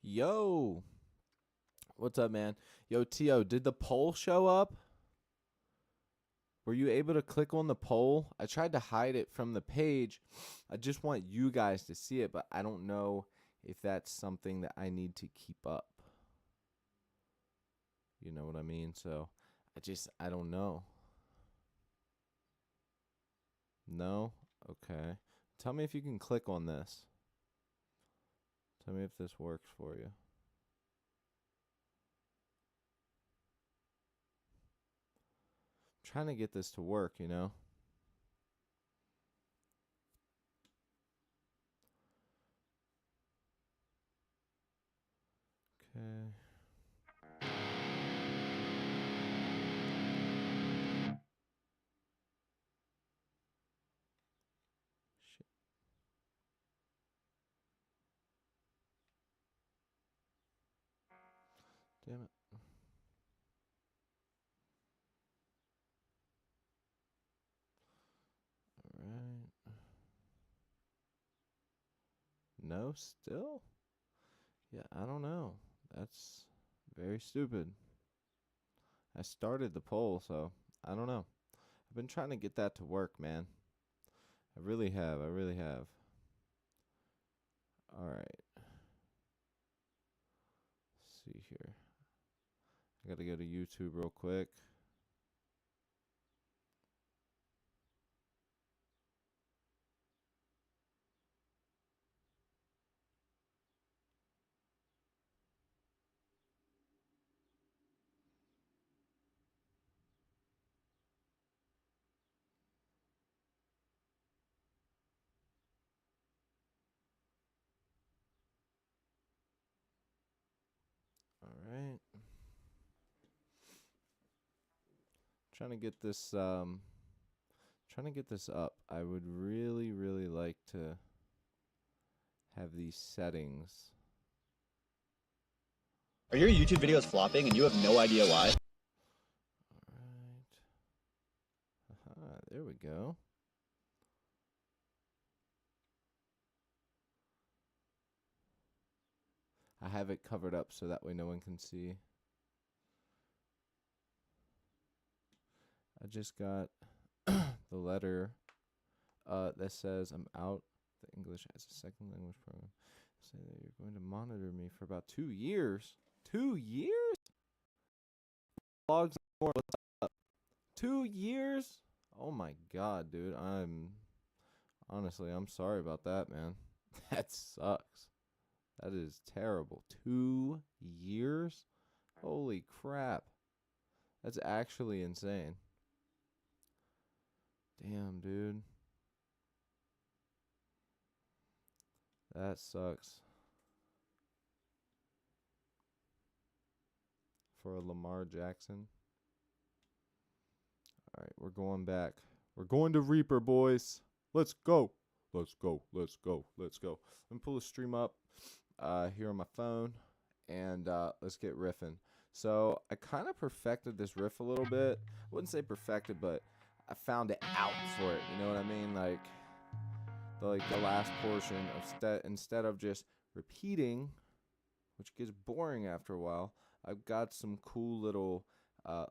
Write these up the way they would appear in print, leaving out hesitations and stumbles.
Yo, what's up, man? Yo, T.O., did the poll show up? Were you able to click on the poll? I tried to hide it from the page. I just want you guys to see it, but I don't know if that's something that I need to keep up. You know what I mean? So, I don't know. No? Okay. Tell me if you can click on this. Tell me if this works for you. Trying to get this to work, you know? Okay. Shit. Damn it. All right. No, still? Yeah, I don't know. That's very stupid. I started the poll, so I don't know. I've been trying to get that to work, man. I really have. I really have. All right. Let's see here. I got to go to YouTube real quick. All right. Trying to get this up. I would really like to have these settings. Are your YouTube videos flopping and you have no idea why? All right. There we go. I have it covered up so that way no one can see. I just got the letter that says I'm out the English as a second language program. Say that you're going to monitor me for about 2 years. 2 years? Logs more. What's up? 2 years? Oh my god, dude. I'm sorry about that, man. That sucks. That is terrible. 2 years? Holy crap. That's actually insane. Damn, dude. That sucks. For a Lamar Jackson. All right, we're going back. We're going to Reaper, boys. Let's go. Let's go. Let's go. Let's go. Let me pull the stream up here on my phone, and let's get riffing. So I kind of perfected this riff a little bit. I wouldn't say perfected, but I found it out for it. You know what I mean? Like the last portion of instead of just repeating, which gets boring after a while, I've got some cool little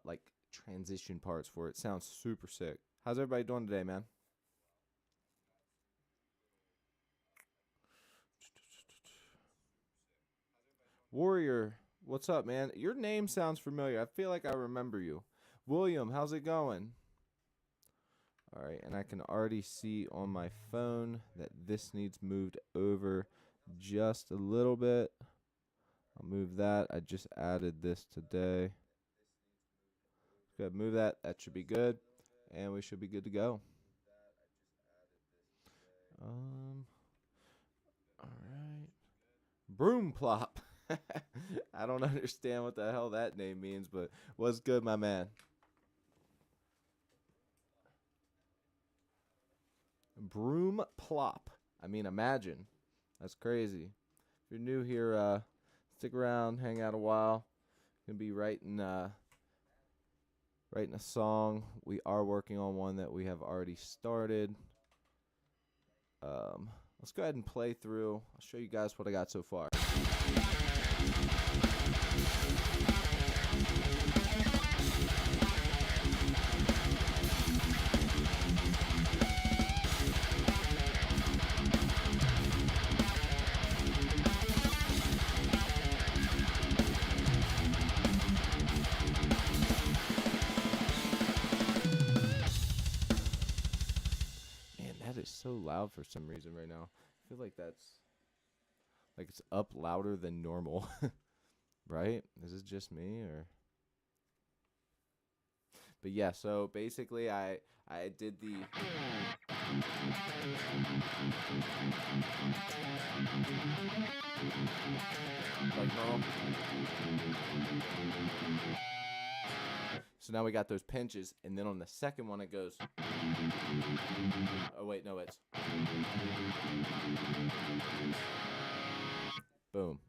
like transition parts for it. Sounds super sick. How's everybody doing today, man? Warrior, what's up, man? Your name sounds familiar. I feel like I remember you. William, how's it going? All right, and I can already see on my phone that this needs moved over just a little bit. I'll move that. I just added this today. Good, move that. That should be good, and we should be good to go. All right. Broom plop. I don't understand what the hell that name means, but what's good, my man? Broom plop. I mean, imagine. That's crazy. If you're new here, stick around, hang out a while. Gonna be writing a song. We are working on one that we have already started. Let's go ahead and play through. I'll show you guys what I got so far. That is so loud for some reason right now. I feel like it's up louder than normal. Right? Is it just me or? But yeah, so basically I did the like normal. So now we got those pinches, and then on the second one it goes. Oh wait, no, it's boom.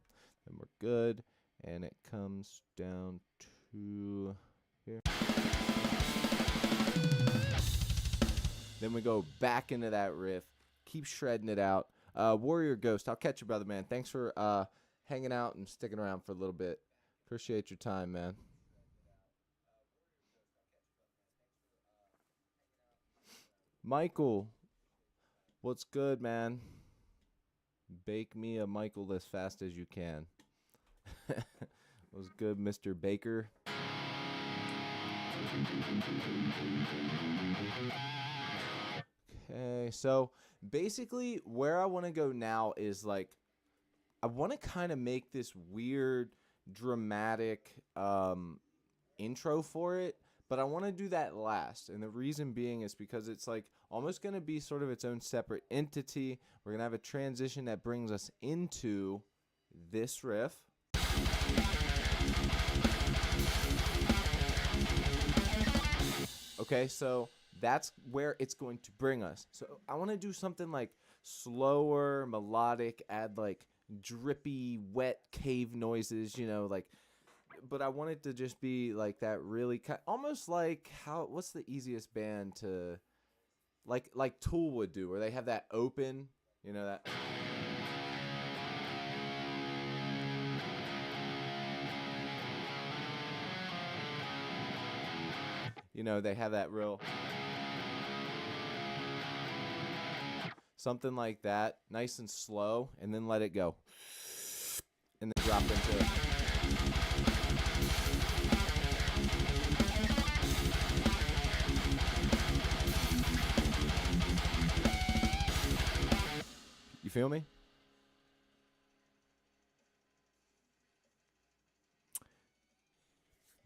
Then we're good, and it comes down to here. Then we go back into that riff, keep shredding it out. Warrior Ghost, I'll catch you, brother, man. Thanks for hanging out and sticking around for a little bit. Appreciate your time, man. Michael, what's good, man? Bake me a Michael as fast as you can. What's good, Mr. Baker? Okay, so basically where I want to go now is like I want to kind of make this weird dramatic intro for it, but I want to do that last. And the reason being is because it's like almost going to be sort of its own separate entity. We're going to have a transition that brings us into this riff. Okay, so that's where it's going to bring us. So I want to do something like slower, melodic, add like drippy, wet cave noises, you know, like, but I want it to just be like that really almost like what's the easiest band to like Tool would do, where they have that open, you know, that. You know, they have that real something like that, nice and slow, and then let it go. And then drop into it. You feel me?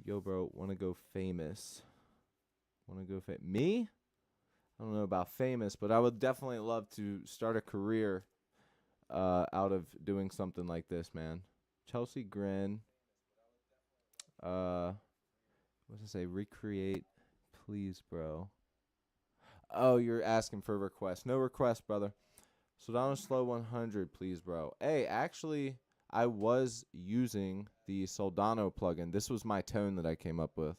Yo, bro, want to go famous? Me? I don't know about famous, but I would definitely love to start a career out of doing something like this, man. Chelsea Grin. What does it say? Recreate, please, bro. Oh, you're asking for a request. No request, brother. Soldano Slow 100, please, bro. Hey, actually, I was using the Soldano plugin. This was my tone that I came up with.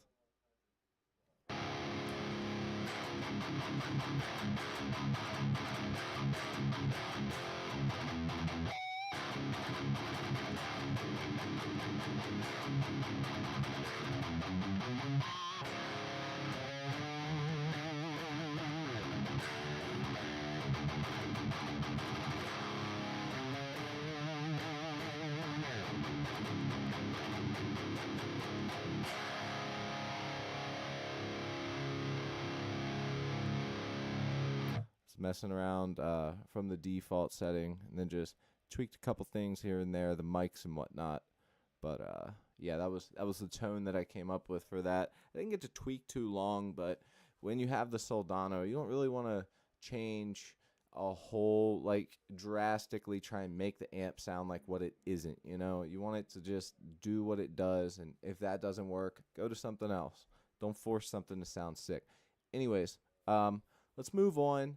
messing around from the default setting, and then just tweaked a couple things here and there, the mics and whatnot. But yeah, that was the tone that I came up with for that. I didn't get to tweak too long, but when you have the Soldano, you don't really want to change a whole, like, drastically try and make the amp sound like what it isn't, you know? You want it to just do what it does, and if that doesn't work, go to something else. Don't force something to sound sick. Anyways, let's move on,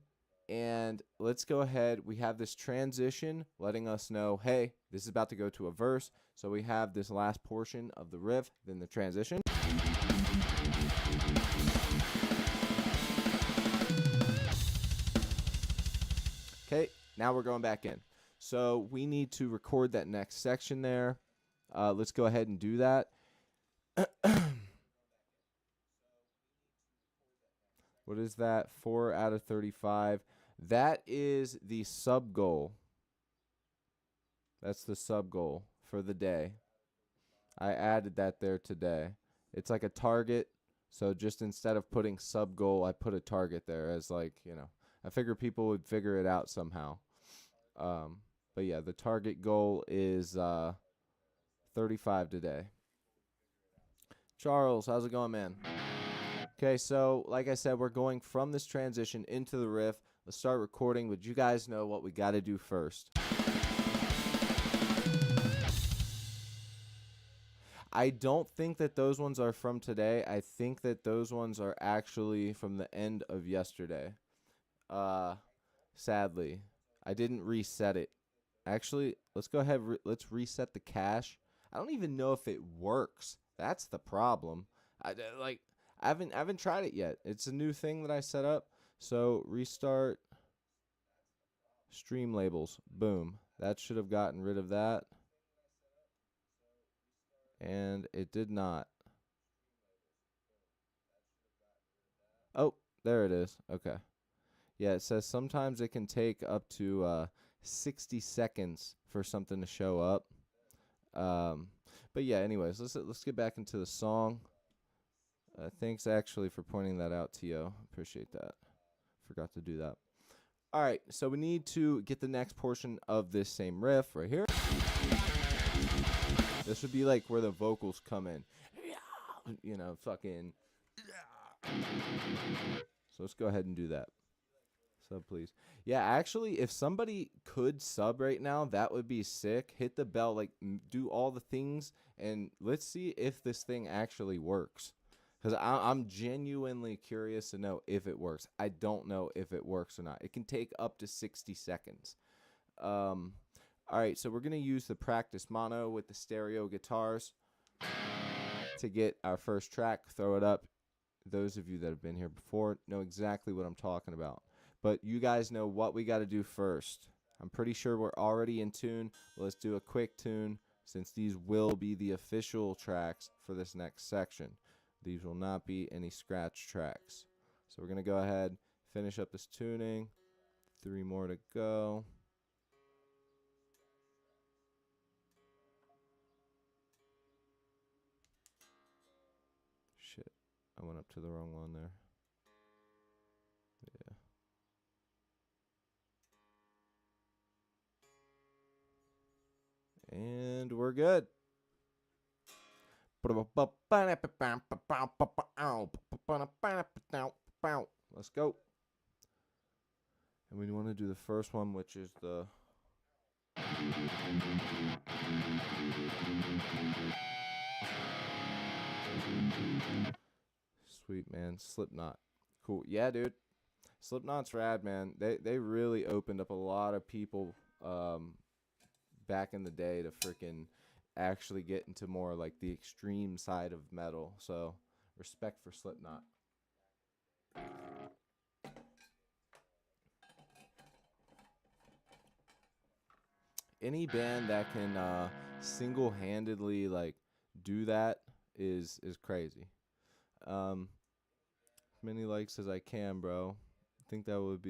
and let's go ahead. We have this transition letting us know, hey, this is about to go to a verse. So we have this last portion of the riff, then the transition. Okay, now we're going back in. So we need to record that next section there. Let's go ahead and do that. What is that? 4 out of 35. That is the sub goal. That's the sub goal for the day. I added that there today. It's like a target. So just instead of putting sub goal, I put a target there as, like, you know, I figure people would figure it out somehow. But yeah, the target goal is 35 today. Charles, how's it going, man? Okay, so like I said, we're going from this transition into the riff. Let's start recording, but you guys know what we got to do first. I don't think that those ones are from today. I think that those ones are actually from the end of yesterday. Sadly, I didn't reset it. Actually, let's go ahead. Let's reset the cache. I don't even know if it works. That's the problem. I haven't tried it yet. It's a new thing that I set up. So restart stream labels. Boom. That should have gotten rid of that. And it did not. Oh, there it is. Okay. Yeah, it says sometimes it can take up to 60 seconds for something to show up. But yeah, anyways, let's get back into the song. Thanks actually for pointing that out, Tio. Appreciate that. Forgot to do that. All right, so we need to get the next portion of this same riff right here. This would be like where the vocals come in. You know, fucking. So let's go ahead and do that. Sub, please. Yeah, actually, if somebody could sub right now, that would be sick. Hit the bell, like, do all the things, and let's see if this thing actually works. Because I'm genuinely curious to know if it works. I don't know if it works or not. It can take up to 60 seconds. All right, so we're going to use the practice mono with the stereo guitars to get our first track. Throw it up. Those of you that have been here before know exactly what I'm talking about. But you guys know what we got to do first. I'm pretty sure we're already in tune. Let's do a quick tune since these will be the official tracks for this next section. These will not be any scratch tracks. So we're going to go ahead, finish up this tuning. 3 more to go. Shit, I went up to the wrong one there. Yeah. And we're good. Let's go. And we want to do the first one, which is the... Sweet, man. Slipknot. Cool. Yeah, dude. Slipknot's rad, man. They really opened up a lot of people back in the day to freaking actually get into more like the extreme side of metal. So respect for Slipknot. Any band that can single-handedly like do that is crazy. Many likes as I can, bro. I think that would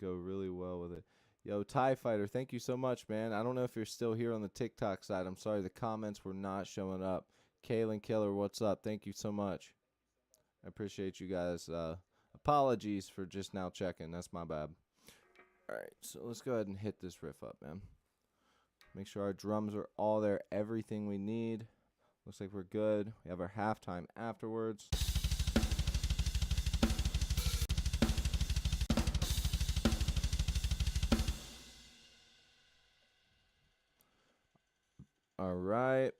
go really well with it. Yo, TIE Fighter, thank you so much, man. I don't know if you're still here on the TikTok side. I'm sorry, the comments were not showing up. Kalen Killer, what's up? Thank you so much. I appreciate you guys. Apologies for just now checking. That's my bad. All right, so let's go ahead and hit this riff up, man. Make sure our drums are all there, everything we need. Looks like we're good. We have our halftime afterwards. All right,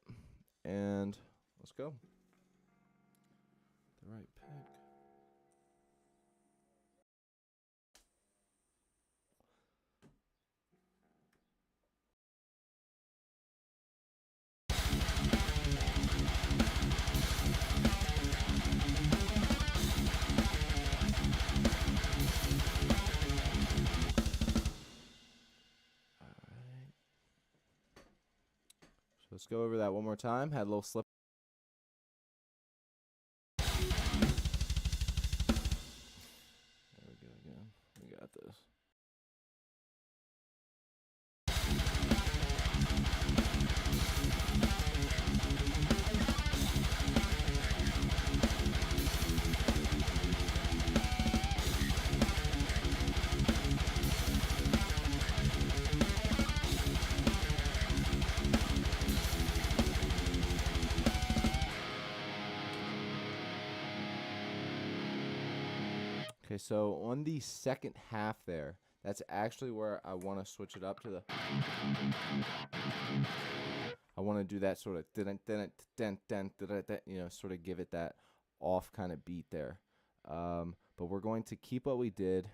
and let's go. The right pick. So let's go over that one more time. Had a little slip. There we go again. We got this. Okay, so on the second half there, that's actually where I want to switch it up to the. I want to do that sort of, sort of give it that off kind of beat there. But we're going to keep what we did.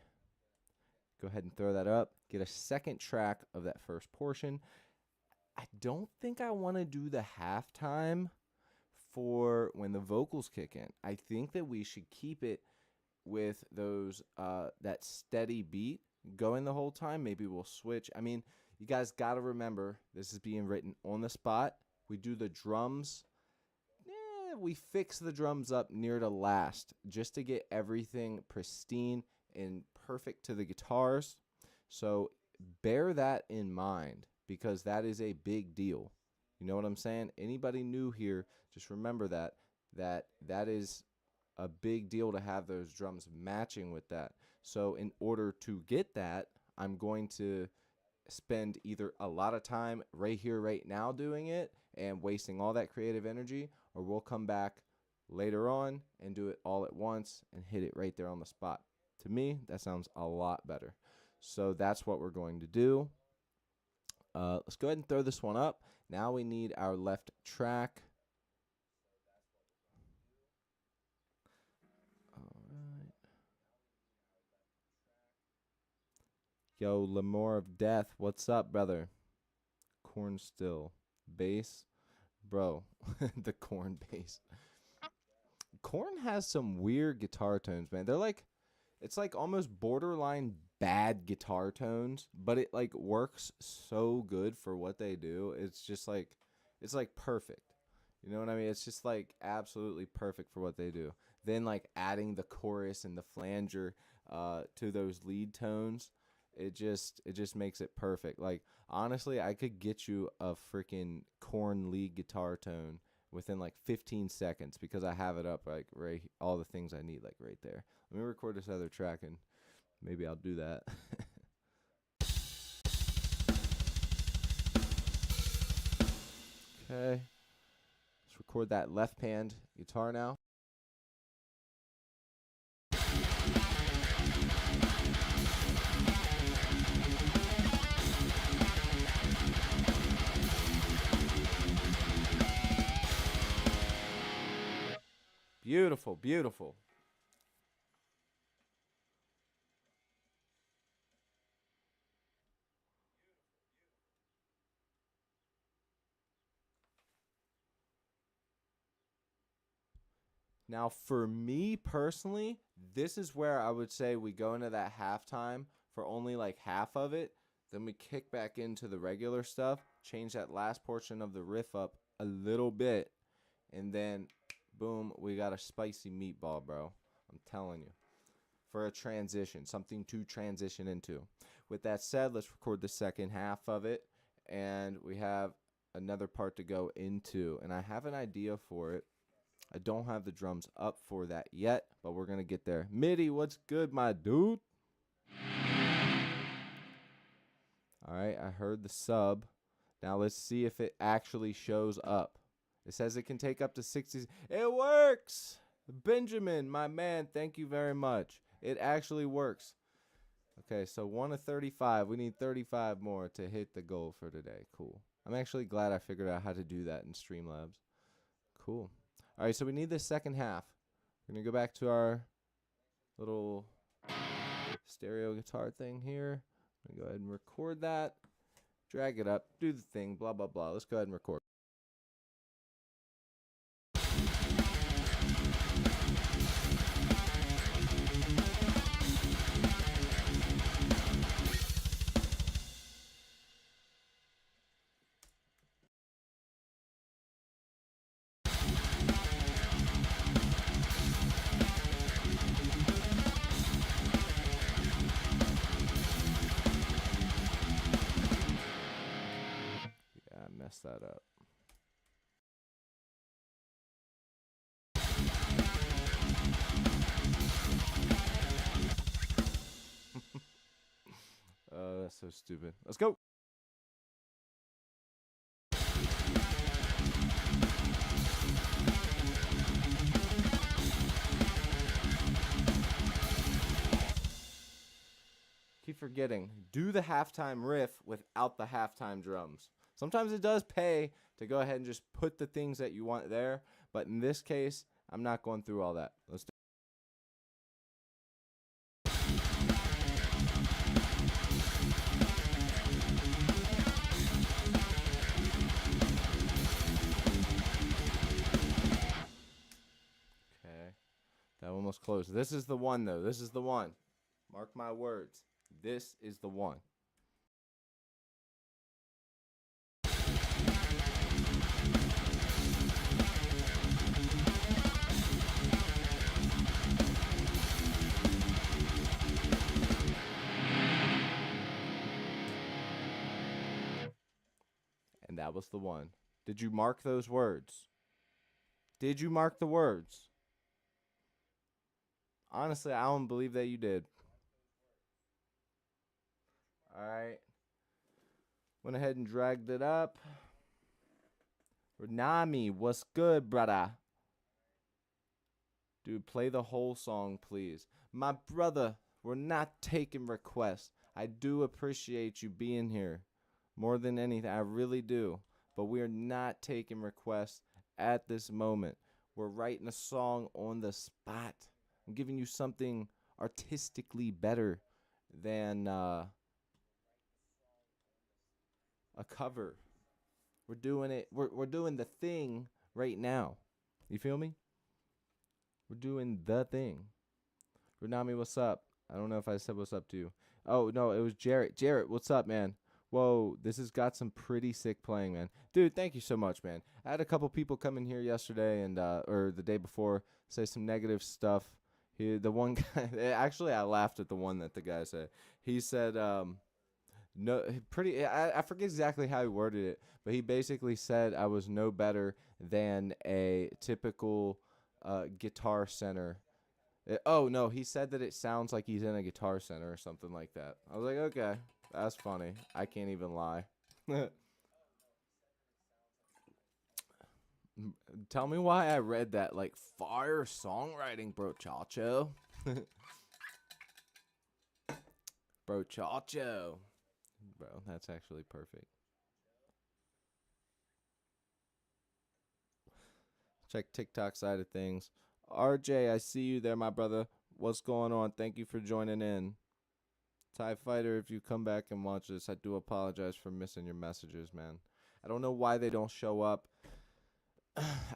Go ahead and throw that up. Get a second track of that first portion. I don't think I want to do the halftime for when the vocals kick in. I think that we should keep it with those that steady beat going the whole time. Maybe we'll switch. I mean, you guys got to remember, this is being written on the spot. We do the drums. We fix the drums up near to last just to get everything pristine and perfect to the guitars. So bear that in mind because that is a big deal. You know what I'm saying? Anybody new here, just remember that is a big deal to have those drums matching with that. So in order to get that, I'm going to spend either a lot of time right here, right now doing it and wasting all that creative energy, or we'll come back later on and do it all at once and hit it right there on the spot. To me, that sounds a lot better. So that's what we're going to do. Let's go ahead and throw this one up. Now we need our left track. Yo, Lamore of Death, what's up, brother? Corn still. Bass. Bro, the corn bass. Corn has some weird guitar tones, man. They're like, it's like almost borderline bad guitar tones, but it like works so good for what they do. It's just like, it's like perfect. You know what I mean? It's just like absolutely perfect for what they do. Then like adding the chorus and the flanger to those lead tones, it just makes it perfect. Like honestly, I could get you a freaking corn lead guitar tone within like 15 seconds because I have it up like right all the things I need like right there. Let me record this other track and maybe I'll do that. Okay. Let's record that left hand guitar now. Beautiful, beautiful. Now, for me personally, this is where I would say we go into that halftime for only like half of it. Then we kick back into the regular stuff, change that last portion of the riff up a little bit, and then boom, we got a spicy meatball, bro. I'm telling you. For a transition, something to transition into. With that said, let's record the second half of it, and we have another part to go into, and I have an idea for it. I don't have the drums up for that yet, but we're going to get there. Mitty, what's good, my dude? All right, I heard the sub. Now let's see if it actually shows up. It says it can take up to 60. It works! Benjamin, my man, thank you very much. It actually works. Okay, so 1 of 35. We need 35 more to hit the goal for today. Cool. I'm actually glad I figured out how to do that in Streamlabs. Cool. All right, so we need the second half. We're going to go back to our little stereo guitar thing here. I'm going to go ahead and record that. Drag it up. Do the thing. Blah, blah, blah. Let's go ahead and record. Yeah, I messed that up. That's so stupid. Let's go. Keep forgetting. Do the halftime riff without the halftime drums. Sometimes it does pay to go ahead and just put the things that you want there. But in this case, I'm not going through all that. Let's do Okay. That one was close. This is the one, though. This is the one. Mark my words. This is the one. And that was the one. Did you mark those words? Did you mark the words? Honestly, I don't believe that you did. All right. Went ahead and dragged it up. Renami, what's good, brother? Dude, play the whole song, please. My brother, we're not taking requests. I do appreciate you being here more than anything. I really do. But we are not taking requests at this moment. We're writing a song on the spot. I'm giving you something artistically better than a cover. We're doing it. We're doing the thing right now. You feel me? We're doing the thing. Runami, what's up? I don't know if I said what's up to you. Oh, no, it was Jarrett. Jarrett, what's up, man? Whoa, this has got some pretty sick playing, man. Dude, thank you so much, man. I had a couple people come in here yesterday and or the day before say some negative stuff. The one guy, actually, I laughed at the one that the guy said. He said, no, pretty. I forget exactly how he worded it, but he basically said I was no better than a typical Guitar Center. Oh no, he said that it sounds like he's in a Guitar Center or something like that. I was like, okay, that's funny. I can't even lie. Tell me why I read that like fire songwriting, bro, Chacho. Bro, Chacho. Bro, that's actually perfect. Check TikTok side of things. RJ, I see you there, my brother. What's going on? Thank you for joining in. TIE Fighter, if you come back and watch this, I do apologize for missing your messages, man. I don't know why they don't show up.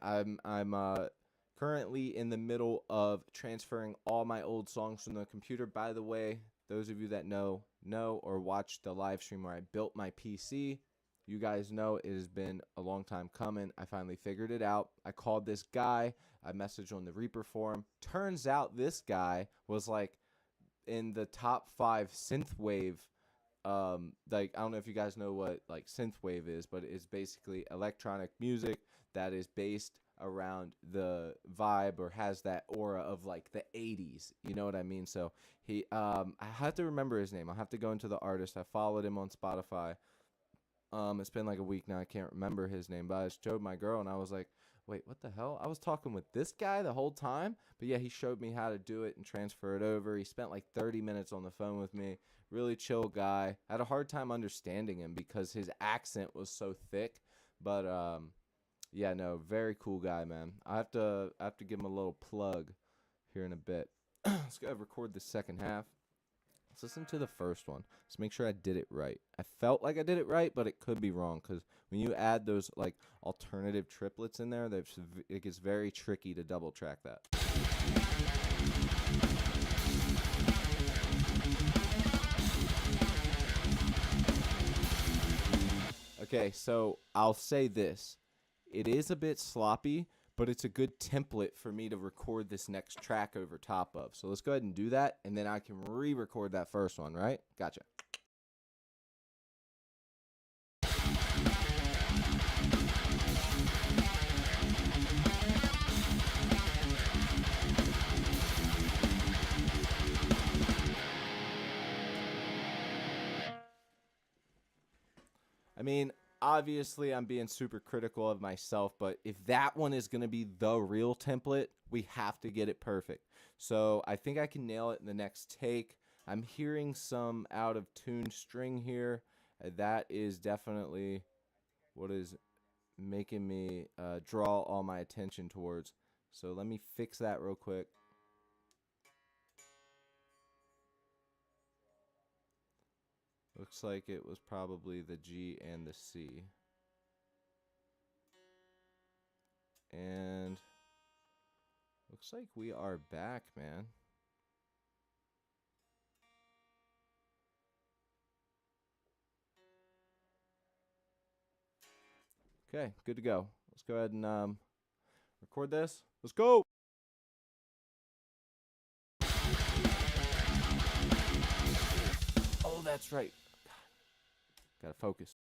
I'm currently in the middle of transferring all my old songs from the computer. By the way, those of you that know or watched the live stream where I built my PC, you guys know it has been a long time coming. I finally figured it out. I called this guy. I messaged on the Reaper forum. Turns out this guy was like in the top 5 synthwave. Like, I don't know if you guys know what like synthwave is, but it's basically electronic music that is based around the vibe, or has that aura of like the 80s. You know what I mean? So I have to remember his name. I'll have to go into the artist. I followed him on Spotify. It's been like a week now. I can't remember his name, but I showed my girl and I was like, wait, what the hell? I was talking with this guy the whole time? But yeah, he showed me how to do it and transfer it over. He spent like 30 minutes on the phone with me. Really chill guy. I had a hard time understanding him because his accent was so thick. But yeah, no, very cool guy, man. I have to give him a little plug here in a bit. Let's go record the second half. Let's listen to the first one. Let's make sure I did it right. I felt like I did it right, but it could be wrong because when you add those like alternative triplets in there, it gets very tricky to double track that. Okay, so I'll say this. It is a bit sloppy, but it's a good template for me to record this next track over top of. So let's go ahead and do that, and then I can re-record that first one, right? Gotcha. I mean, obviously I'm being super critical of myself, but if that one is going to be the real template, we have to get it perfect. So I think I can nail it in the next take. I'm hearing some out of tune string here. That is definitely what is making me draw all my attention towards. So let me fix that real quick. Looks like it was probably the G and the C. And looks like we are back, man. Okay, good to go. Let's go ahead and record this. Let's go. Oh, that's right. Gotta focus.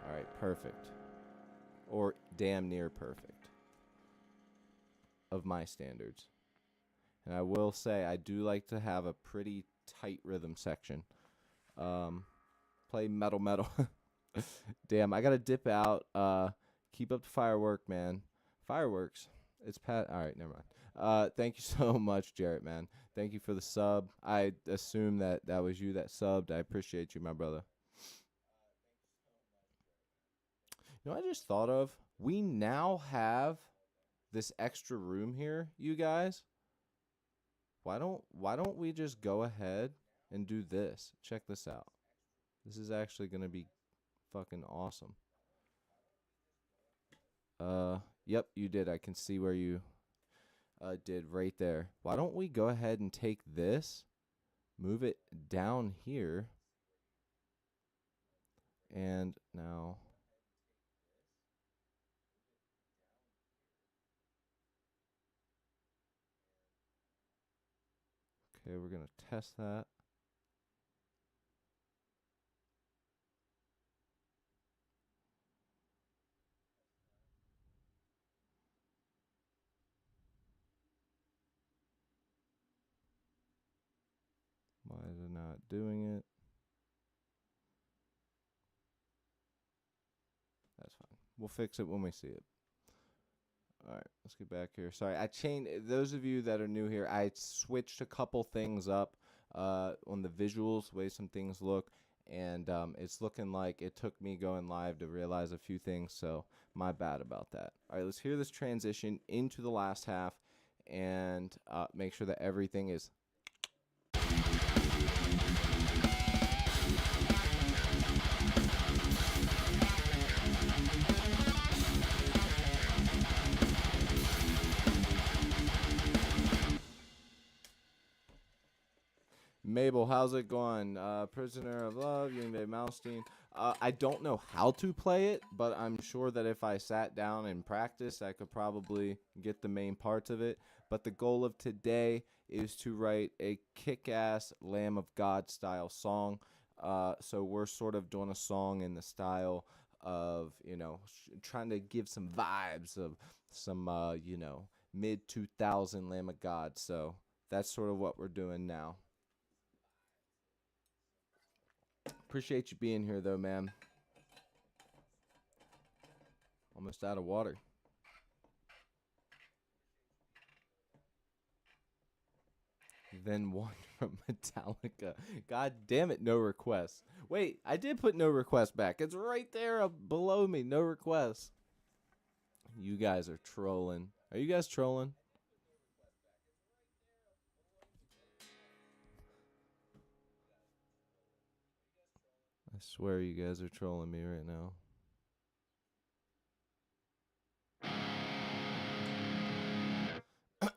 All right, perfect. Or damn near perfect of my standards. And I will say I do like to have a pretty tight rhythm section. Play metal metal. Damn, I gotta dip out. Keep up the firework, man. Fireworks. It's Pat. All right, never mind. Thank you so much, Jarrett, man. Thank you for the sub. I assume that was you that subbed. I appreciate you, my brother. You know what I just thought of? We now have this extra room here, you guys. Why don't we just go ahead and do this? Check this out. This is actually gonna be fucking awesome. Yep, you did. I can see where you did right there. Why don't we go ahead and take this, move it down here, and now okay, we're gonna test that. Why is it not doing it? That's fine. We'll fix it when we see it. All right, let's get back here. Sorry, I changed. Those of you that are new here, I switched a couple things up on the visuals, the way some things look, and it's looking like it took me going live to realize a few things, so my bad about that. All right, let's hear this transition into the last half and make sure that everything is... Mabel, how's it going? Prisoner of Love, Young Dave Malstein. I don't know how to play it, but I'm sure that if I sat down and practiced, I could probably get the main parts of it. But the goal of today is to write a kick-ass Lamb of God style song. So we're sort of doing a song in the style of, trying to give some vibes of some, mid 2000 Lamb of God. So that's sort of what we're doing now. Appreciate you being here, though, man. Almost out of water. Then one from Metallica. God damn it, no requests. Wait, I did put no requests back. It's right there below me, no requests. You guys are trolling. Are you guys trolling? I swear you guys are trolling me right now.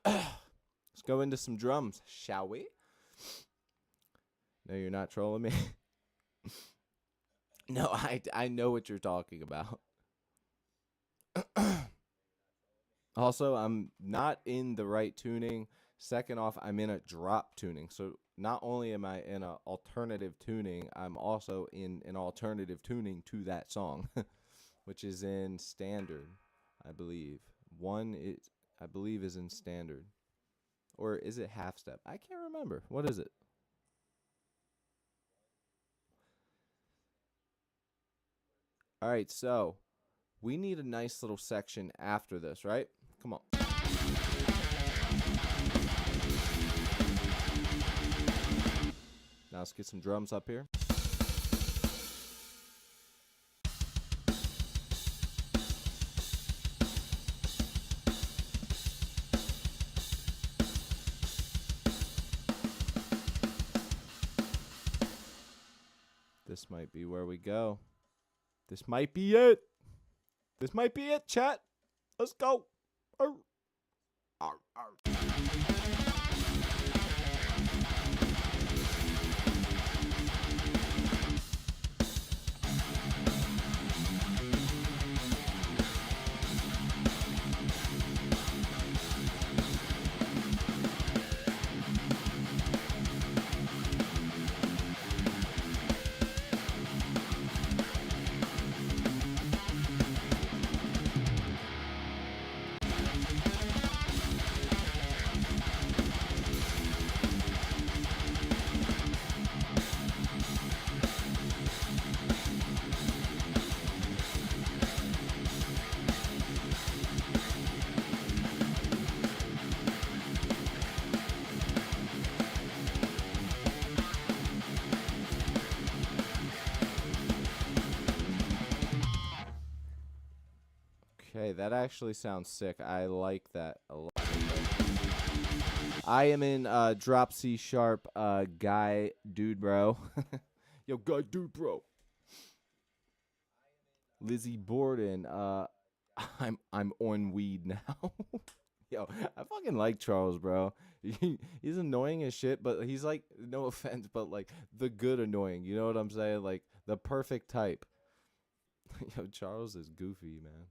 Let's go into some drums, shall we? No, you're not trolling me. No, I know what you're talking about. Also, I'm not in the right tuning. Second off, I'm in a drop tuning. So not only am I in an alternative tuning, I'm also in an alternative tuning to that song, which is in standard, I believe. I believe, is in standard. Or is it half step? I can't remember. What is it? All right, so we need a nice little section after this, right? Come on. Now let's get some drums up here. This might be where we go. This might be it. This might be it, chat. Let's go. Arr. Arr, arr. Okay, that actually sounds sick. I like that a lot. I am in drop C sharp, guy dude bro. Yo, guy dude bro. Lizzie Borden, I'm on weed now. Yo, I fucking like Charles, bro. He's annoying as shit, but he's like, no offense, but like the good annoying. You know what I'm saying? Like the perfect type. Yo, Charles is goofy, man.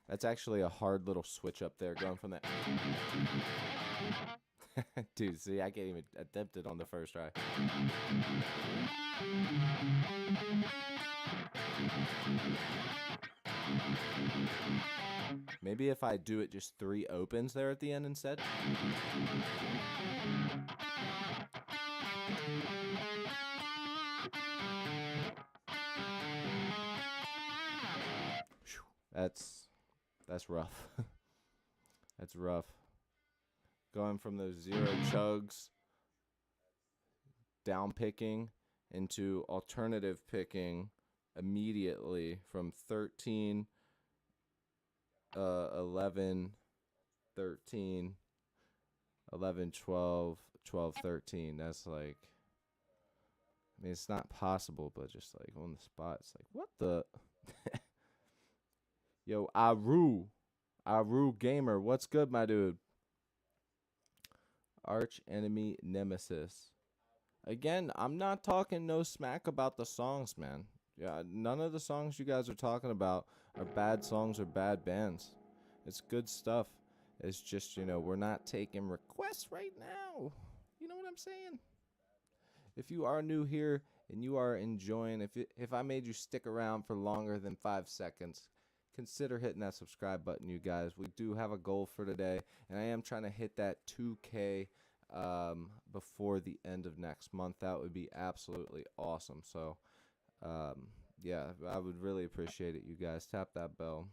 That's actually a hard little switch up there, going from that. Dude, see, I can't even attempt it on the first try. Maybe if I do it just 3 opens there at the end instead. That's rough. That's rough. Going from those 0 chugs, down picking, into alternative picking, immediately from 13, 11, 13, 11, 12, 12, 13. That's like, I mean, it's not possible, but just like on the spot, it's like, what the? Yo, Aru Gamer, what's good, my dude? Arch enemy nemesis. Again, I'm not talking no smack about the songs, man. Yeah, none of the songs you guys are talking about are bad songs or bad bands. It's good stuff. It's just, we're not taking requests right now. You know what I'm saying? If you are new here and you are enjoying, if I made you stick around for longer than 5 seconds, consider hitting that subscribe button, you guys. We do have a goal for today, and I am trying to hit that 2K before the end of next month. That would be absolutely awesome. So, yeah, I would really appreciate it, you guys. Tap that bell.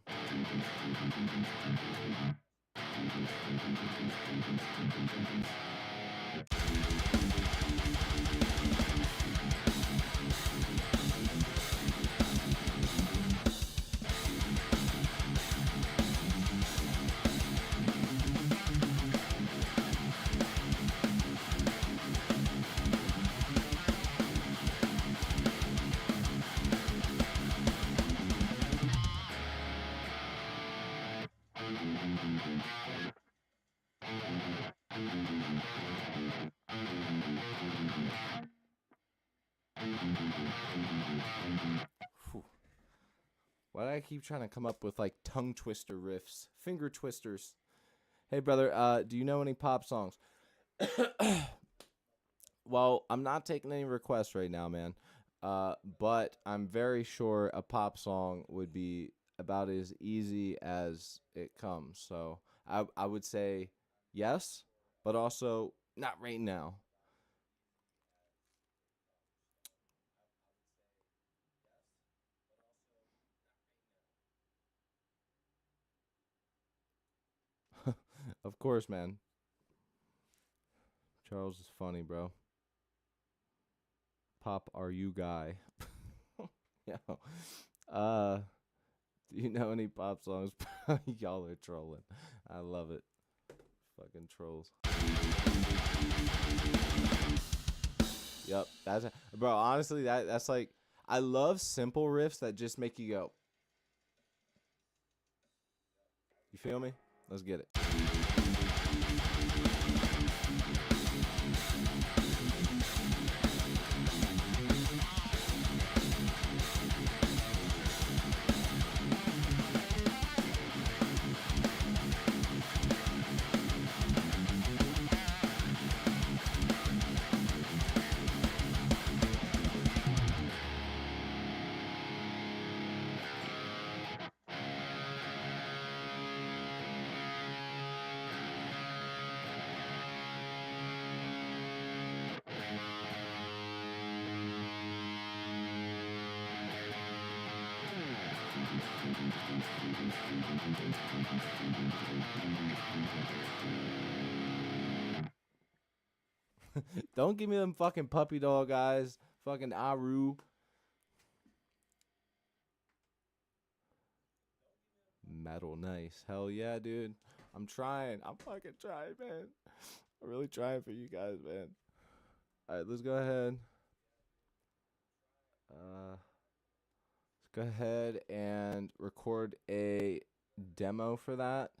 Whew. Why do I keep trying to come up with like tongue twister riffs, finger twisters? Hey, brother, do you know any pop songs? Well, I'm not taking any requests right now, man. But I'm very sure a pop song would be about as easy as it comes. So I would say yes, but also not right now. Of course, man. Charles is funny, bro. Pop, are you guy? Yo, uh, do you know any pop songs? Y'all are trolling. I love it. Fucking trolls. Yep, bro. Honestly, that's like, I love simple riffs that just make you go. You feel me? Let's get it. Don't give me them fucking puppy dog eyes. Fucking Aru. Metal nice. Hell yeah, dude. I'm trying. I'm fucking trying, man. I'm really trying for you guys, man. Alright, let's go ahead. Let's go ahead and record a demo for that.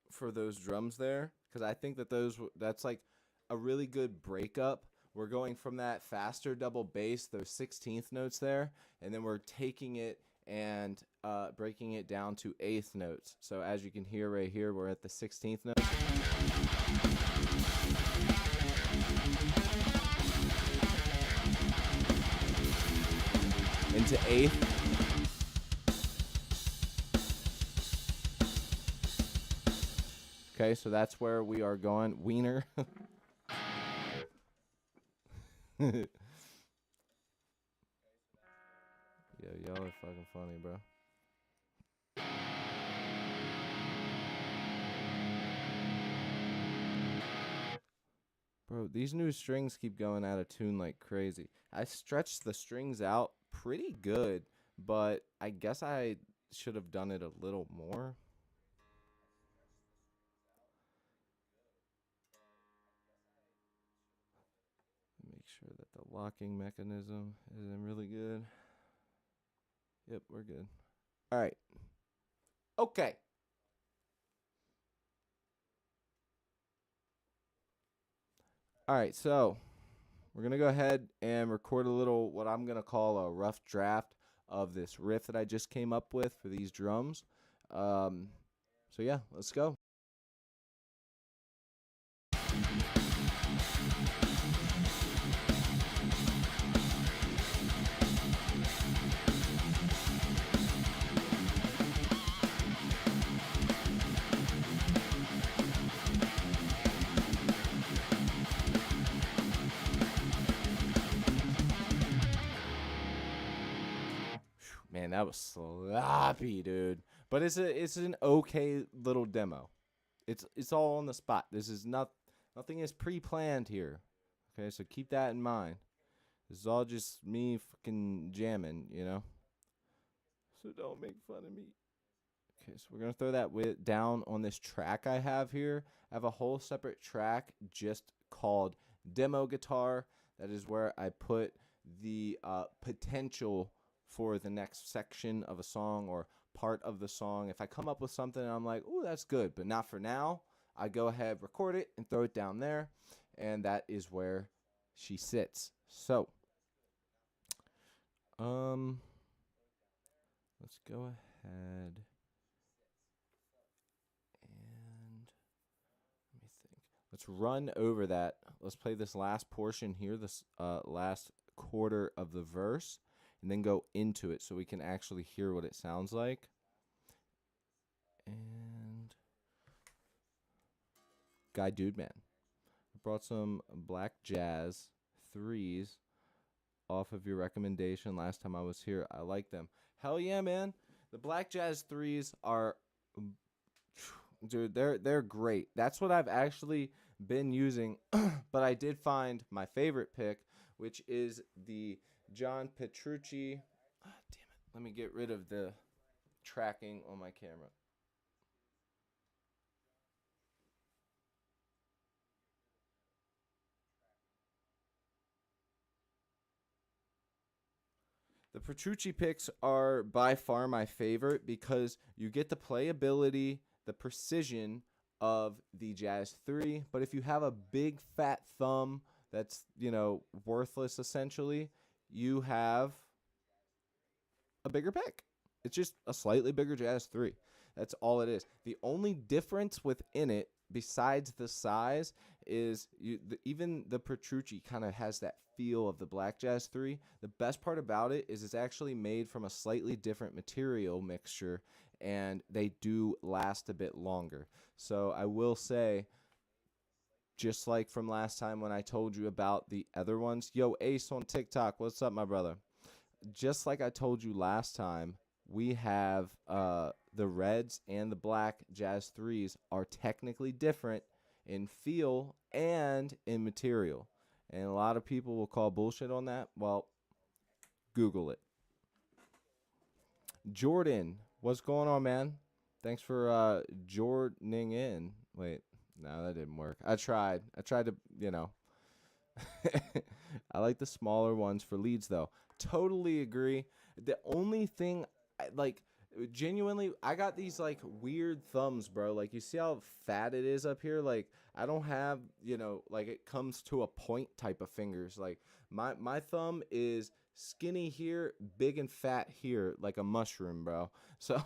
For those drums there. Because I think that that's like a really good breakup. We're going from that faster double bass, those 16th notes there, and then we're taking it and breaking it down to 8th notes. So as you can hear right here, we're at the 16th note. Into 8th. Okay, so that's where we are going. Wiener. Yo, y'all are fucking funny, bro. Bro, these new strings keep going out of tune like crazy. I stretched the strings out pretty good, but I guess I should have done it a little more. Make sure that the locking mechanism isn't really good. Yep, we're good. All right. Okay. All right, so we're going to go ahead and record a little, what I'm going to call a rough draft of this riff that I just came up with for these drums. So yeah, let's go. Man, that was sloppy, dude. But it's an okay little demo. It's all on the spot. This is nothing is pre-planned here. Okay, so keep that in mind. This is all just me fucking jamming, you know. So don't make fun of me. Okay, so we're gonna throw that down on this track I have here. I have a whole separate track just called demo guitar. That is where I put the potential for the next section of a song or part of the song. If I come up with something and I'm like, "Ooh, that's good," but not for now, I go ahead, record it, and throw it down there, and that is where she sits. So, let's go ahead and let me think. Let's run over that. Let's play this last portion here, this last quarter of the verse, and then go into it so we can actually hear what it sounds like. And Guy Dude Man. I brought some Black Jazz 3s off of your recommendation last time I was here. I like them. Hell yeah, man. The Black Jazz 3s are, dude, they're great. That's what I've actually been using, but I did find my favorite pick, which is the John Petrucci. Ah, damn it. Let me get rid of the tracking on my camera. The Petrucci picks are by far my favorite because you get the playability, the precision of the Jazz 3, but if you have a big fat thumb that's, worthless essentially, you have a bigger pick. It's just a slightly bigger Jazz 3. That's all it is. The only difference within it, besides the size, is even the Petrucci kind of has that feel of the Black Jazz 3. The best part about it is it's actually made from a slightly different material mixture, and they do last a bit longer. So I will say, just like from last time when I told you about the other ones, yo, Ace on TikTok, what's up, my brother? Just like I told you last time, we have the reds and the black Jazz 3s are technically different in feel and in material. And a lot of people will call bullshit on that. Well, Google it. Jordan, what's going on, man? Thanks for Jordaning in. Wait, no, that didn't work. I tried to, I like the smaller ones for leads, though. Totally agree. The only thing, genuinely, I got these, weird thumbs, bro. Like, you see how fat it is up here? Like, I don't have, it comes to a point type of fingers. Like, my thumb is skinny here, big and fat here, like a mushroom, bro. So,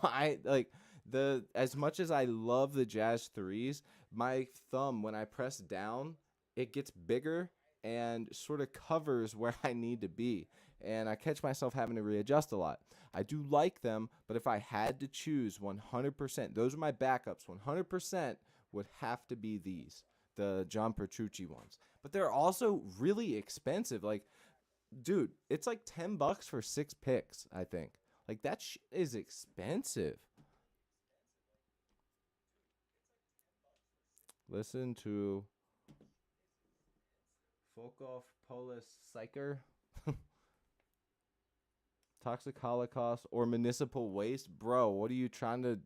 as much as I love the Jazz 3s, my thumb, when I press down, it gets bigger and sort of covers where I need to be. And I catch myself having to readjust a lot. I do like them, but if I had to choose 100%, those are my backups. 100% would have to be these, the John Petrucci ones. But they're also really expensive. Like, dude, it's like $10 for 6 picks, I think. Like, that is expensive. Listen to Volkov Polis Psycher. Toxic Holocaust or Municipal Waste. Bro, what are you trying to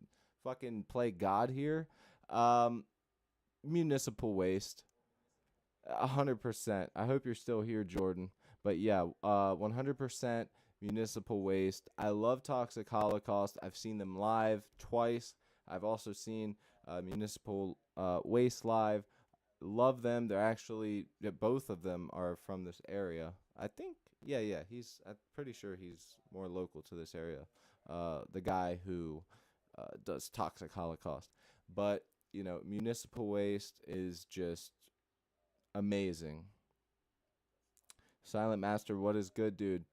fucking play God here? Municipal Waste. 100%. I hope you're still here, Jordan. But yeah, 100% Municipal Waste. I love Toxic Holocaust. I've seen them live twice. I've also seen Municipal Waste live. Love them. They're actually, both of them are from this area. I think, yeah. I'm pretty sure he's more local to this area. The guy who does Toxic Holocaust. But, you know, Municipal Waste is just amazing. Silent Master, what is good, dude?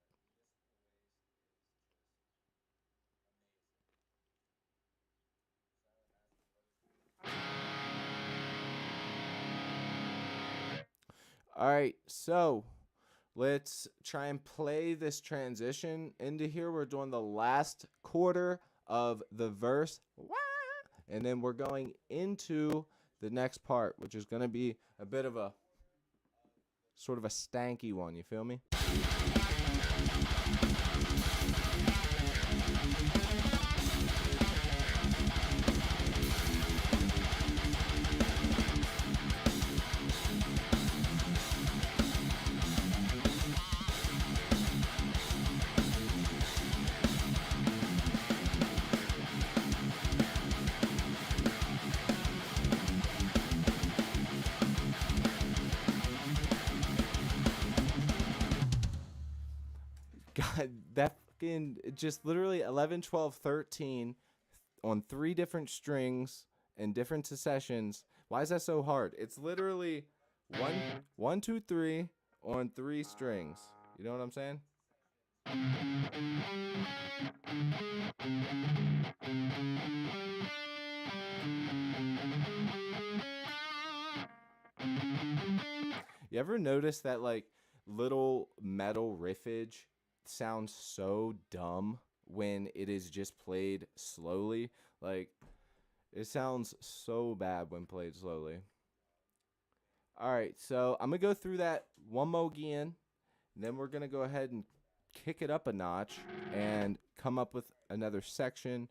All right, so let's try and play this transition into here. We're doing the last quarter of the verse, and then we're going into the next part, which is going to be a bit of a sort of a stanky one. You feel me? God, that fucking just literally 11, 12, 13 on 3 different strings and different secessions. Why is that so hard? It's literally 1, 2, 3 on 3 strings. You know what I'm saying? You ever notice that like little metal riffage sounds so dumb when it is just played slowly? Like it sounds so bad when played slowly. All right, so I'm gonna go through that one more again, and then we're gonna go ahead and kick it up a notch and come up with another section.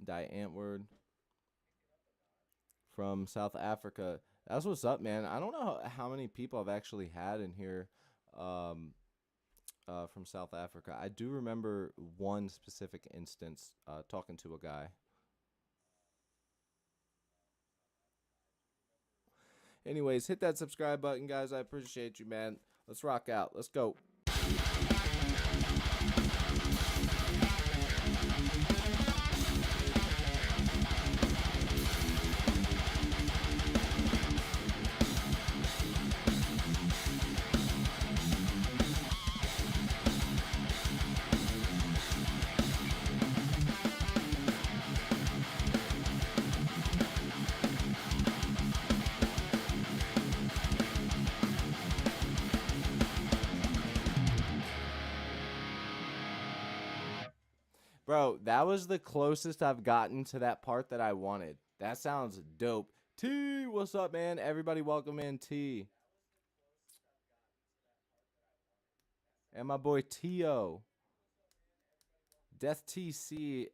Die Antwoord from South Africa. That's what's up, man. I don't know how many people I've actually had in here from South Africa. I do remember one specific instance talking to a guy. Anyways, hit that subscribe button, guys. I appreciate you, man. Let's rock out. Let's go. Bro, that was the closest I've gotten to that part that I wanted. That sounds dope. T, what's up, man? Everybody welcome in T. And my boy Tio. Death TC,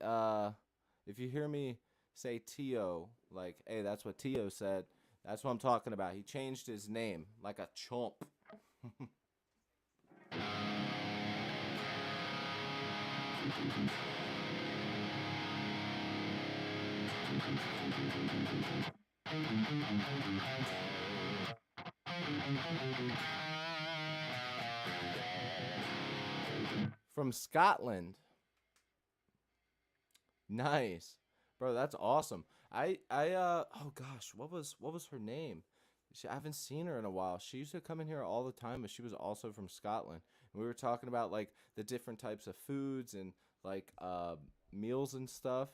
if you hear me say Tio, like, hey, that's what Tio said. That's what I'm talking about. He changed his name like a chump. From Scotland. Nice. Bro, that's awesome. Oh gosh, what was her name? I haven't seen her in a while. She used to come in here all the time, but she was also from Scotland. And we were talking about like the different types of foods and like meals and stuff.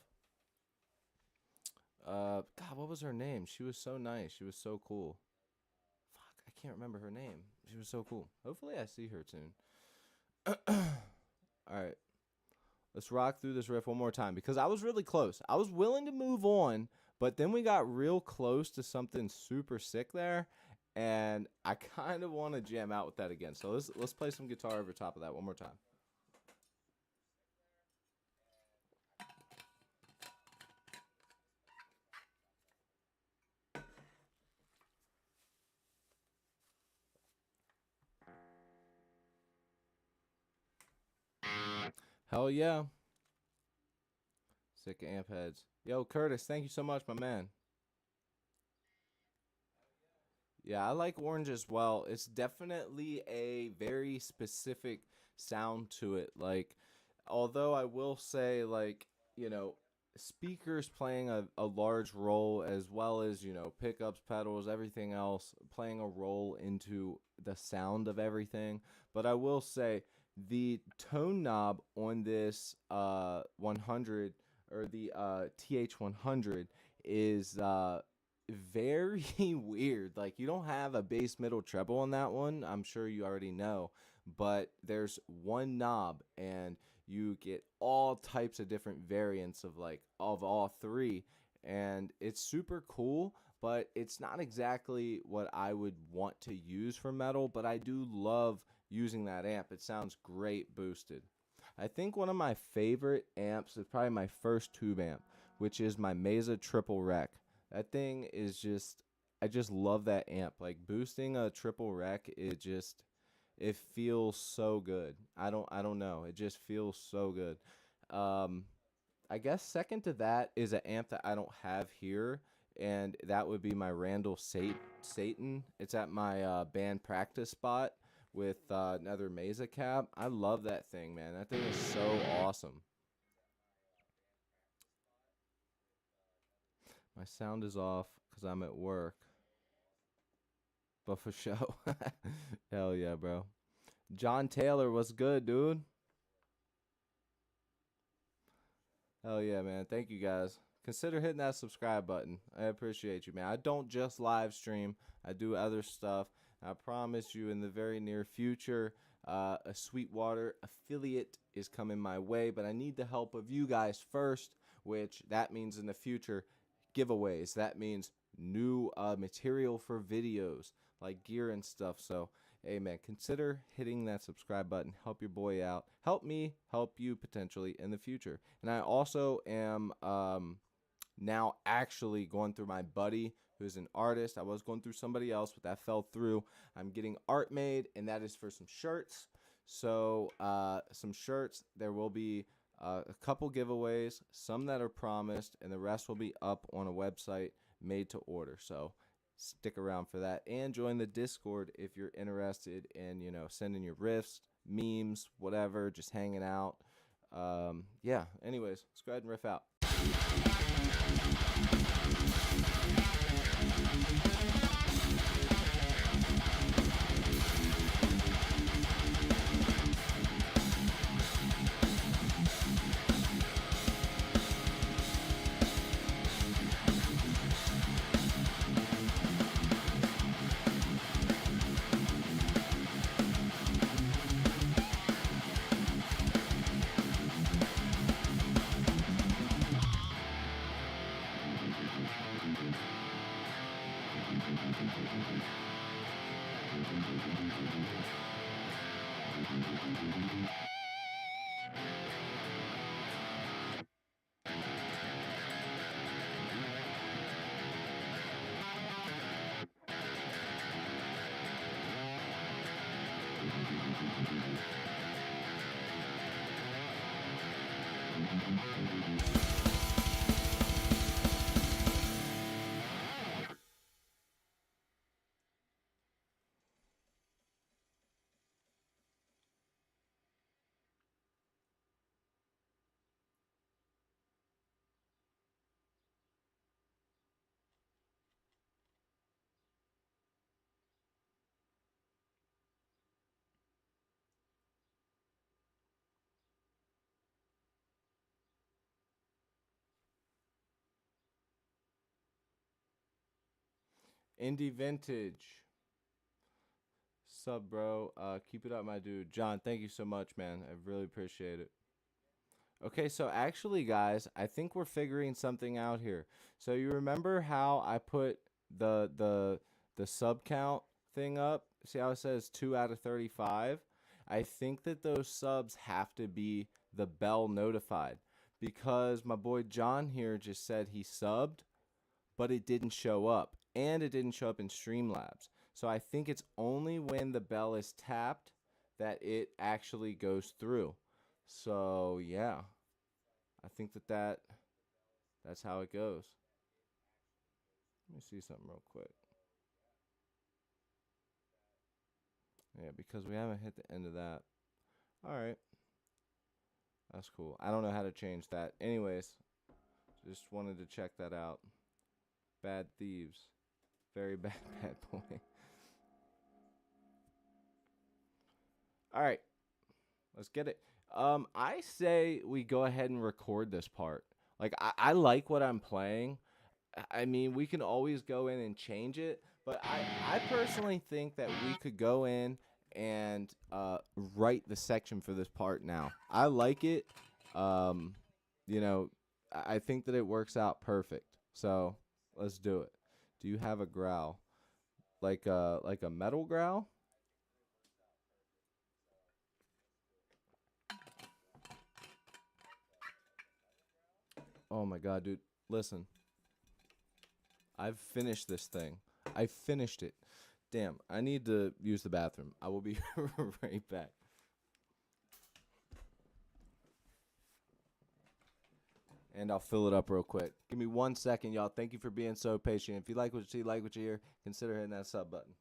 God, what was her name? She was so nice. She was so cool. Fuck, I can't remember her name. She was so cool. Hopefully I see her soon. All right. Let's rock through this riff one more time because I was really close. I was willing to move on, but then we got real close to something super sick there, and I kind of want to jam out with that again. So let's play some guitar over top of that one more time. Hell yeah. Sick amp heads. Yo, Curtis, thank you so much, my man. Yeah, I like orange as well. It's definitely a very specific sound to it. Like, although I will say, like, you know, speakers playing a large role, as well as, pickups, pedals, everything else playing a role into the sound of everything. But I will say, the tone knob on this 100, or the TH100, is very weird. Like, you don't have a bass, middle, treble on that one. I'm sure you already know, but there's one knob, and you get all types of different variants of, like, of all three, and it's super cool. But it's not exactly what I would want to use for metal, but I do love using that amp. It sounds great boosted. I think one of my favorite amps is probably my first tube amp, which is my Mesa Triple Rec. That thing is just, I just love that amp. Like, boosting a triple rec, it feels so good. I don't know. It just feels so good. Um I guess second to that is an amp that I don't have here, and that would be my Randall Satan. It's at my band practice spot with another Mesa cab. I love that thing, man. That thing is so awesome. My sound is off because I'm at work, but for show. Hell yeah, bro. John Taylor, what's good, dude? Hell yeah, man. Thank you guys. Consider hitting that subscribe button. I appreciate you, man. I don't just live stream, I do other stuff. I promise you, in the very near future, a Sweetwater affiliate is coming my way, but I need the help of you guys first, which that means in the future giveaways. That means new material for videos, like gear and stuff. So, hey, man, consider hitting that subscribe button. Help your boy out. Help me help you potentially in the future. And I also am now actually going through my buddy who's an artist. I was going through somebody else, but that fell through. I'm getting art made, and that is for some shirts. So, some shirts. There will be a couple giveaways, some that are promised, and the rest will be up on a website made to order. So, stick around for that, and join the Discord if you're interested in, sending your riffs, memes, whatever, just hanging out. Yeah, anyways, let's go ahead and riff out. Indie Vintage. Sub, bro. Keep it up, my dude. John, thank you so much, man. I really appreciate it. Okay, so actually, guys, I think we're figuring something out here. So you remember how I put the sub count thing up? See how it says 2 out of 35? I think that those subs have to be the bell notified, because my boy John here just said he subbed, but it didn't show up, and it didn't show up in Streamlabs. So I think it's only when the bell is tapped that it actually goes through. So yeah, I think that's how it goes. Let me see something real quick. Yeah, because we haven't hit the end of that. All right, that's cool. I don't know how to change that. Anyways, just wanted to check that out. Bad thieves, very bad bad boy. All right, let's get it. I say we go ahead and record this part. Like I like what I'm playing. I mean, we can always go in and change it, but I personally think that we could go in and write the section for this part now. I like it. Um, you know, I think that it works out perfect. So let's do it. Do you have a growl like a metal growl? Oh my god, dude! Listen, I've finished this thing. I finished it. Damn, I need to use the bathroom. I will be right back. And I'll fill it up real quick. Give me 1 second, y'all. Thank you for being so patient. If you like what you see, like what you hear, consider hitting that sub button.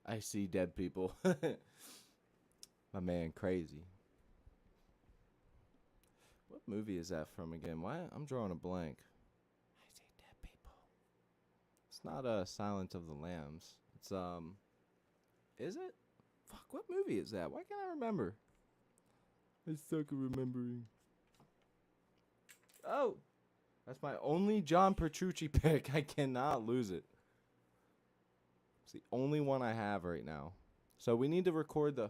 I see dead people. My man, crazy. What movie is that from again? Why I'm drawing a blank. I see dead people. It's not Silence of the Lambs. It's is it? Fuck, what movie is that? Why can't I remember? I suck at remembering. Oh, that's my only John Petrucci pick. I cannot lose it. It's the only one I have right now. So we need to record the.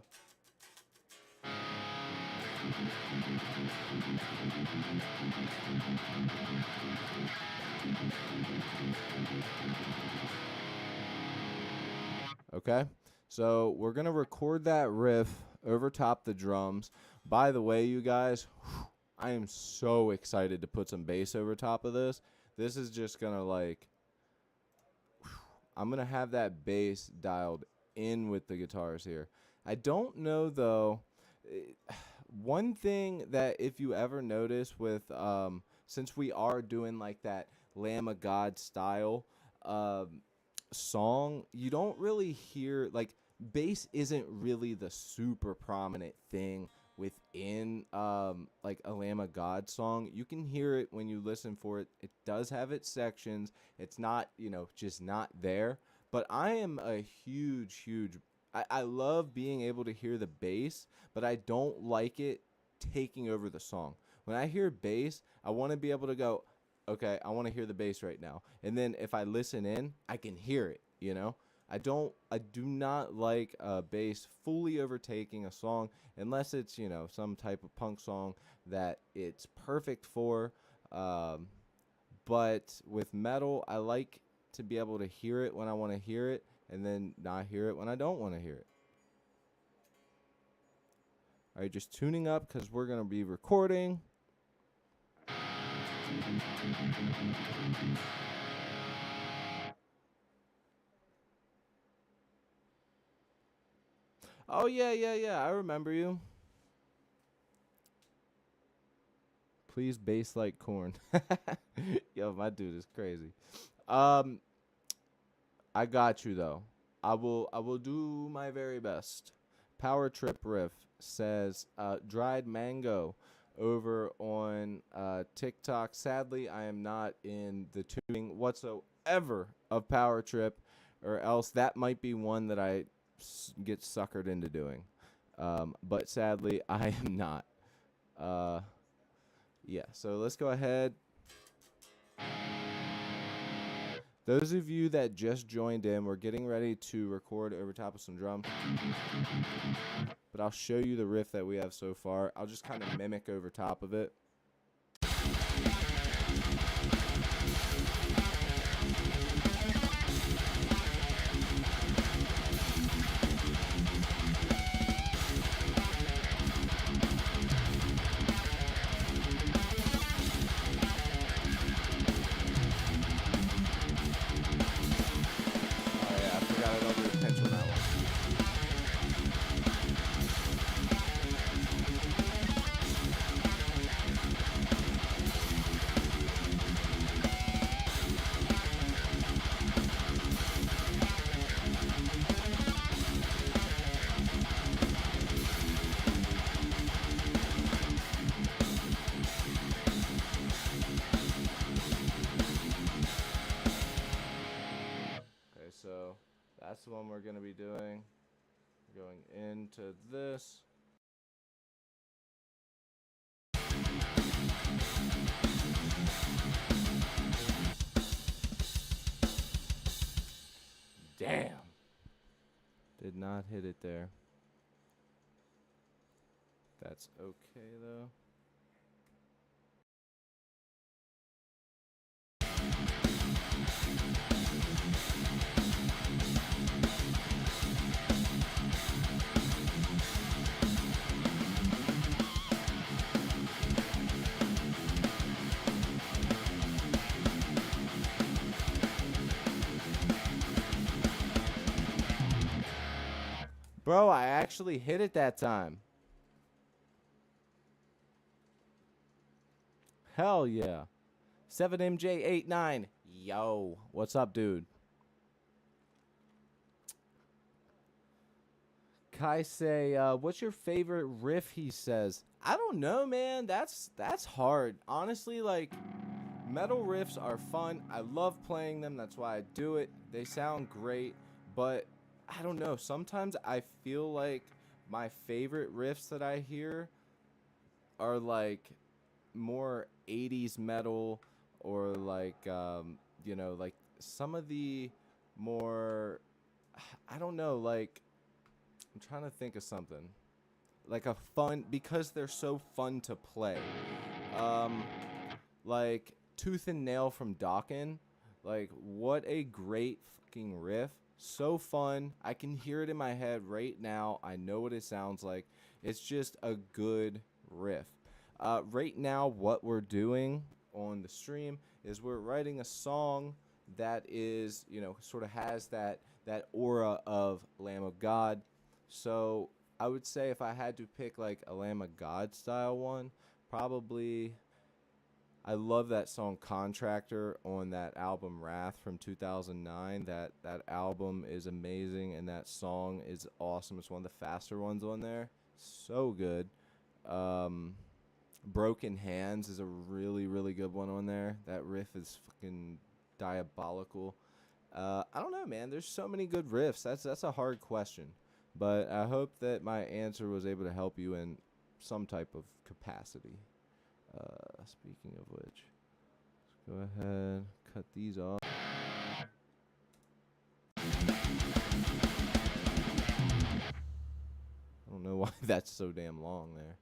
Okay, so we're gonna record that riff over top the drums. By the way, you guys, I am so excited to put some bass over top of this. This is just gonna like, I'm gonna have that bass dialed in with the guitars here. I don't know though. One thing that if you ever notice with since we are doing like that Lamb of God style song, you don't really hear like bass isn't really the super prominent thing within like a Lamb of God song. You can hear it when you listen for it. It does have its sections. It's not, just not there. But I am a huge I love being able to hear the bass, but I don't like it taking over the song. When I hear bass, I want to be able to go, okay, I want to hear the bass right now. And then if I listen in, I can hear it. I do not like bass fully overtaking a song unless it's, some type of punk song that it's perfect for. Um, but with metal, I like to be able to hear it when I want to hear it and then not hear it when I don't want to hear it. All right, just tuning up because we're going to be recording. Oh, yeah. I remember you. Please bass like corn. Yo, my dude is crazy. Um, I got you though. I will do my very best. Power Trip Riff says dried mango over on TikTok. Sadly, I am not in the tuning whatsoever of Power Trip, or else that might be one that I get suckered into doing. But sadly, I am not. Yeah, so let's go ahead. Those of you that just joined in, we're getting ready to record over top of some drums. But I'll show you the riff that we have so far. I'll just kind of mimic over top of it. So that's the one we're going to be doing. Going into this. Damn. Did not hit it there. That's okay though. Bro, I actually hit it that time. Hell yeah. 7MJ89. Yo, what's up, dude? Kai say, what's your favorite riff? He says, I don't know, man. That's hard. Honestly, like, metal riffs are fun. I love playing them. That's why I do it. They sound great, but I don't know. Sometimes I feel like my favorite riffs that I hear are like more 80s metal, or like like some of the more, I don't know, like I'm trying to think of something like a fun, because they're so fun to play. um like Tooth and Nail from Dawkins. Like, what a great fucking riff. So fun. I can hear it in my head right now. I know what it sounds like. It's just a good riff. Right now, what we're doing on the stream is we're writing a song that is, sort of has that aura of Lamb of God. So I would say if I had to pick like a Lamb of God style one, probably I love that song Contractor on that album Wrath from 2009. That album is amazing and that song is awesome. It's one of the faster ones on there. So good. Broken Hands is a really, really good one on there. That riff is fucking diabolical. I don't know, man. There's so many good riffs. That's a hard question. But I hope that my answer was able to help you in some type of capacity. Speaking of which, let's go ahead, cut these off. I don't know why that's so damn long there.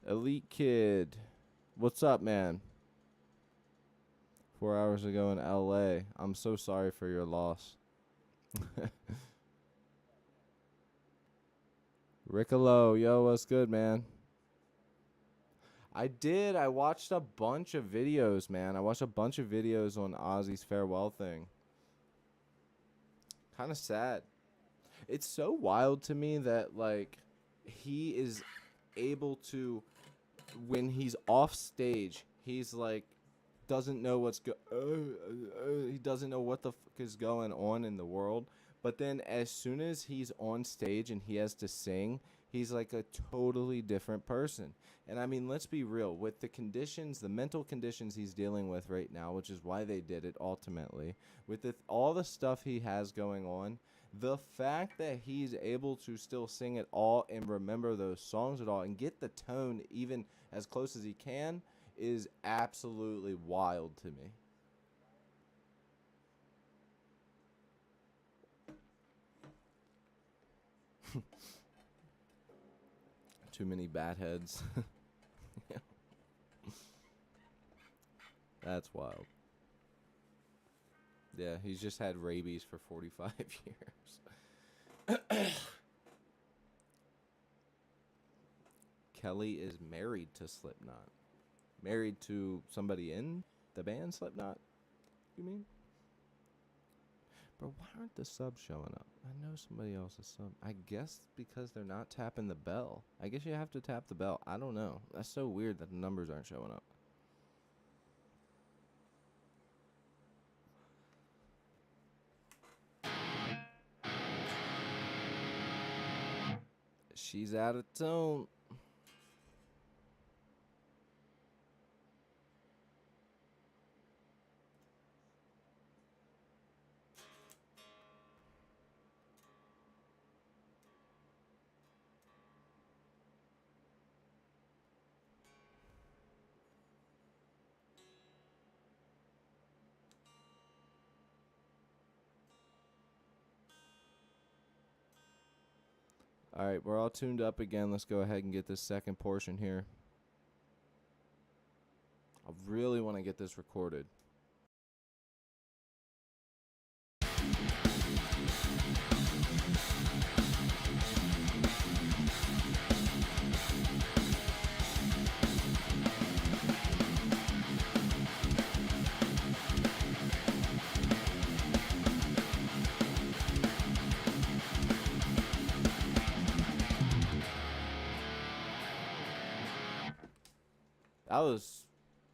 Elite Kid, what's up, man? 4 hours ago in LA. I'm so sorry for your loss. Riccolo, yo, what's good, man? I did. I watched a bunch of videos, man. I watched a bunch of videos on Ozzy's farewell thing. Kind of sad. It's so wild to me that, like, he is able to, when he's off stage, he's like, doesn't know he doesn't know what the fuck is going on in the world. But then as soon as he's on stage and he has to sing, he's like a totally different person. And I mean, let's be real, with the conditions, the mental conditions he's dealing with right now, which is why they did it ultimately, with all the stuff he has going on, the fact that he's able to still sing it all and remember those songs at all and get the tone even as close as he can is absolutely wild to me. Too many bat heads. That's wild. Yeah, he's just had rabies for 45 years. Kelly is married to Slipknot. Married to somebody in the band Slipknot, you mean? Bro, why aren't the subs showing up? I know somebody else's sub. I guess because they're not tapping the bell. I guess you have to tap the bell. I don't know. That's so weird that the numbers aren't showing up. She's out of tune. All right, we're all tuned up again. Let's go ahead and get this second portion here. I really want to get this recorded.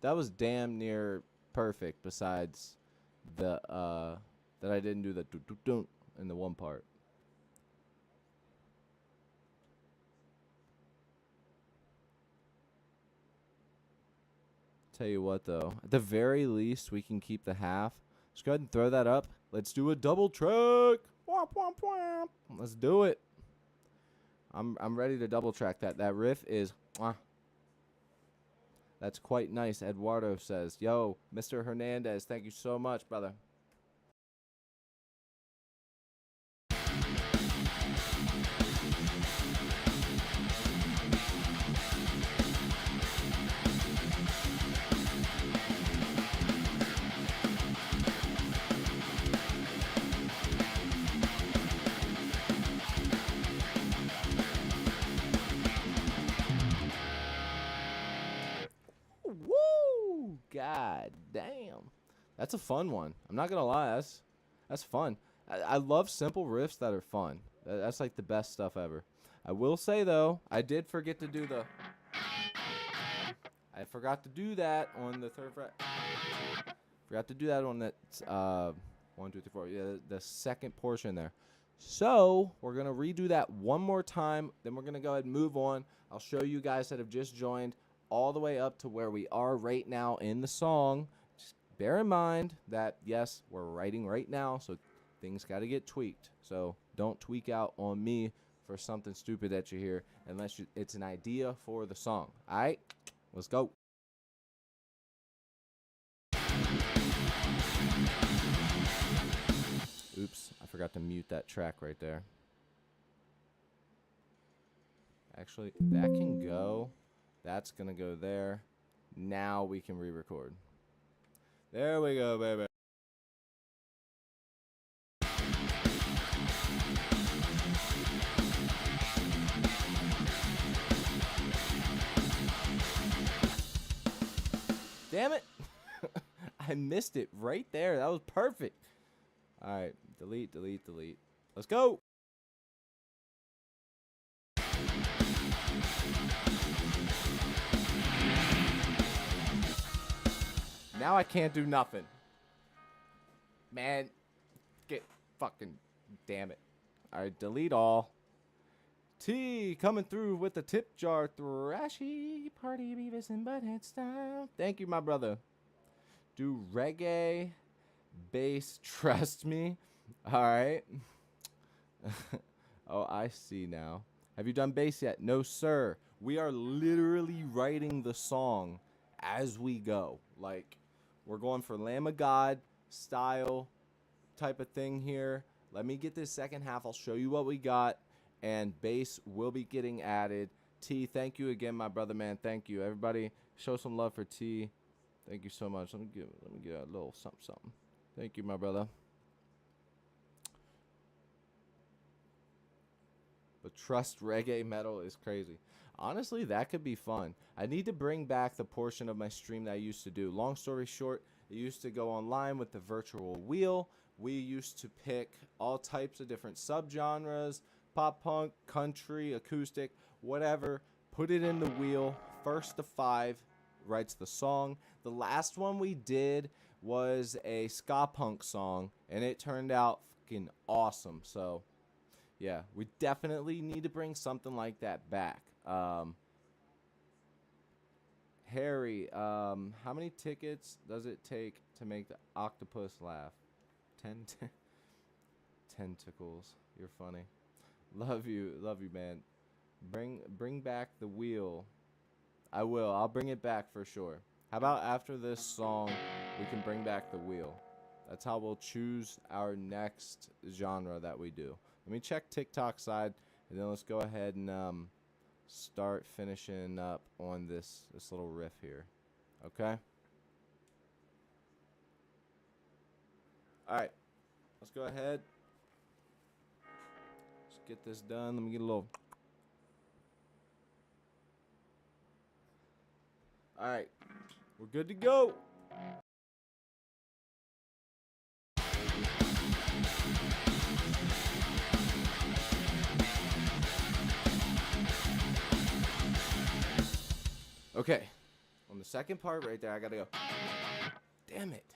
That was damn near perfect. Besides the that I didn't do the do in the one part. Tell you what though, at the very least we can keep the half. Let's go ahead and throw that up. Let's do a double track. Womp, womp, womp. Let's do it. I'm ready to double track that. That riff is That's quite nice, Eduardo says. Yo, Mr. Hernandez, thank you so much, brother. God damn. That's a fun one. I'm not going to lie. That's fun. I love simple riffs that are fun. That's like the best stuff ever. I will say, though, I did forget to do the... I forgot to do that on the 3rd fret. Forgot to do that on that 1, 2, 3, 4. Yeah, the second portion there. So we're gonna redo that one more time. Then we're gonna go ahead and move on. I'll show you guys that have just joined all the way up to where we are right now in the song. Just bear in mind that yes, we're writing right now, so things got to get tweaked. So don't tweak out on me for something stupid that you hear unless it's an idea for the song. All right, let's go. Oops, I forgot to mute that track right there. Actually, that can go. That's going to go there. Now we can re-record. There we go, baby. Damn it. I missed it right there. That was perfect. All right, delete, delete, delete. Let's go. Now I can't do nothing. Man, get fucking damn it. All right, delete all. T coming through with the tip jar thrashy party Beavis and Butthead style. Thank you, my brother. Do reggae, bass, trust me. All right. Oh, I see now. Have you done bass yet? No, sir. We are literally writing the song as we go. Like, we're going for Lamb of God style type of thing here. Let me get this second half. I'll show you what we got. And bass will be getting added. T, thank you again, my brother, man. Thank you. Everybody, show some love for T. Thank you so much. Let me get a little something. Thank you, my brother. But trust reggae metal is crazy. Honestly, that could be fun. I need to bring back the portion of my stream that I used to do. Long story short, I used to go online with the virtual wheel. We used to pick all types of different subgenres. Pop punk, country, acoustic, whatever. Put it in the wheel. First to 5 writes the song. The last one we did was a ska punk song, and it turned out fucking awesome. So, yeah, we definitely need to bring something like that back. Harry, how many tickets does it take to make the octopus laugh? 10 tentacles. You're funny. Love you, man. Bring back the wheel. I will. I'll bring it back for sure. How about after this song, we can bring back the wheel? That's how we'll choose our next genre that we do. Let me check TikTok side, and then let's go ahead and start finishing up on this little riff here. Okay? All right. Let's go ahead. Get this done. Let me get a little. All right, we're good to go. Okay, on the second part right there, I gotta go. Damn it.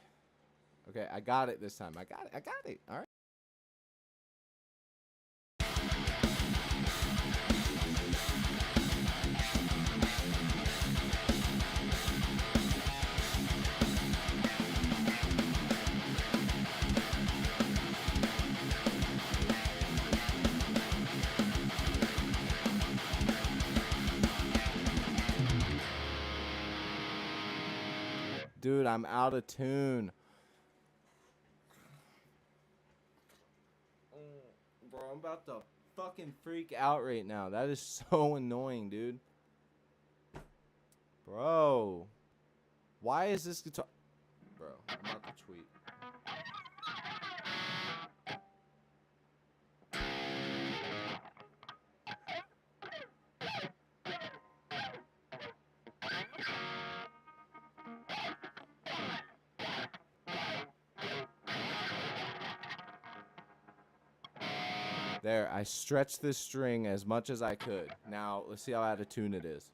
Okay, I got it this time. I got it. All right. Dude, I'm out of tune. Bro, I'm about to fucking freak out right now. That is so annoying, dude. Bro. Why is this guitar... Bro, I'm about to tweet. There, I stretched this string as much as I could. Now, let's see how out of tune it is.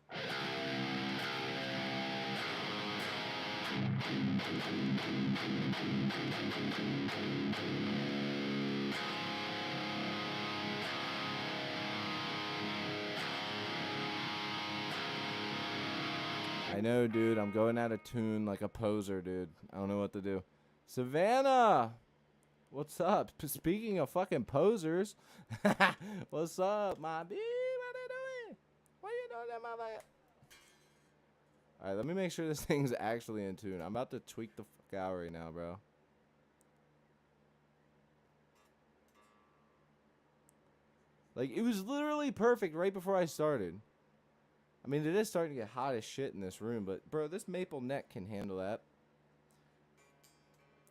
I know, dude. I'm going out of tune like a poser, dude. I don't know what to do. Savannah! What's up? Speaking of fucking posers, what's up, my B? What you doing? What you doing, that motherfucker? All right, let me make sure this thing's actually in tune. I'm about to tweak the fuck out right now, bro. Like, it was literally perfect right before I started. I mean, it is starting to get hot as shit in this room, but bro, this maple neck can handle that.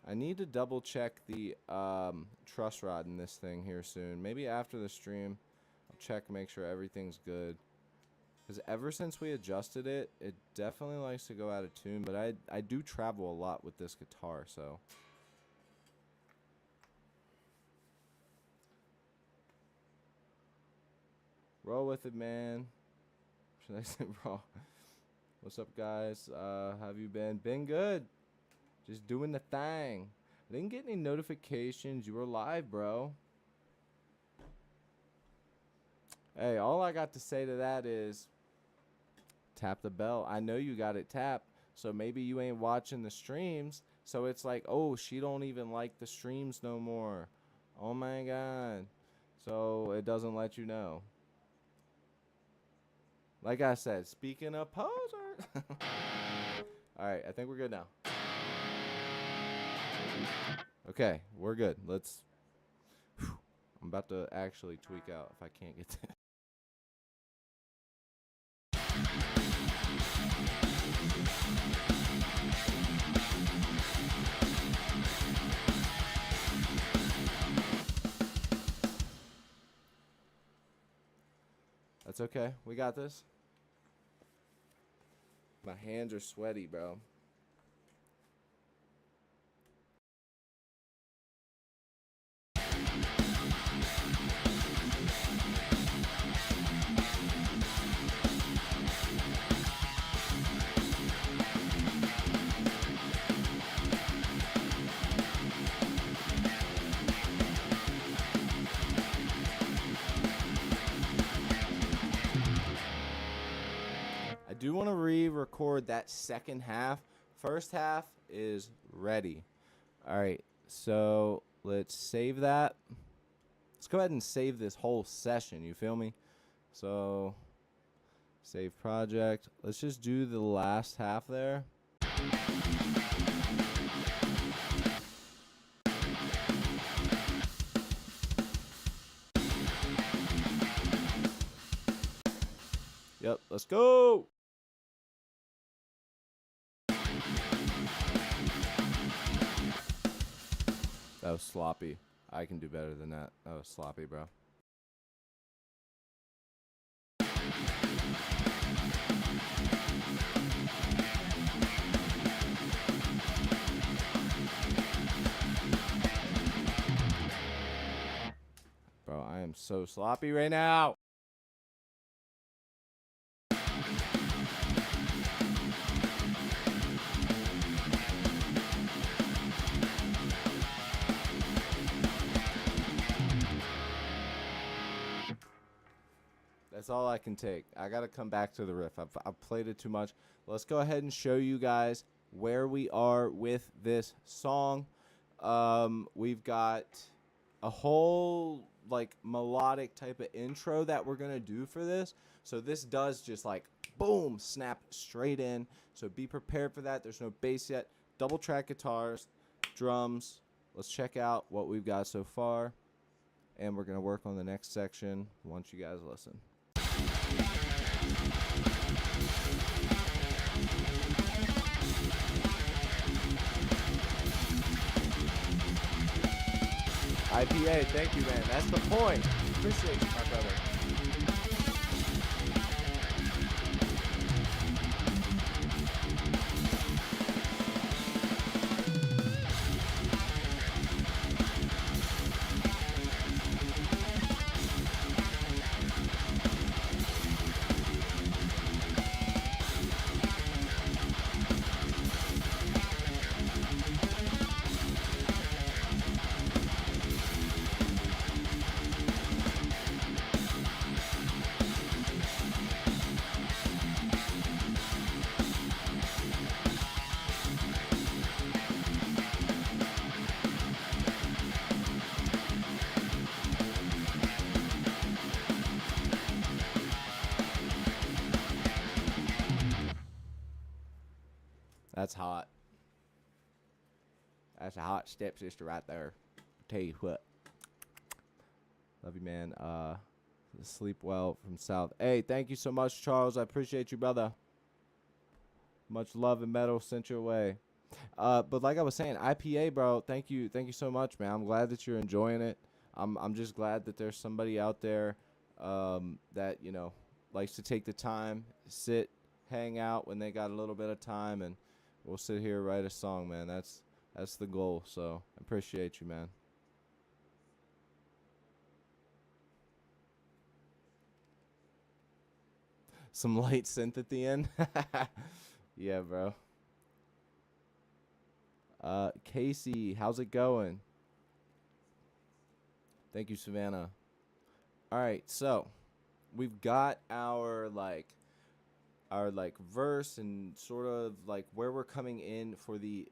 I need to double check the truss rod in this thing here soon. Maybe after the stream, I'll check, make sure everything's good. Because ever since we adjusted it, it definitely likes to go out of tune. But I do travel a lot with this guitar, so. Roll with it, man. Should I say roll? What's up, guys? How have you been? Been good. Just doing the thing. I didn't get any notifications. You were live, bro. Hey, all I got to say to that is tap the bell. I know you got it tapped, so maybe you ain't watching the streams. So it's like, oh, she don't even like the streams no more. Oh my God. So it doesn't let you know. Like I said, speaking of posers. All right, I think we're good now. Okay, we're good. Let's. Whew, I'm about to actually tweak out if I can't get to. That's okay. We got this. My hands are sweaty, bro. I do want to re-record that second half. First half is ready. All right, so let's save that. Let's go ahead and save this whole session. You feel me? So, save project. Let's just do the last half there. Yep, let's go. That was sloppy. I can do better than that. That was sloppy, bro. Bro, I am so sloppy right now. That's all I can take. I got to come back to the riff. I've played it too much. Let's go ahead and show you guys where we are with this song. We've got a whole like melodic type of intro that we're going to do for this. So this does just like boom, snap straight in. So be prepared for that. There's no bass yet. Double track guitars, drums. Let's check out what we've got so far. And we're going to work on the next section once you guys listen. IPA, thank you, man. That's the point. Appreciate you, my brother. That's hot. That's a hot stepsister right there. Tell you what. Love you, man. Sleep well from South. Hey, thank you so much, Charles. I appreciate you, brother. Much love and metal sent your way. But like I was saying, IPA, bro. Thank you so much, man. I'm glad that you're enjoying it. I'm just glad that there's somebody out there that likes to take the time, sit, hang out when they got a little bit of time, and we'll sit here and write a song, man. That's the goal. So I appreciate you, man. Some light synth at the end. Yeah, bro. Casey, how's it going? Thank you, Savannah. All right, so we've got our verse and sort of like where we're coming in for the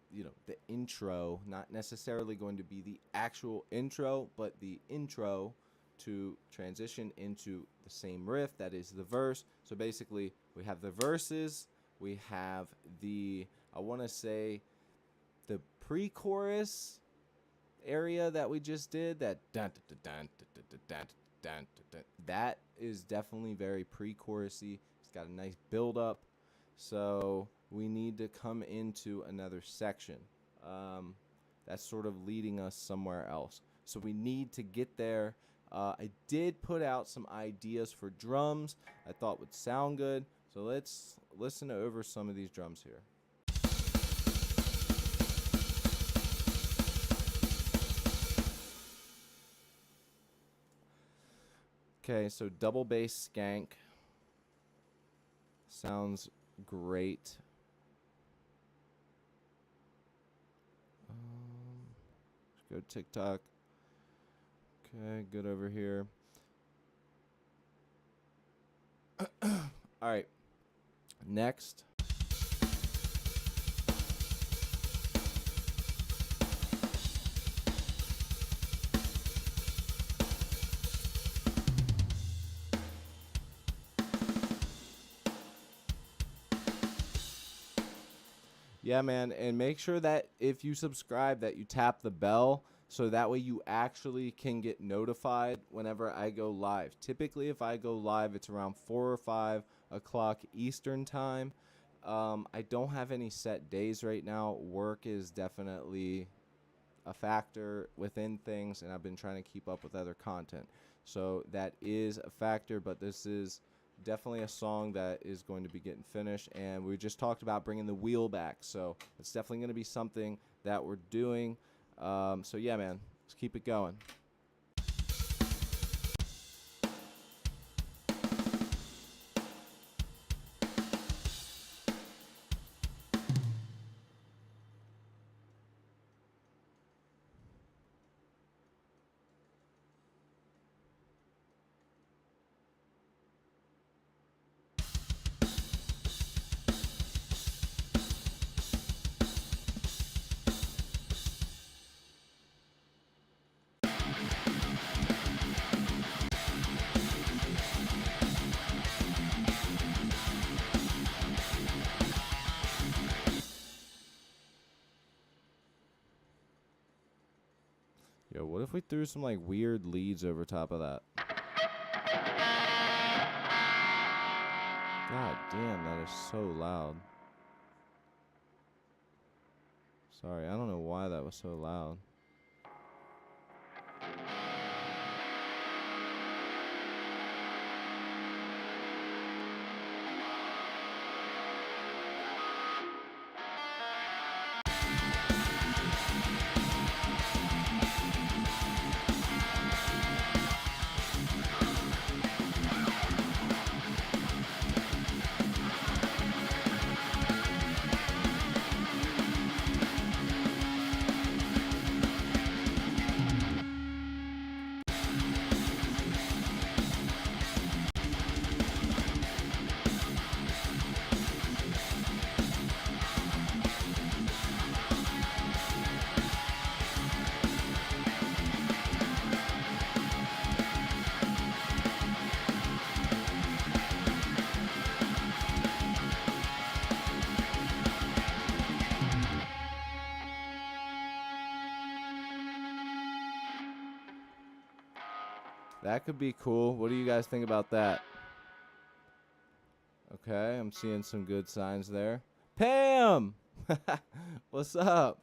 the intro, not necessarily going to be the actual intro, but the intro to transition into the same riff that is the verse. So basically we have the verses, we have the, I want to say, the pre-chorus area that we just did, that dun, dun, dun, dun, dun, dun, dun, dun, dun, that is definitely very pre-chorusy. It's got a nice build up, so we need to come into another section that's sort of leading us somewhere else. So we need to get there. I did put out some ideas for drums I thought would sound good, so let's listen over some of these drums here. Okay, so double bass skank sounds great. Let's go TikTok. Okay, good over here. All right, next. Yeah, man, and make sure that if you subscribe that you tap the bell so that way you actually can get notified whenever I go live. Typically, if I go live, it's around 4 or 5 o'clock Eastern time. I don't have any set days right now. Work is definitely a factor within things, and I've been trying to keep up with other content. So that is a factor, but this is definitely a song that is going to be getting finished, and we just talked about bringing the wheel back, so it's definitely going to be something that we're doing. So yeah, man, let's keep it going. Yo, what if we threw some like weird leads over top of that? God damn, that is so loud. Sorry, I don't know why that was so loud. That could be cool. What do you guys think about that? Okay, I'm seeing some good signs there. Pam! What's up?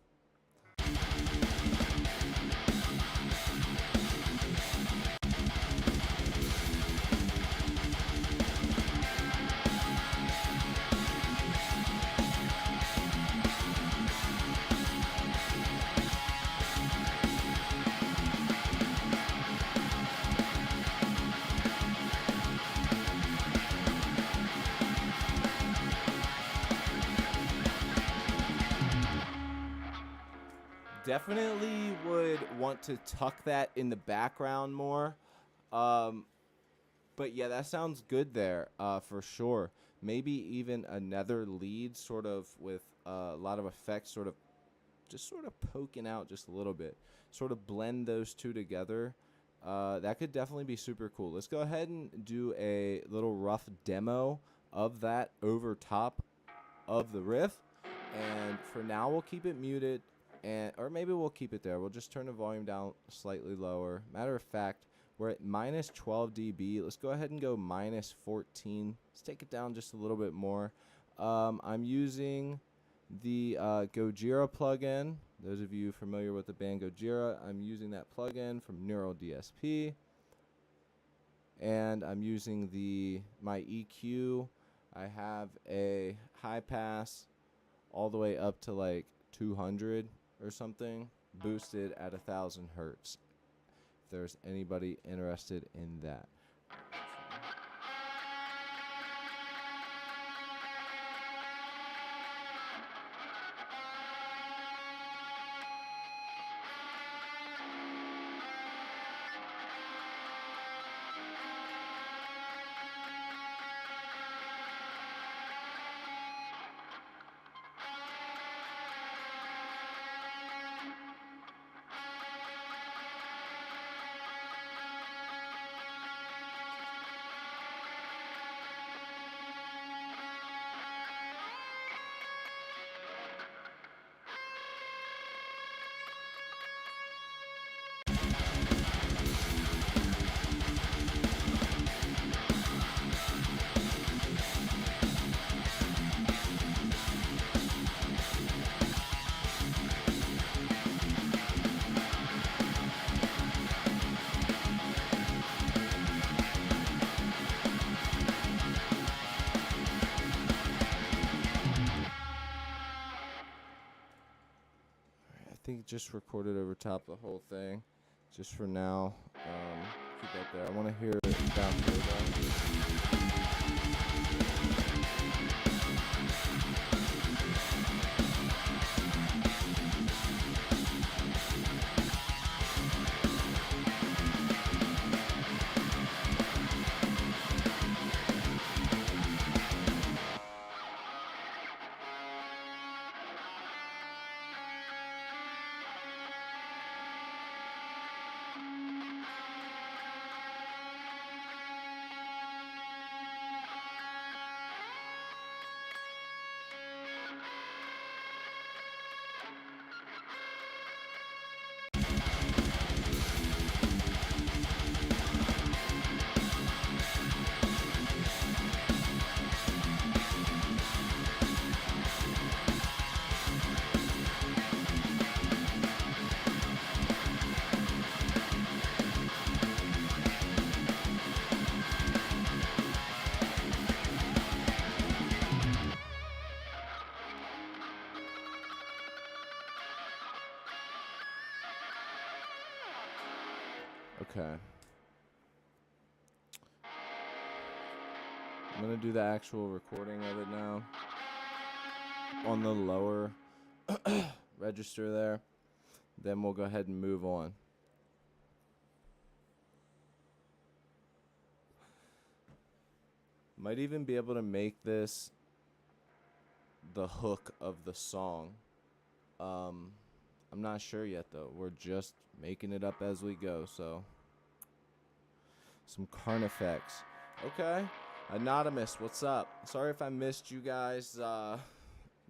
Definitely would want to tuck that in the background more. But yeah, that sounds good there, for sure. Maybe even another lead sort of with a lot of effects sort of poking out just a little bit. Sort of blend those two together. That could definitely be super cool. Let's go ahead and do a little rough demo of that over top of the riff. And for now, we'll keep it muted. Or maybe we'll keep it there. We'll just turn the volume down slightly lower. Matter of fact, we're at minus 12 dB. Let's go ahead and go minus 14. Let's take it down just a little bit more. I'm using the Gojira plugin. Those of you familiar with the band Gojira, I'm using that plugin from Neural DSP. And I'm using my EQ. I have a high pass all the way up to like 200 or something, boosted at 1,000 hertz. If there's anybody interested in that. I think just recorded over top the whole thing, just for now. Keep that there. I want to hear it down here though. Okay. I'm going to do the actual recording of it now. On the lower register there. Then we'll go ahead and move on. Might even be able to make this the hook of the song. I'm not sure yet though. We're just making it up as we go, so some Carnifex. Okay. Anonymous, what's up? Sorry if I missed you guys. Go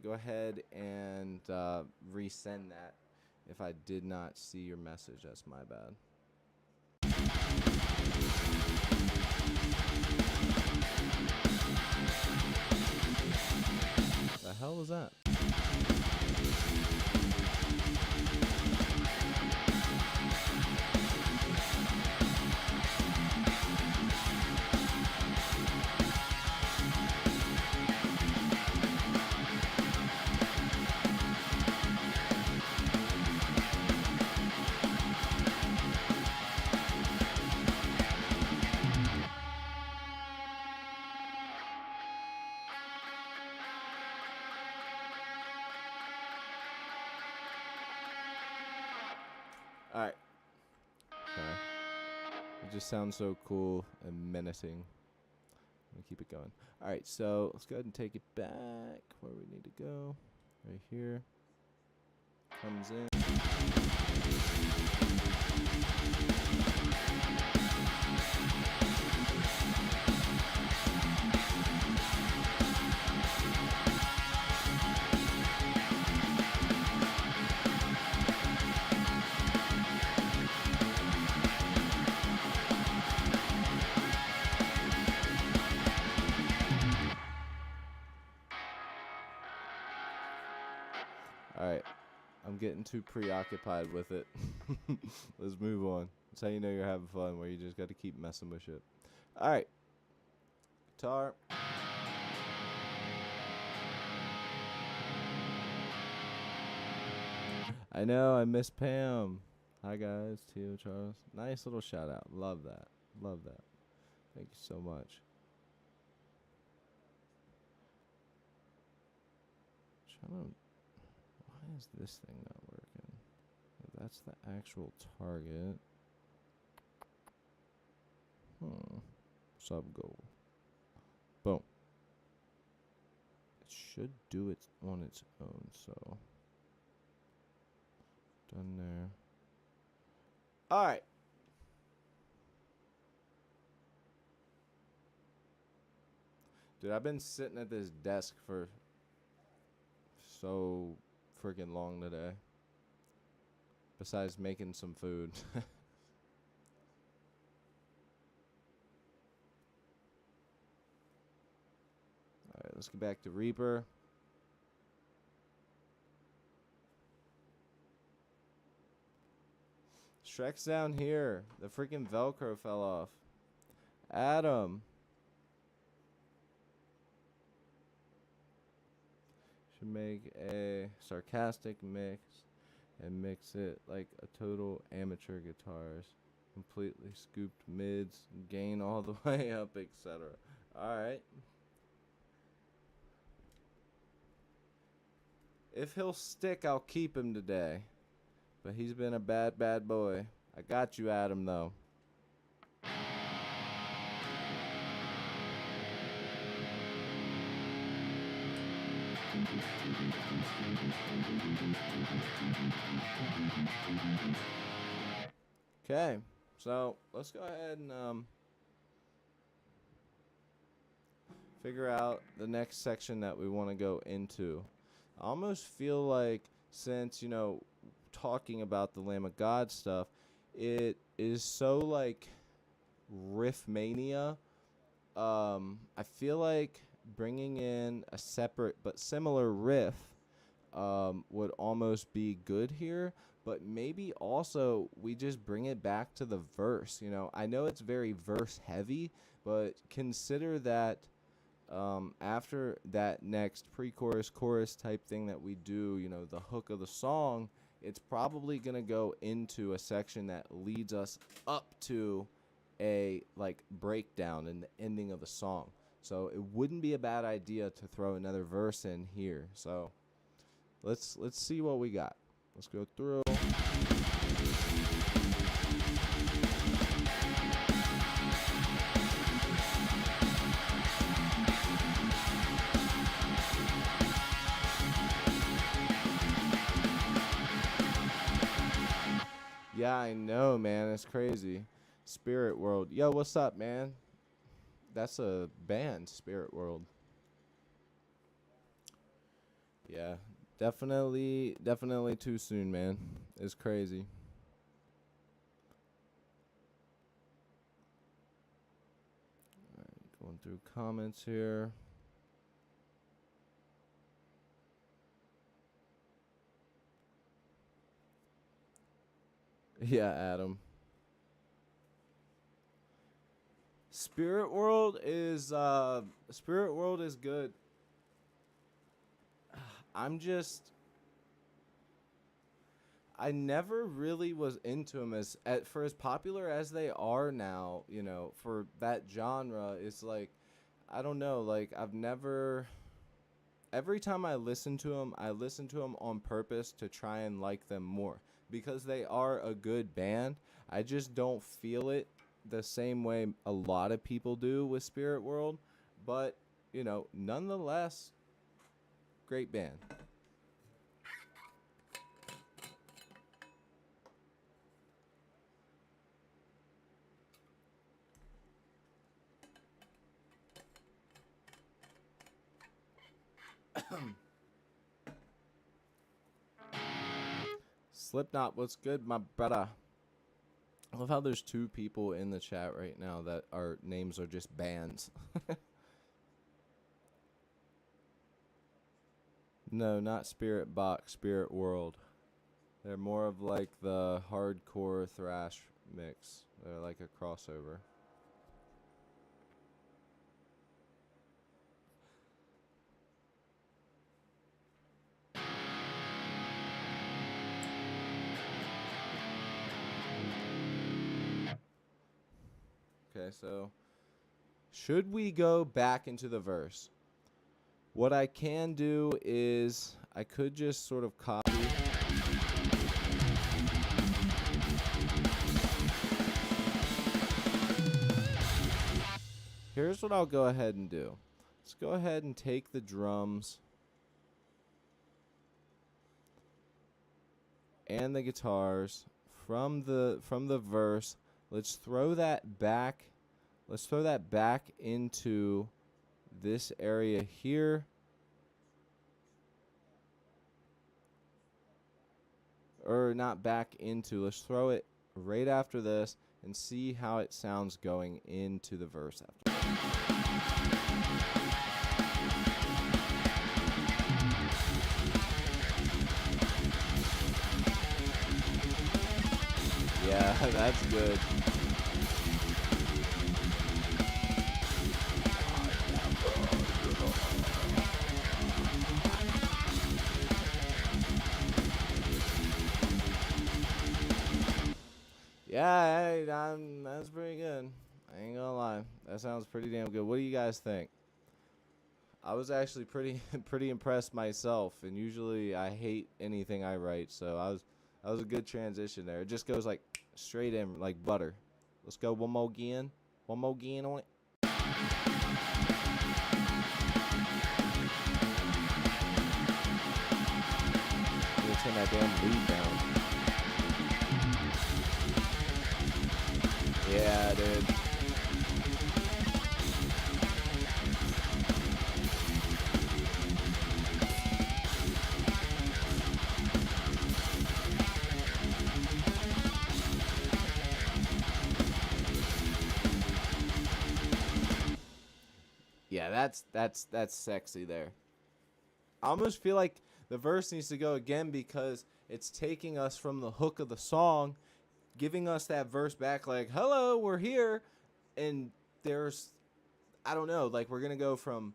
ahead and resend that if I did not see your message. That's my bad. All right. Sorry. It just sounds so cool and menacing. Let me keep it going. All right, so let's go ahead and take it back where we need to go. Right here. Comes in. All right. I'm getting too preoccupied with it. Let's move on. That's how you know you're having fun, where you just got to keep messing with shit. All right. Guitar. I know, I miss Pam. Hi, guys. Tio, Charles. Nice little shout out. Love that. Love that. Thank you so much. Trying to, why is this thing not working? That's the actual target. Sub goal. Boom. It should do it on its own, so. Done there. Alright. Dude, I've been sitting at this desk for so freaking long today. Besides making some food. Alright, let's get back to Reaper. Shrek's down here. The freaking Velcro fell off. Adam. Should make a sarcastic mix and mix it like a total amateur guitarist. Completely scooped mids, gain all the way up, etc. Alright. If he'll stick, I'll keep him today. But he's been a bad, bad boy. I got you, Adam, though. Okay, so let's go ahead and figure out the next section that we want to go into. I almost feel like, since, you know, talking about the Lamb of God stuff, it is so like riff mania. I feel like bringing in a separate but similar riff would almost be good here, but maybe also we just bring it back to the verse. You know, I know it's very verse heavy, but consider that after that next pre-chorus chorus type thing that we do, you know, the hook of the song, it's probably going to go into a section that leads us up to a like breakdown and the ending of the song. So it wouldn't be a bad idea to throw another verse in here. So let's see what we got. Let's go through. Yeah, I know, man. It's crazy. Spirit World. Yo, what's up, man? That's a band, Spirit World. Yeah, definitely too soon, man. It's crazy. All right, going through comments here. Yeah, Adam. Spirit World is good. I never really was into them for as popular as they are now, you know, for that genre. It's like, I don't know, like every time I listen to them on purpose to try and like them more. because they are a good band. I just don't feel it the same way a lot of people do with Spirit World. But, nonetheless, great band. Slipknot, what's good, my brother? I love how there's 2 people in the chat right now that our names are just bands. No, not Spirit Box, Spirit World. They're more of like the hardcore thrash mix. They're like a crossover. Okay, so should we go back into the verse? What I can do is I could just sort of copy. Here's what I'll go ahead and do. Let's go ahead and take the drums and the guitars from the verse. Let's throw that back. Let's throw that back into this area here. Or not back into. Let's throw it right after this and see how it sounds going into the verse after. Yeah, that's good. Yeah, hey, that's pretty good. I ain't gonna lie. That sounds pretty damn good. What do you guys think? I was actually pretty impressed myself, and usually I hate anything I write, so that was a good transition there. It just goes like straight in like butter. Let's go one more again. One more again on it. Let's turn that damn lead down. Yeah, dude. Yeah, that's sexy there. I almost feel like the verse needs to go again because it's taking us from the hook of the song, giving us that verse back like, hello, we're here. And there's, I don't know, like we're going to go from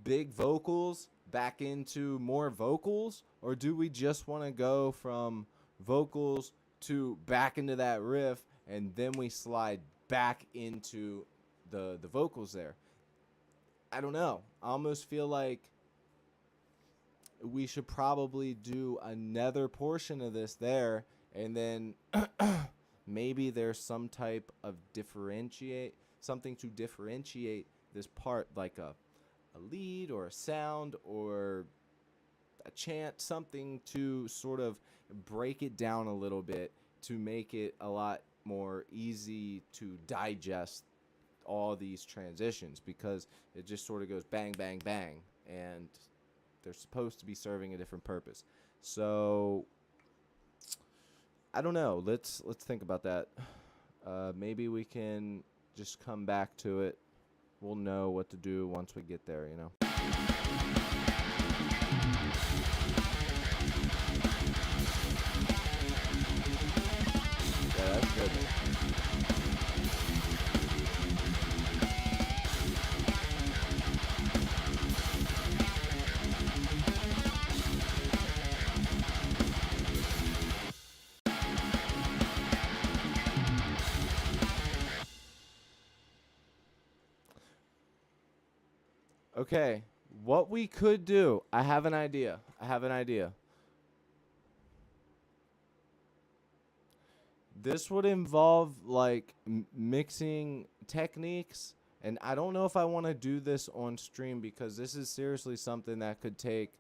big vocals back into more vocals, or do we just want to go from vocals to back into that riff and then we slide back into the vocals there? I don't know. I almost feel like we should probably do another portion of this there, and then maybe there's some type of something to differentiate this part, like a lead or a sound or a chant, something to sort of break it down a little bit to make it a lot more easy to digest all these transitions, because it just sort of goes bang, bang, bang, and they're supposed to be serving a different purpose. So I don't know. Let's think about that. Maybe we can just come back to it. We'll know what to do once we get there, Yeah, that's good. Okay, what we could do, I have an idea. this would involve like mixing techniques, and I don't know if I want to do this on stream because this is seriously something that could take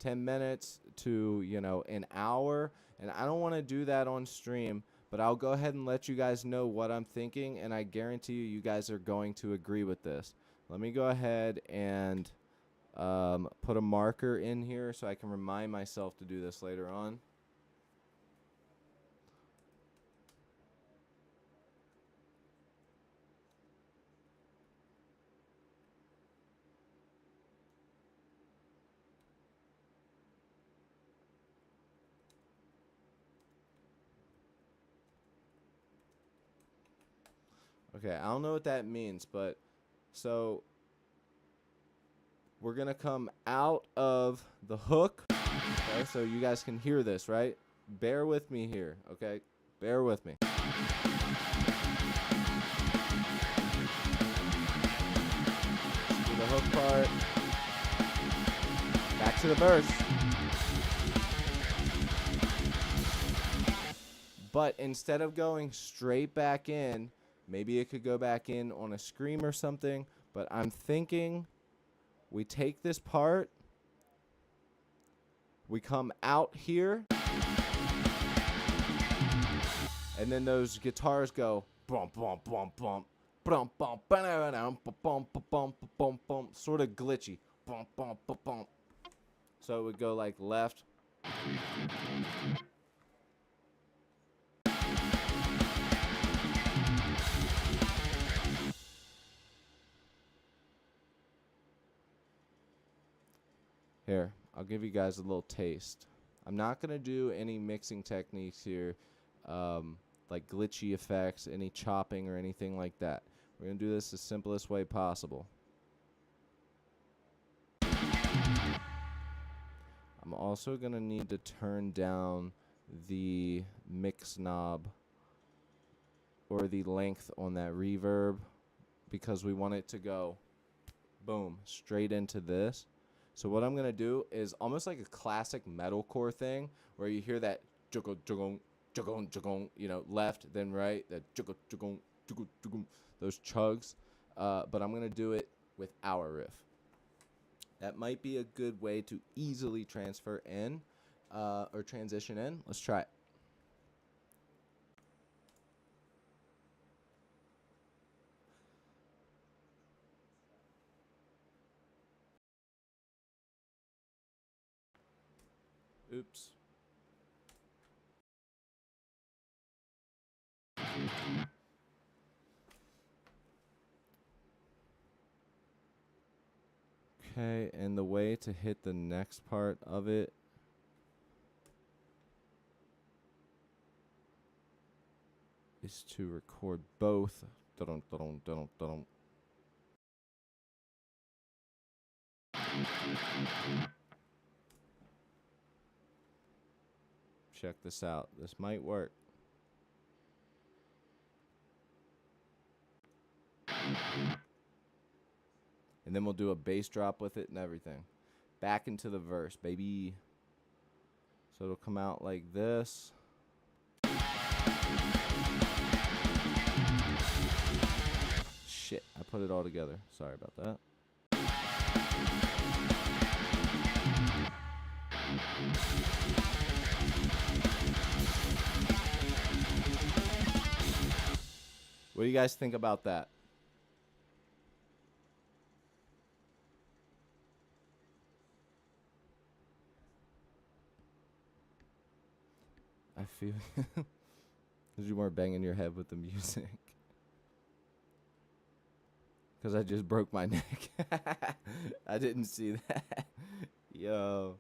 10 minutes to, you know, an hour, and I don't want to do that on stream, but I'll go ahead and let you guys know what I'm thinking, and I guarantee you, you guys are going to agree with this. Let me go ahead and put a marker in here so I can remind myself to do this later on. Okay, I don't know what that means, but so we're going to come out of the hook. Okay, so you guys can hear this, right? Bear with me here, okay? Bear with me. Do the hook part. Back to the verse. But instead of going straight back in, maybe it could go back in on a scream or something, but I'm thinking we take this part, we come out here, and then those guitars go bump, bump, bump, bump, bump, bump, bump, bump, bump, bump, bump, sort of glitchy, bump, bump, bump, bump. So it would go like left. Here, I'll give you guys a little taste. I'm not going to do any mixing techniques here, like glitchy effects, any chopping or anything like that. We're going to do this the simplest way possible. I'm also going to need to turn down the mix knob or the length on that reverb because we want it to go, boom, straight into this. So what I'm going to do is almost like a classic metalcore thing where you hear that juggle, juggle, juggle, juggle, you know, left, then right, that juggle, juggle, juggle, juggle, those chugs. But I'm going to do it with our riff. That might be a good way to easily transfer in or transition in. Let's try it. Oops. Okay, and the way to hit the next part of it is to record both. Dun, dun, dun, dun, check this out. This might work. And then we'll do a bass drop with it and everything. Back into the verse, baby. So it'll come out like this. Shit, I put it all together. Sorry about that. What do you guys think about that? I feel because you weren't banging your head with the music. Because I just broke my neck. I didn't see that. Yo.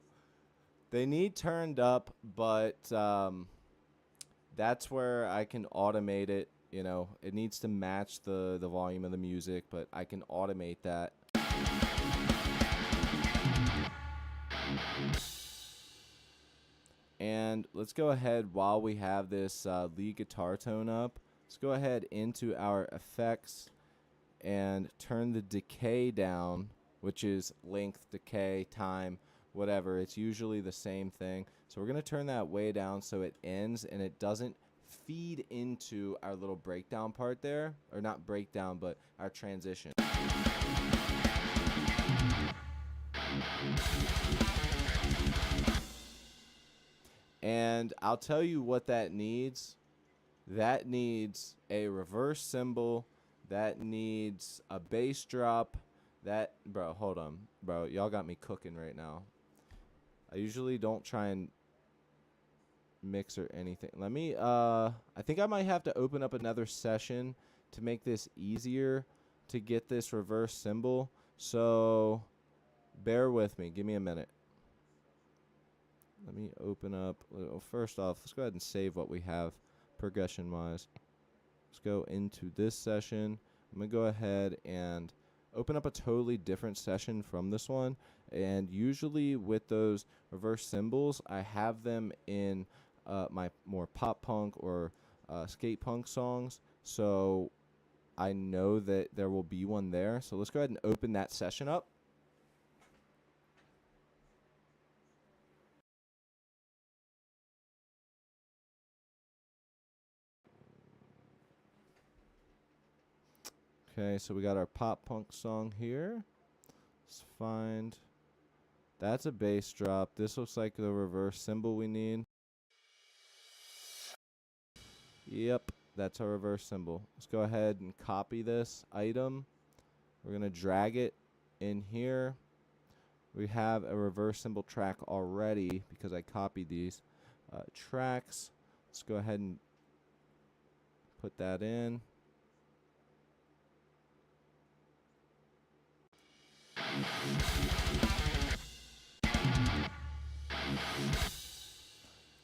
They need turned up, but that's where I can automate it. You know, it needs to match the volume of the music, but I can automate that. And let's go ahead while we have this lead guitar tone up. Let's go ahead into our effects and turn the decay down, which is length, decay, time, whatever. It's usually the same thing. So we're going to turn that way down so it ends and it doesn't feed into our little breakdown part there, or not breakdown, but our transition. And I'll tell you what that needs. That needs a reverse cymbal. That needs a bass drop. That, bro, hold on. Bro, y'all got me cooking right now. I usually don't try and mix or anything. Let me, I think I might have to open up another session to make this easier to get this reverse cymbal. So bear with me. Give me a minute. Let me open up. Well, first off, let's go ahead and save what we have progression-wise. Let's go into this session. I'm going to go ahead and open up a totally different session from this one. And usually with those reverse cymbals, I have them in my more pop punk or skate punk songs. So I know that there will be one there. So let's go ahead and open that session up. Okay, so we got our pop punk song here. Let's find. That's a bass drop. This looks like the reverse cymbal we need. Yep, that's our reverse cymbal. Let's go ahead and copy this item. We're going to drag it in here. We have a reverse cymbal track already because I copied these tracks. Let's go ahead and put that in.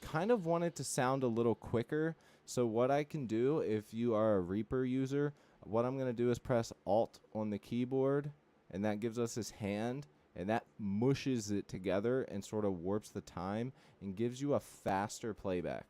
Kind of want it to sound a little quicker. So what I can do, if you are a Reaper user, what I'm going to do is press Alt on the keyboard, and that gives us this hand, and that mushes it together and sort of warps the time and gives you a faster playback.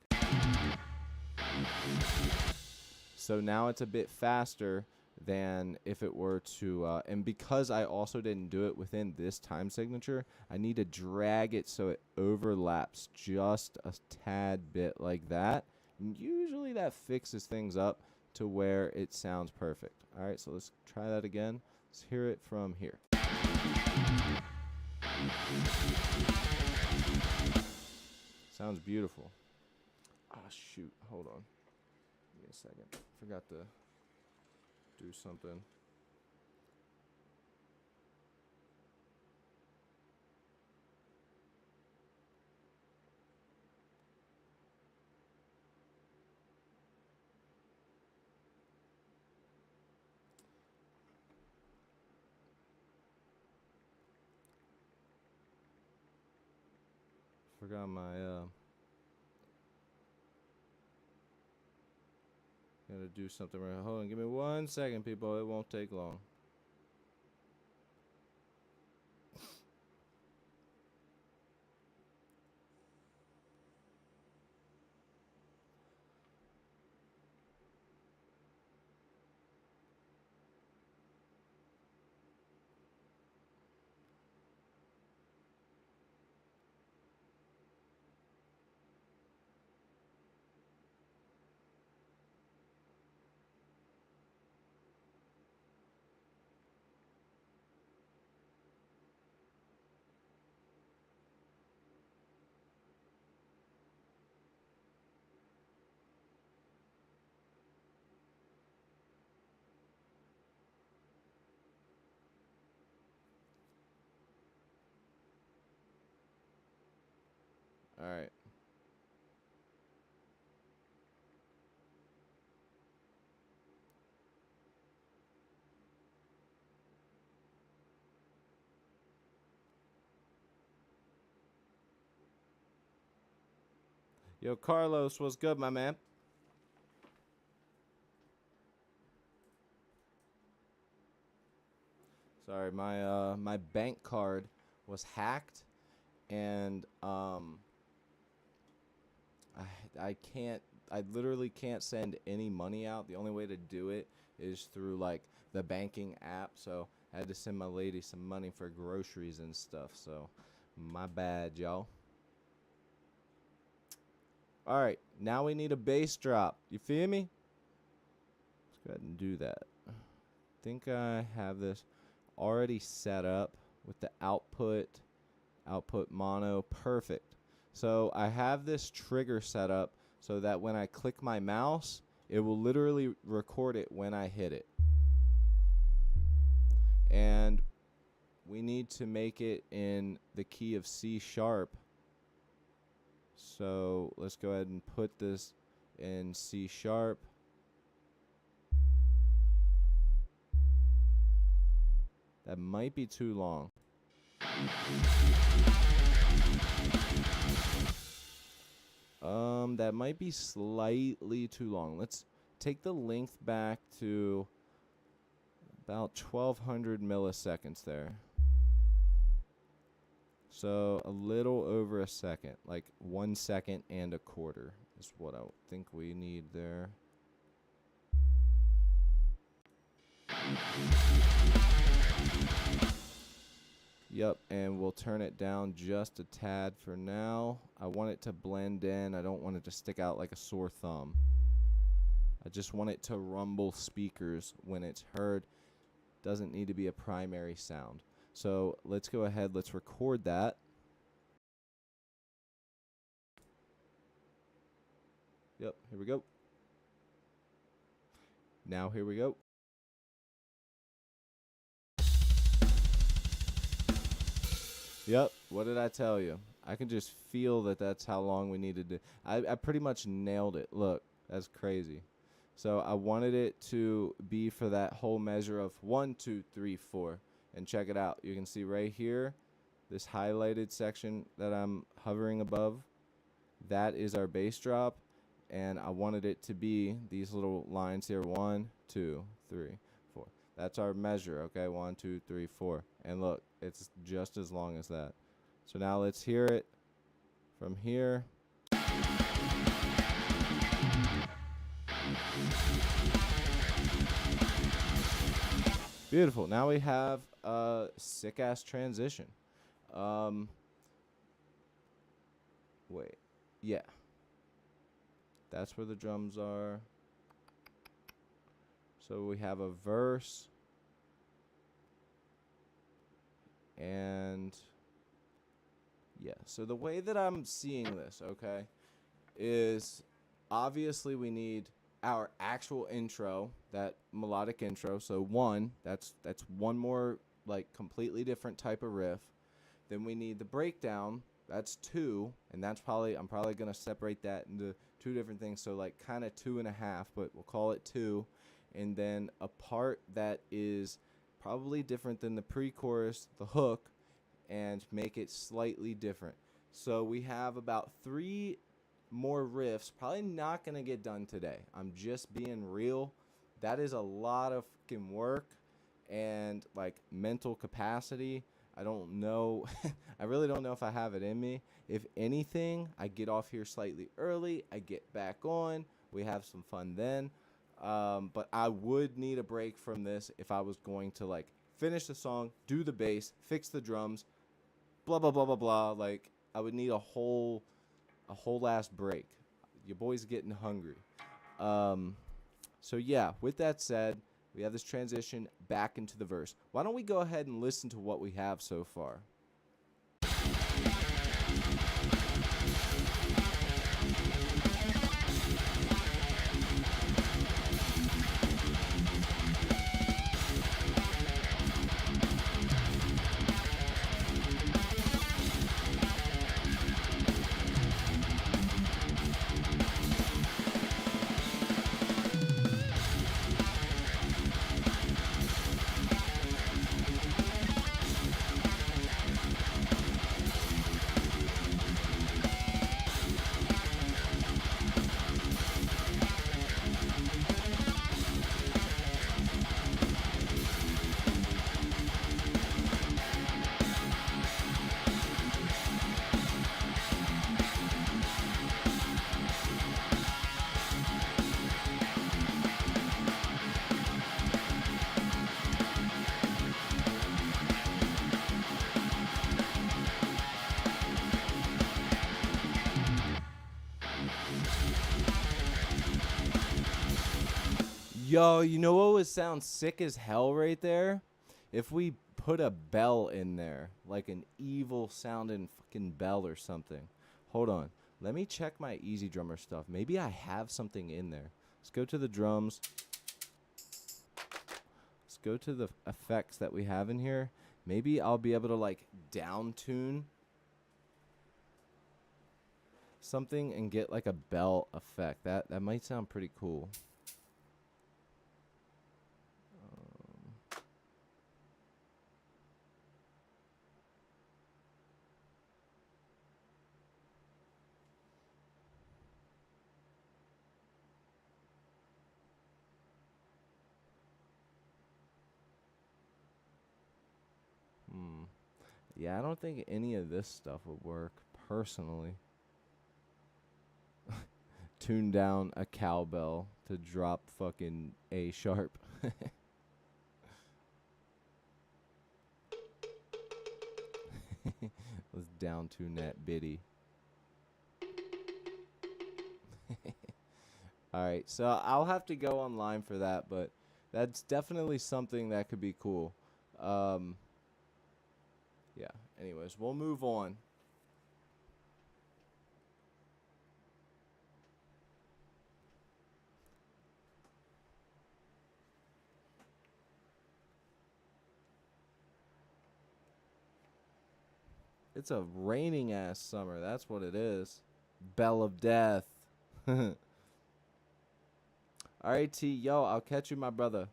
So now it's a bit faster than if it were to, and because I also didn't do it within this time signature, I need to drag it so it overlaps just a tad bit like that. And usually that fixes things up to where it sounds perfect. All right, so let's try that again. Let's hear it from here. Sounds beautiful. Ah, shoot, hold on. Give me a second. Forgot to do something. Forgot my gotta do something right. Hold on, give me 1 second, people. It won't take long. All right. Yo, Carlos, what's good, my man? Sorry, my bank card was hacked, and I literally can't send any money out. The only way to do it is through like the banking app. So I had to send my lady some money for groceries and stuff. So my bad, y'all. All right, Now we need a bass drop. You feel me? Let's go ahead and do that. I think I have this already set up with the output mono. Perfect. So I have this trigger set up so that when I click my mouse, it will literally record it when I hit it. And we need to make it in the key of C sharp. So let's go ahead and put this in C sharp. That might be too long. That might be slightly too long. Let's take the length back to about 1200 milliseconds there. So a little over a second, like 1 second and a quarter is what I think we need there. Yep, and we'll turn it down just a tad for now. I want it to blend in. I don't want it to stick out like a sore thumb. I just want it to rumble speakers when it's heard. Doesn't need to be a primary sound. So let's go ahead, let's record that. Yep, here we go. Now here we go. Yep, what did I tell you? I can just feel that that's how long we needed to. I pretty much nailed it. Look, that's crazy. So I wanted it to be for that whole measure of 1, 2, 3, 4. And check it out. You can see right here, this highlighted section that I'm hovering above, that is our bass drop. And I wanted it to be these little lines here, 1, 2, 3, 4. That's our measure, okay? 1, 2, 3, 4. And look, it's just as long as that. So now let's hear it from here. Beautiful. Now we have a sick-ass transition. Wait. Yeah. That's where the drums are. So we have a verse. And yeah, so the way that I'm seeing this, okay, is obviously we need our actual intro, that melodic intro. So one, that's one more like completely different type of riff. Then we need the breakdown. That's 2, and that's I'm probably gonna separate that into 2 different things. So like kind of 2.5, but we'll call it 2. And then a part that is probably different than the pre-chorus, the hook, and make it slightly different. So we have about 3 more riffs. Probably not gonna get done today. I'm just being real. That is a lot of fucking work and like mental capacity. I don't know. I really don't know if I have it in me. If anything, I get off here slightly early. I get back on. We have some fun then. But I would need a break from this if I was going to like finish the song, do the bass, fix the drums, blah, blah, blah, blah, blah. Like I would need a whole last break. Your boy's getting hungry. So yeah, with that said, we have this transition back into the verse. Why don't we go ahead and listen to what we have so far? Yo, you know what would sound sick as hell right there? If we put a bell in there, like an evil sounding fucking bell or something. Hold on. Let me check my Easy Drummer stuff. Maybe I have something in there. Let's go to the drums. Let's go to the effects that we have in here. Maybe I'll be able to like down tune something and get like a bell effect. That might sound pretty cool. Yeah, I don't think any of this stuff would work personally. Tune down a cowbell to drop fucking A sharp. Let's down tune that biddy. Alright, so I'll have to go online for that, but that's definitely something that could be cool. Yeah, anyways, we'll move on. It's a raining ass summer, that's what it is. Bell of death. Alright, T, yo, I'll catch you, my brother.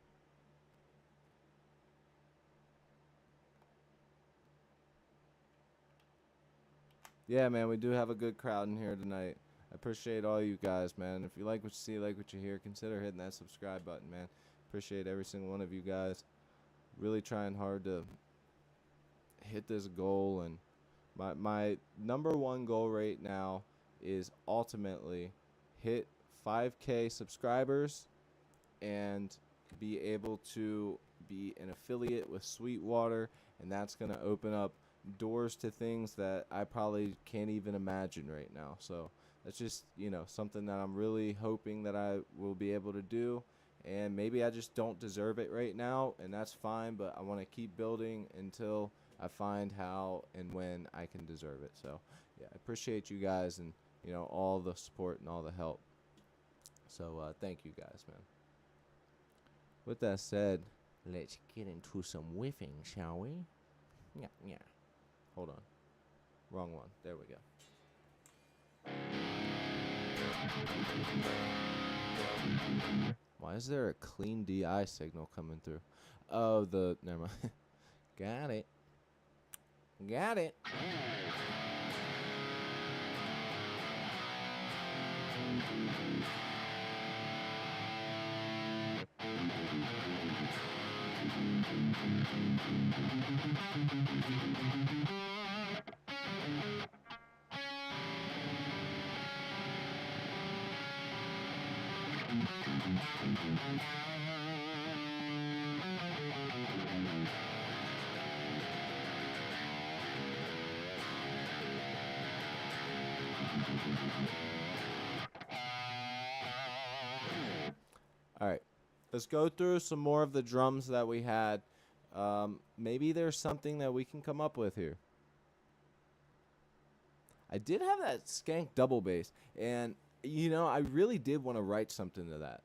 Yeah, man, we do have a good crowd in here tonight. I appreciate all you guys, man. If you like what you see, like what you hear, consider hitting that subscribe button, man. Appreciate every single one of you guys. Really trying hard to hit this goal, and my number one goal right now is ultimately hit 5K subscribers and be able to be an affiliate with Sweetwater, and that's going to open up doors to things that I probably can't even imagine right now. So that's just, you know, something that I'm really hoping that I will be able to do, and maybe I just don't deserve it right now, and that's fine, but I want to keep building until I find how and when I can deserve it. So yeah, I appreciate you guys and, you know, all the support and all the help. So thank you guys, man. With that said, let's get into some whiffing, shall we? Yeah, yeah. Hold on. Wrong one. There we go. Why is there a clean DI signal coming through? Oh, never mind. Got it. Got it. Alright, let's go through some more of the drums that we had. Maybe there's something that we can come up with here. I did have that skank double bass, and, you know, I really did want to write something to that.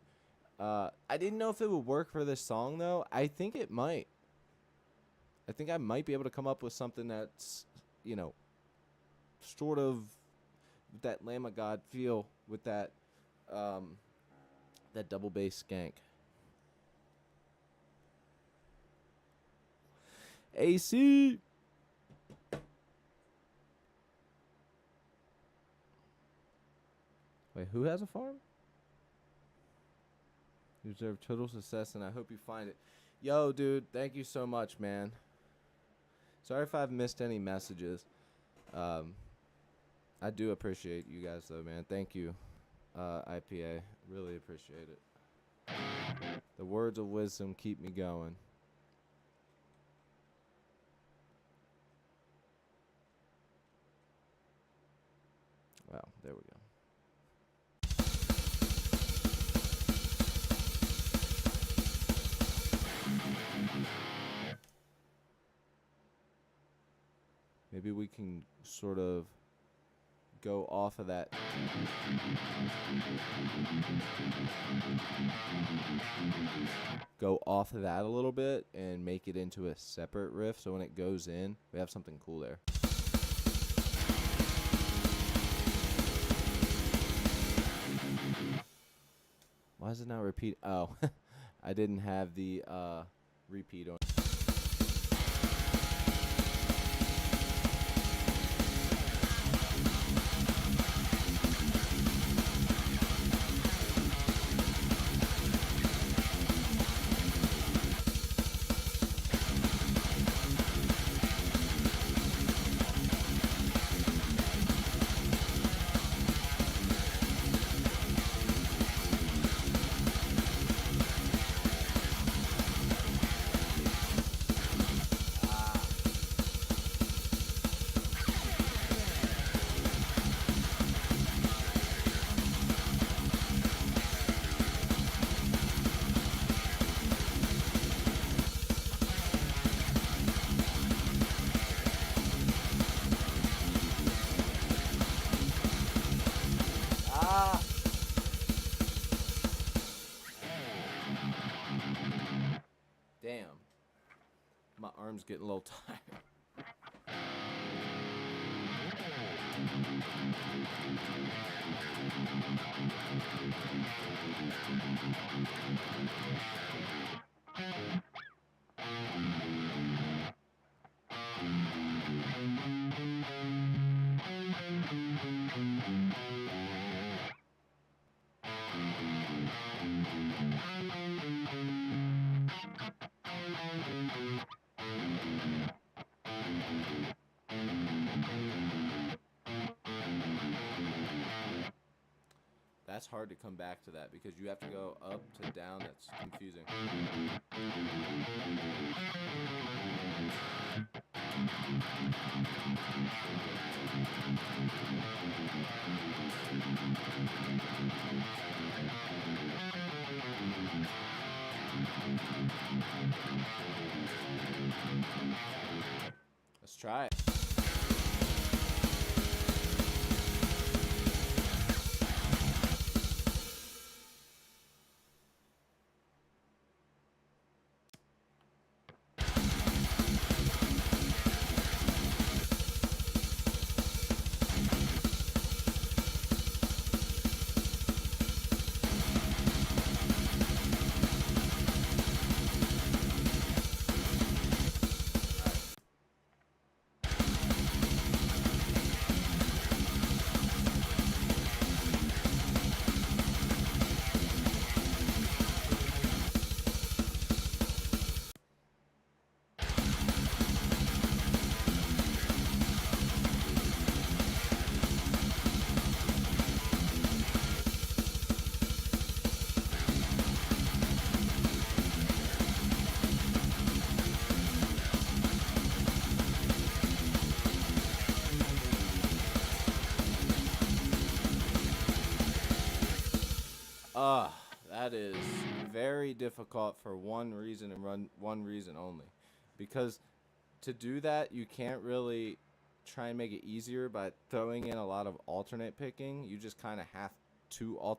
I didn't know if it would work for this song, though. I think it might. I think I might be able to come up with something that's, you know, sort of that Lamb of God feel with that, that double bass skank. AC! Wait, who has a farm? You deserve total success, and I hope you find it. Yo, dude, thank you so much, man. Sorry if I've missed any messages. I do appreciate you guys, though, man. Thank you, IPA. Really appreciate it. The words of wisdom keep me going. Wow, there we go. Maybe we can sort of go off of that. Go off of that a little bit and make it into a separate riff, so when it goes in, we have something cool there. Why is it not repeat? Oh, I didn't have the repeat on. Damn. My arm's getting a little tired. That's hard to come back to that because you have to go up to down. That's confusing. Let's try it. That is very difficult for one reason and one reason only. Because to do that, you can't really try and make it easier by throwing in a lot of alternate picking. You just kind of have to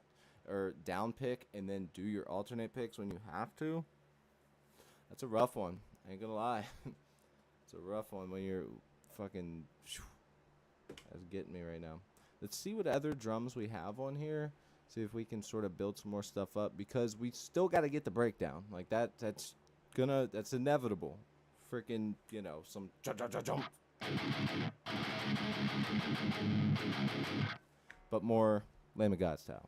down pick and then do your alternate picks when you have to. That's a rough one. I ain't gonna lie. It's a rough one when you're fucking... That's getting me right now. Let's see what other drums we have on here. See if we can sort of build some more stuff up, because we still got to get the breakdown. Like that's inevitable. Freaking, some jump. But more Lamb of God style.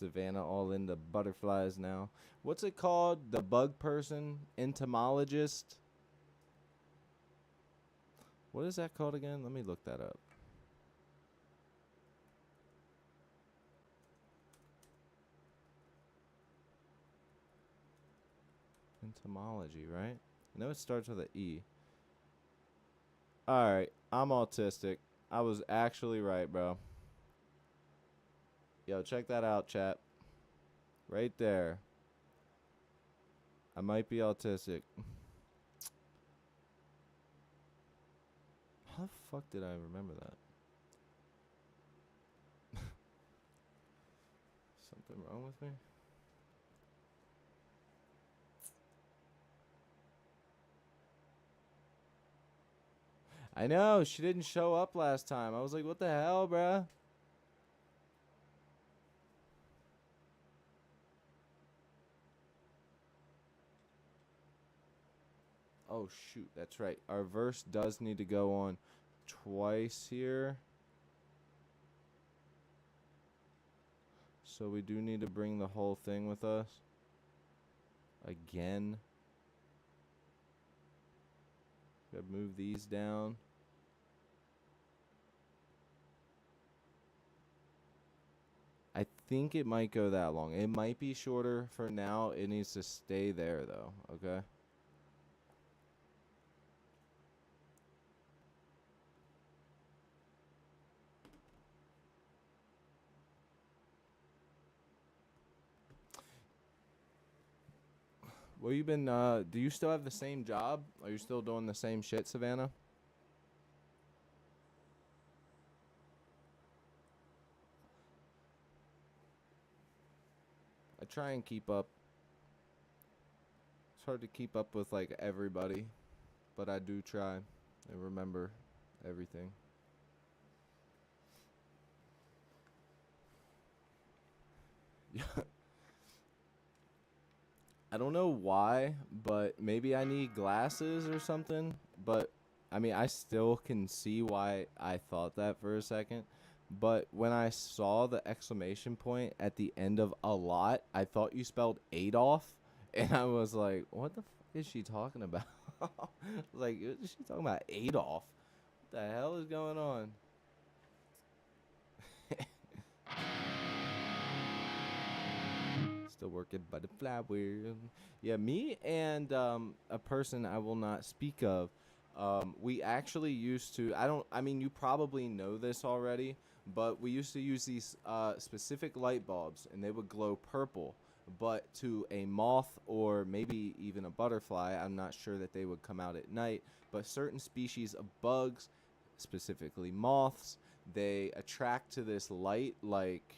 Savannah all into butterflies now. What's it called? The bug person? Entomologist? What is that called again? Let me look that up. Entomology, right? I know it starts with an E. Alright, I'm autistic. I was actually right, bro. Yo, check that out, chat. Right there. I might be autistic. How the fuck did I remember that? Something wrong with me? I know, she didn't show up last time. I was like, what the hell, bruh? Oh, shoot, that's right. Our verse does need to go on twice here. So we do need to bring the whole thing with us. Again. Gotta move these down. I think it might go that long. It might be shorter for now. It needs to stay there, though. Okay? Well, you been, do you still have the same job? Are you still doing the same shit, Savannah? I try and keep up. It's hard to keep up with, like, everybody. But I do try and remember everything. Yeah. I don't know why, but maybe I need glasses or something. But, I mean, I still can see why I thought that for a second. But when I saw the exclamation point at the end of a lot, I thought you spelled Adolf. And I was like, what the fuck is she talking about? I was like, is she talking about Adolf? What the hell is going on? Still working butterfly world. Yeah, me and a person I will not speak of. We actually used to. I mean, you probably know this already, but we used to use these specific light bulbs, and they would glow purple. But to a moth or maybe even a butterfly, I'm not sure that they would come out at night. But certain species of bugs, specifically moths, they attract to this light like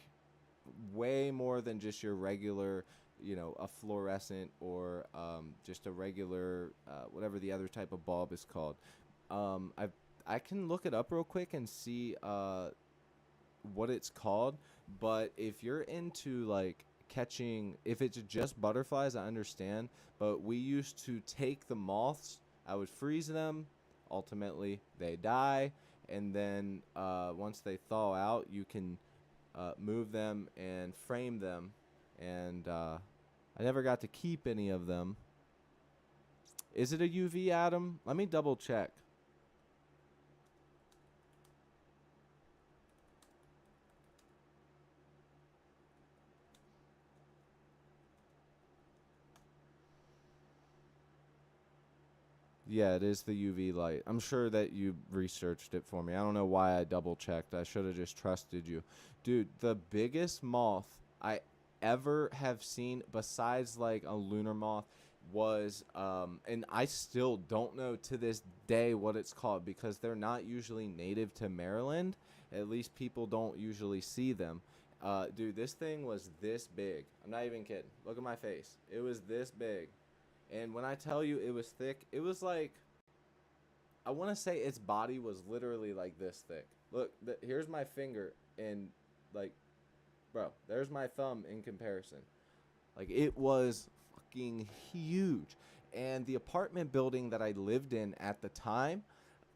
way more than just your regular, a fluorescent or just a regular, whatever the other type of bulb is called. I can look it up real quick and see what it's called. But if you're into like catching, if it's just butterflies, I understand. But we used to take the moths. I would freeze them. Ultimately, they die, and then once they thaw out, you can move them and frame them, and I never got to keep any of them. Is it a UV, Adam? Let me double check. Yeah, it is the UV light. I'm sure that you researched it for me. I don't know why I double checked. I should have just trusted you. Dude, the biggest moth I ever have seen besides like a lunar moth was and I still don't know to this day what it's called because they're not usually native to Maryland. At least people don't usually see them. Dude, this thing was this big. I'm not even kidding. Look at my face. It was this big. And when I tell you it was thick, it was like, I want to say its body was literally like this thick. Look, here's my finger, and like, bro, there's my thumb in comparison. Like, it was fucking huge. And the apartment building that I lived in at the time,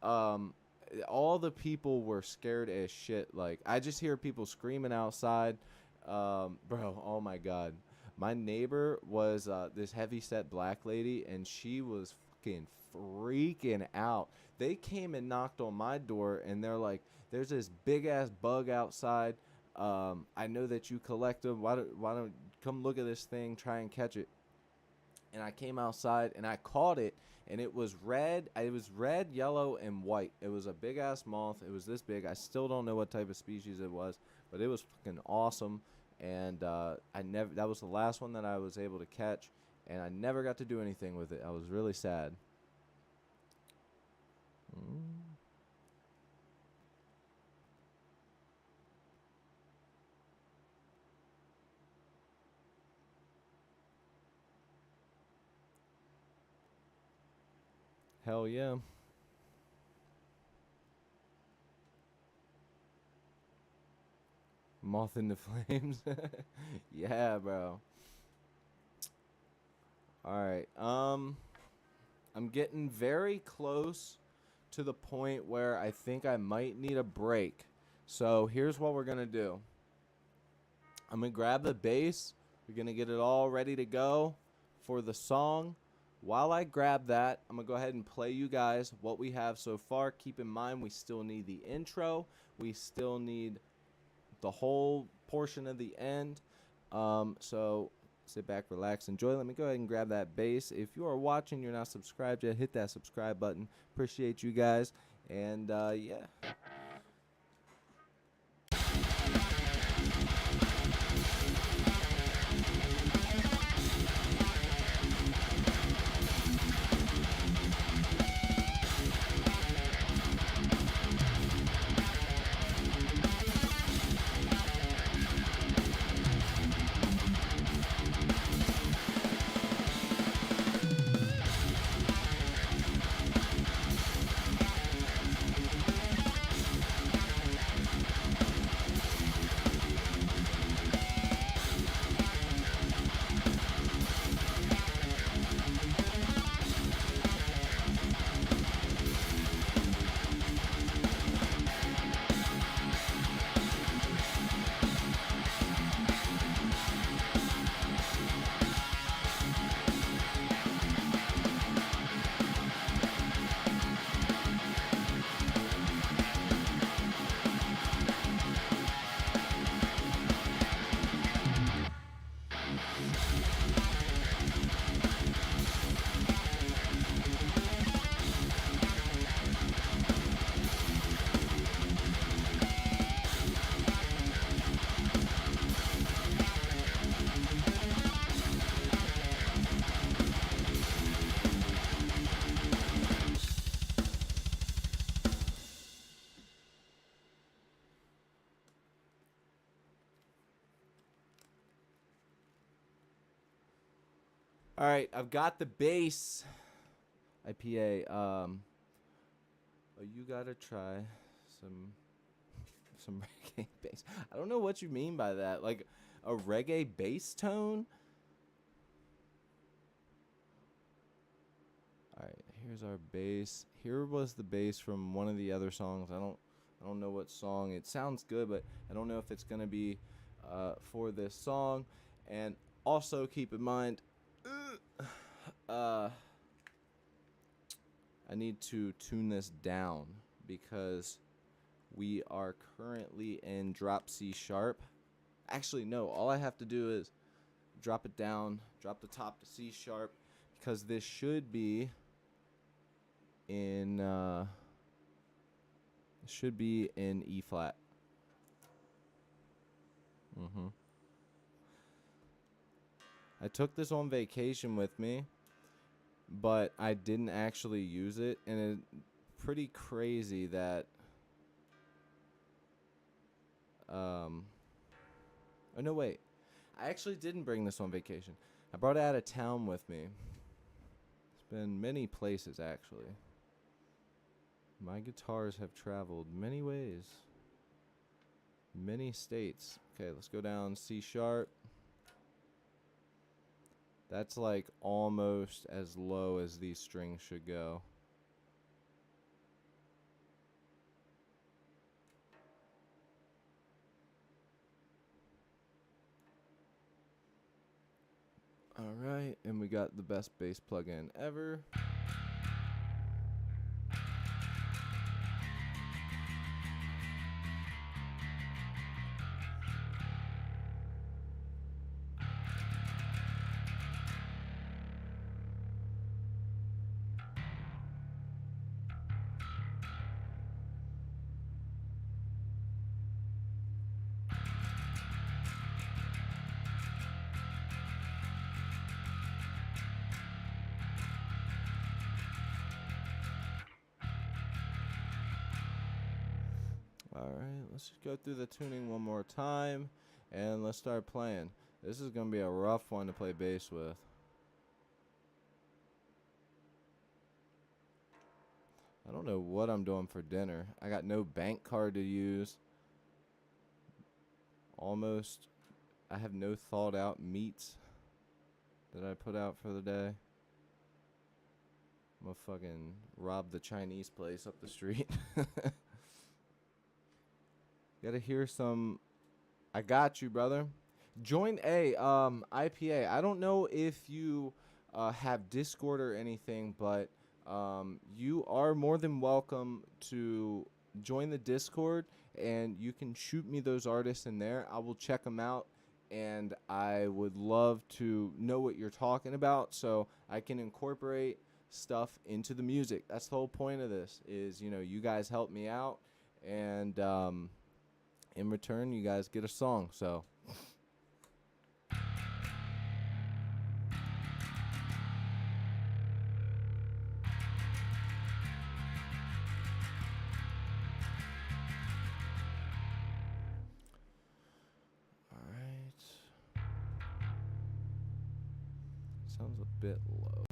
all the people were scared as shit. Like, I just hear people screaming outside. Bro, oh my God. My neighbor was this heavy set black lady, and she was fucking freaking out. They came and knocked on my door, and they're like, "There's this big ass bug outside. I know that you collect them. Why don't come look at this thing? Try and catch it." And I came outside and I caught it, and it was red. It was red, yellow, and white. It was a big ass moth. It was this big. I still don't know what type of species it was, but it was fucking awesome. And I never. That was the last one that I was able to catch, and I never got to do anything with it. I was really sad. Mm. Hell yeah. Moth in the flames. Yeah, bro. All right. I'm getting very close to the point where I think I might need a break. So here's what we're gonna do. I'm gonna grab the bass. We're gonna get it all ready to go for the song. While I grab that, I'm gonna go ahead and play you guys what we have so far. Keep in mind we still need the intro. We still need the whole portion of the end. So sit back, relax, enjoy. Let me go ahead and grab that bass. If you are watching, you're not subscribed yet, hit that subscribe button. Appreciate you guys. And yeah. All right, I've got the bass. IPA. Oh, you gotta try some reggae bass. I don't know what you mean by that. Like a reggae bass tone. All right, here's our bass. Here was the bass from one of the other songs. I don't know what song. It sounds good, but I don't know if it's gonna be for this song. And also keep in mind, I need to tune this down because we are currently in drop C sharp. Actually, no, all I have to do is drop it down, drop the top to C sharp, because this should be in E flat. I took this on vacation with me, but I didn't actually use it, and it's pretty crazy that oh no, wait. I actually didn't bring this on vacation. I brought it out of town with me. It's been many places, actually. My guitars have traveled many ways, many states. Okay, let's go down C sharp. That's like almost as low as these strings should go. All right, and we got the best bass plugin ever. Alright, let's just go through the tuning one more time, and let's start playing. This is going to be a rough one to play bass with. I don't know what I'm doing for dinner. I got no bank card to use. Almost. I have no thawed out meats that I put out for the day. I'm gonna fucking rob the Chinese place up the street. Gotta hear some. I got you, brother. Join IPA. I don't know if you have Discord or anything, but you are more than welcome to join the Discord, and you can shoot me those artists in there. I will check them out, and I would love to know what you're talking about so I can incorporate stuff into the music. That's the whole point of this is, you guys help me out, and in return, you guys get a song. So all right. Sounds a bit low.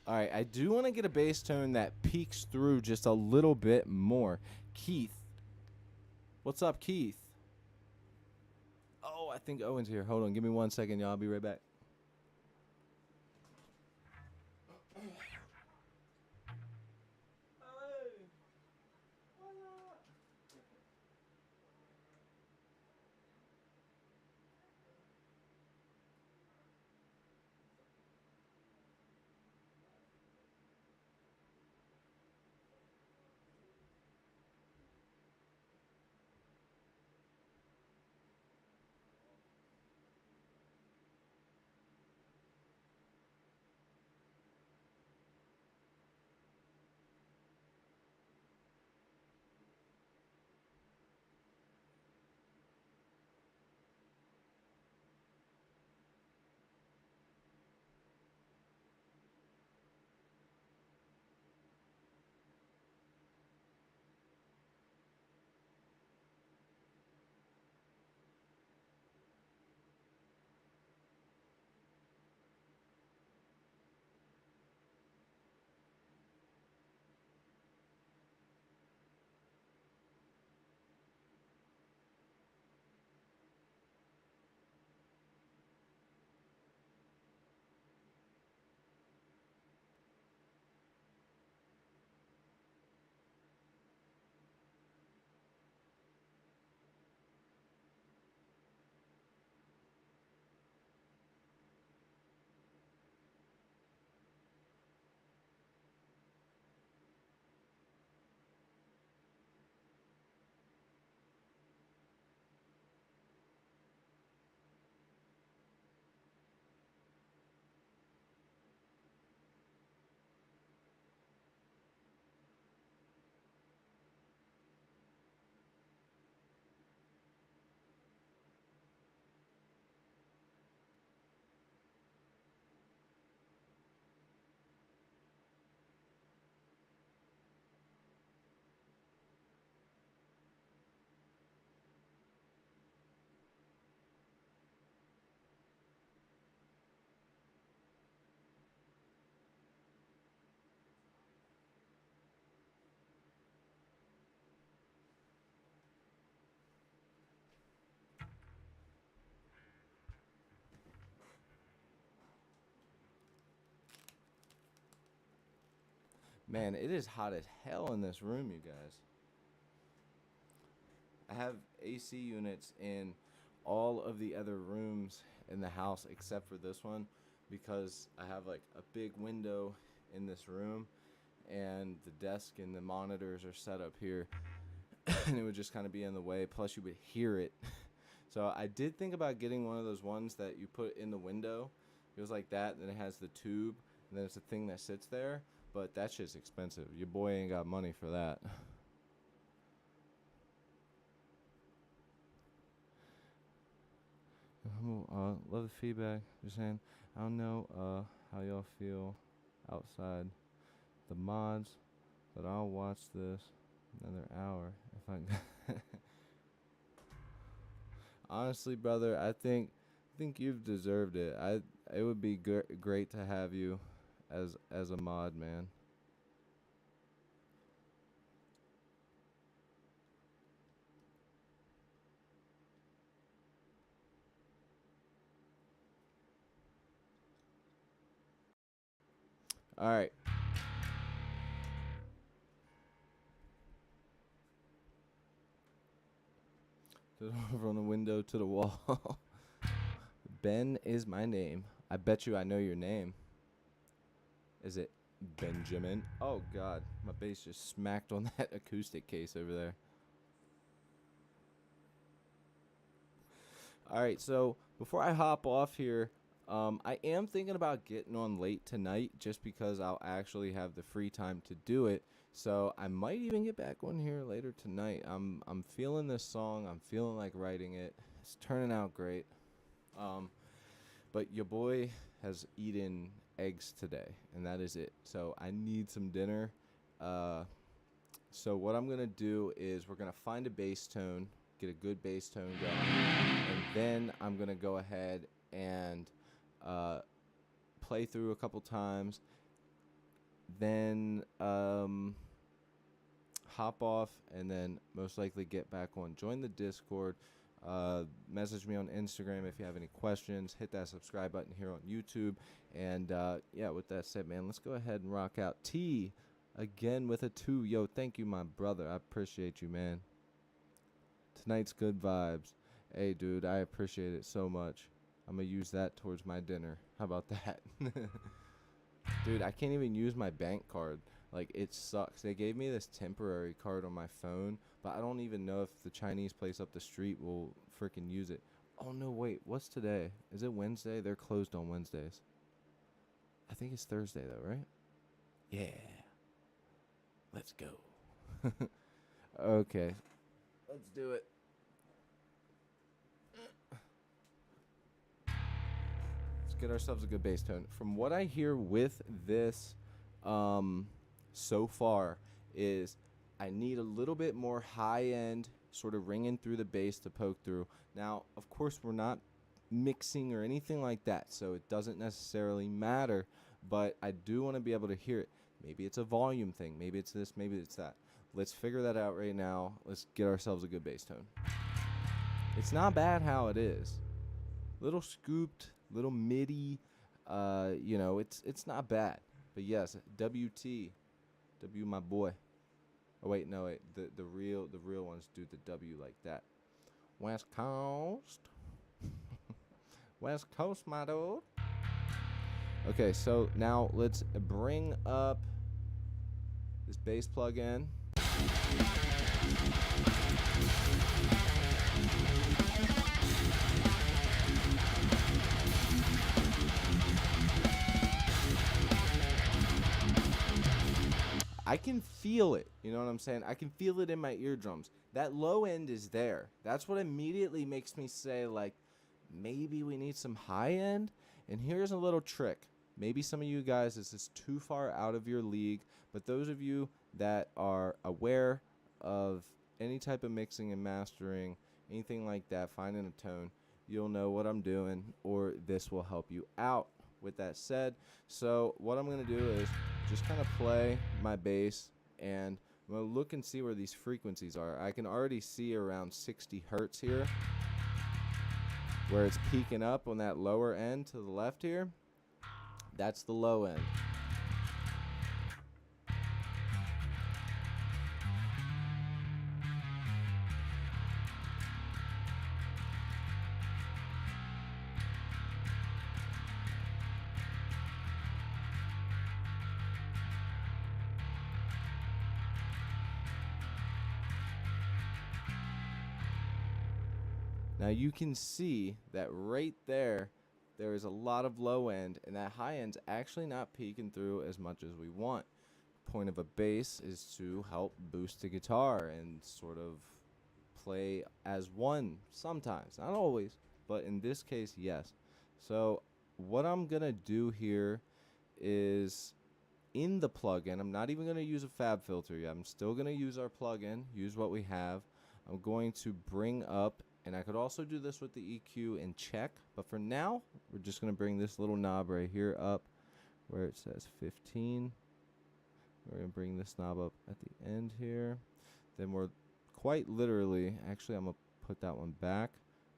All right, I do want to get a bass tone that peeks through just a little bit more. Keith. What's up, Keith? Oh, I think Owen's here. Hold on, give me 1 second, y'all. I'll be right back. Man, it is hot as hell in this room, you guys. I have AC units in all of the other rooms in the house except for this one because I have like a big window in this room and the desk and the monitors are set up here and it would just kind of be in the way, plus you would hear it. So I did think about getting one of those ones that you put in the window. It goes like that, and then it has the tube, and then it's a thing that sits there, but that shit's expensive. Your boy ain't got money for that. Love the feedback. Just saying, I don't know how y'all feel outside the mods, but I'll watch this another hour if I. Honestly, brother, I think you've deserved it. It would be great to have you as a mod, man. All right. From the window to the wall. Ben is my name. I bet you I know your name. Is it Benjamin? Oh, God. My bass just smacked on that acoustic case over there. All right, so before I hop off here, I am thinking about getting on late tonight just because I'll actually have the free time to do it. So I might even get back on here later tonight. I'm feeling this song. I'm feeling like writing it. It's turning out great. But your boy has eaten eggs today, and that is it. So I need some dinner. So what I'm going to do is we're going to find a bass tone, get a good bass tone going, and then I'm going to go ahead and play through a couple times, then hop off, and then most likely get back on. Join the Discord. Message me on Instagram if you have any questions. Hit that subscribe button here on YouTube. And yeah, with that said, man, let's go ahead and rock out. T again with a 2. Yo, thank you, my brother. I appreciate you, man. Tonight's good vibes. Hey, dude, I appreciate it so much. I'm going to use that towards my dinner. How about that? Dude, I can't even use my bank card. Like, it sucks. They gave me this temporary card on my phone, but I don't even know if the Chinese place up the street will freaking use it. Oh, no, wait. What's today? Is it Wednesday? They're closed on Wednesdays. I think it's Thursday, though, right? Yeah. Let's go. Okay. Let's do it. Let's get ourselves a good bass tone. From what I hear with this so far is I need a little bit more high-end sort of ringing through the bass to poke through. Now, of course, we're not mixing or anything like that, so it doesn't necessarily matter, but I do want to be able to hear it. Maybe it's a volume thing. Maybe it's this. Maybe it's that. Let's figure that out right now. Let's get ourselves a good bass tone. It's not bad how it is. Little scooped, little MIDI. You know, it's not bad. But yes, WT, W my boy. Oh wait, no wait. The real ones do the W like that. West Coast. West Coast, my dude. Okay, so now let's bring up this bass plug-in. I can feel it, you know what I'm saying? I can feel it in my eardrums. That low end is there. That's what immediately makes me say, like, maybe we need some high end. And here's a little trick. Maybe some of you guys, this is too far out of your league, but those of you that are aware of any type of mixing and mastering, anything like that, finding a tone, you'll know what I'm doing, or this will help you out. With that said, so what I'm going to do is just kind of play my bass, and I'm going to look and see where these frequencies are. I can already see around 60 hertz here, where it's peaking up on that lower end to the left here. That's the low end. Now you can see that right there, there is a lot of low end, and that high end's actually not peeking through as much as we want. Point of a bass is to help boost the guitar and sort of play as one sometimes, not always, but in this case, yes. So what I'm gonna do here is in the plugin, I'm not even gonna use a fab filter yet. I'm still gonna use our plugin, use what we have. I'm going to bring up, and I could also do this with the EQ and check, but for now, we're just gonna bring this little knob right here up where it says 15. We're going to bring this knob up at the end here. Then we're quite literally, actually I'm going to put that one back.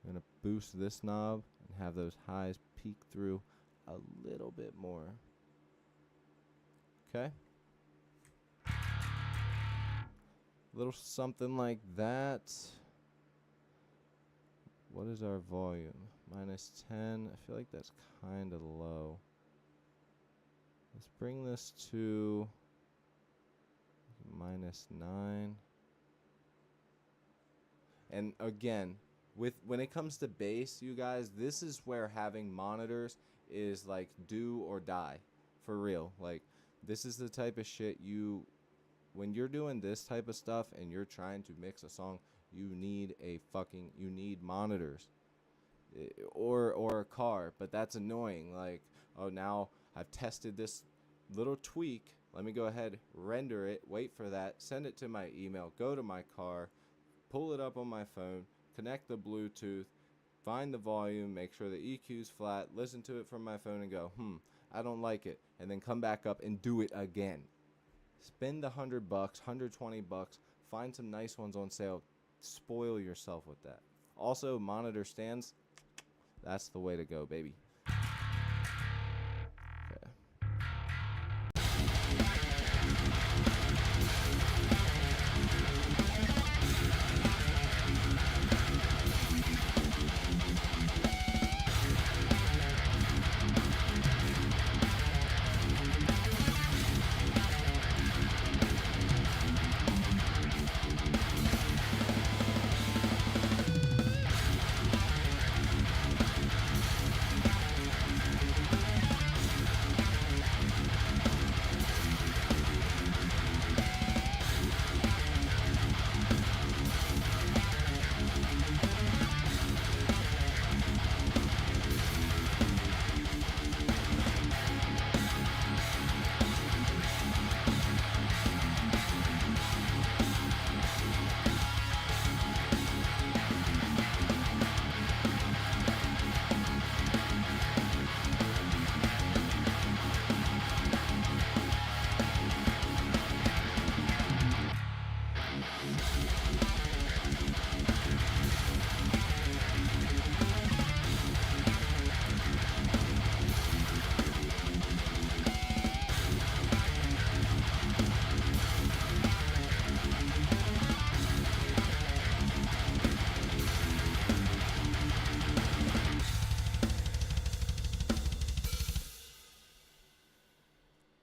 I'm going to boost this knob and have those highs peek through a little bit more. Okay? A little something like that. What is our volume? -10. I feel like that's kind of low. Let's bring this to -9. And again, when it comes to bass, you guys, this is where having monitors is like do or die, for real. Like, this is the type of shit when you're doing this type of stuff and you're trying to mix a song, you need monitors. Or a car, but that's annoying. Like, oh, now I've tested this little tweak. Let me go ahead, render it, wait for that, send it to my email, go to my car, pull it up on my phone, connect the Bluetooth, find the volume, make sure the EQ's flat, listen to it from my phone and go, I don't like it, and then come back up and do it again. Spend the $100, $120, find some nice ones on sale, spoil yourself with that. Also, monitor stands, that's the way to go, baby.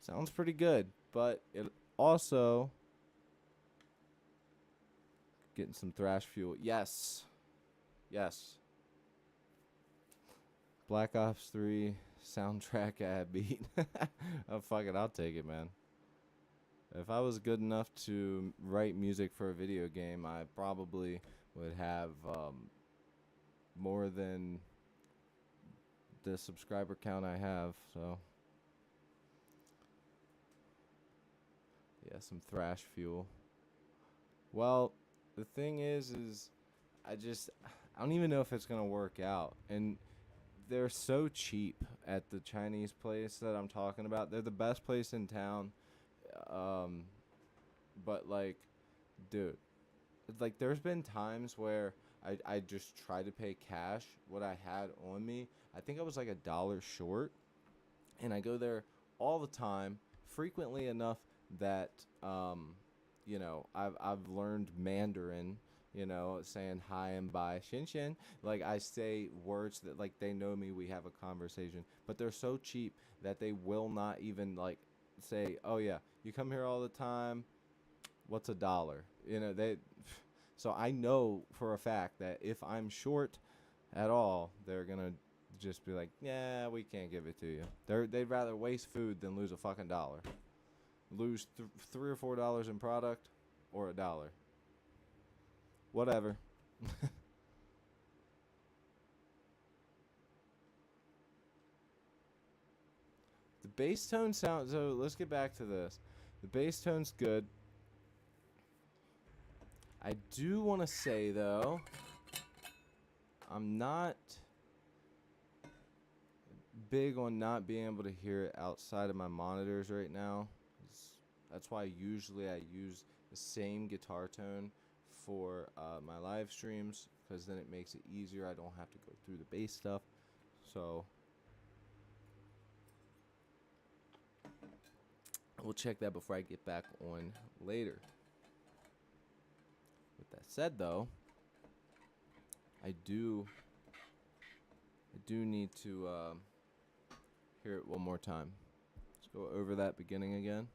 Sounds pretty good, but it also getting some thrash fuel. Yes. Black Ops 3 soundtrack ad beat. Oh, fuck it, I'll take it, man. If I was good enough to write music for a video game, I probably would have more than the subscriber count I have, so yeah, some thrash fuel. Well, the thing is I don't even know if it's gonna work out, and they're so cheap at the Chinese place that I'm talking about. They're the best place in town, but like, dude, like there's been times where I just try to pay cash what I had on me. I think I was like $1 short, and I go there all the time, frequently enough that I've learned Mandarin, saying hi and bye, shin shin. Like, I say words that, like, they know me, we have a conversation, but they're so cheap that they will not even, like, say, oh yeah, you come here all the time, what's $1? So I know for a fact that if I'm short, at all, they're gonna just be like, yeah, we can't give it to you. They'd rather waste food than lose a fucking dollar. Lose $3 or $4 in product, or $1. Whatever. The bass tone sounds. So let's get back to this. The bass tone's good. I do want to say though, I'm not big on not being able to hear it outside of my monitors right now. That's why usually I use the same guitar tone for my live streams, because then it makes it easier. I don't have to go through the bass stuff. So we'll check that before I get back on later. With that said though, I do need to hear it one more time. Let's go over that beginning again.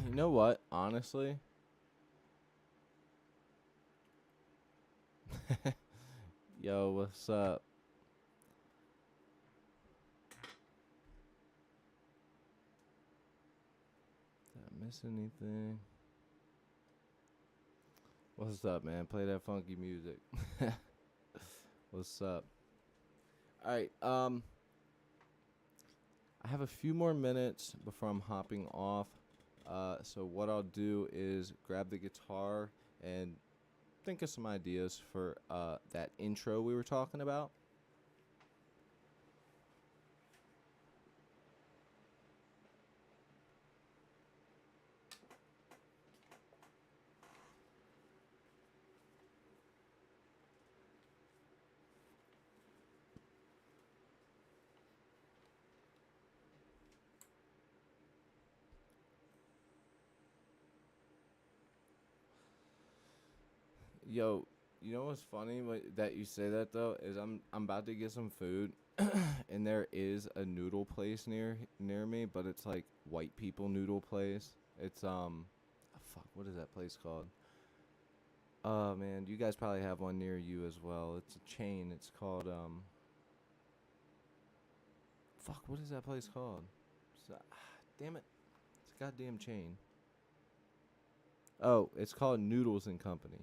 You know what? Honestly, yo, what's up? Did I miss anything? What's up, man? Play that funky music. What's up? All right. I have a few more minutes before I'm hopping off. So what I'll do is grab the guitar and think of some ideas for that intro we were talking about. Yo, you know what's funny that you say that though is I'm about to get some food, and there is a noodle place near me, but it's like white people noodle place. It's fuck, what is that place called? Oh man, you guys probably have one near you as well. It's a chain. It's called fuck, what is that place called? Damn it, it's a goddamn chain. Oh, it's called Noodles and Company.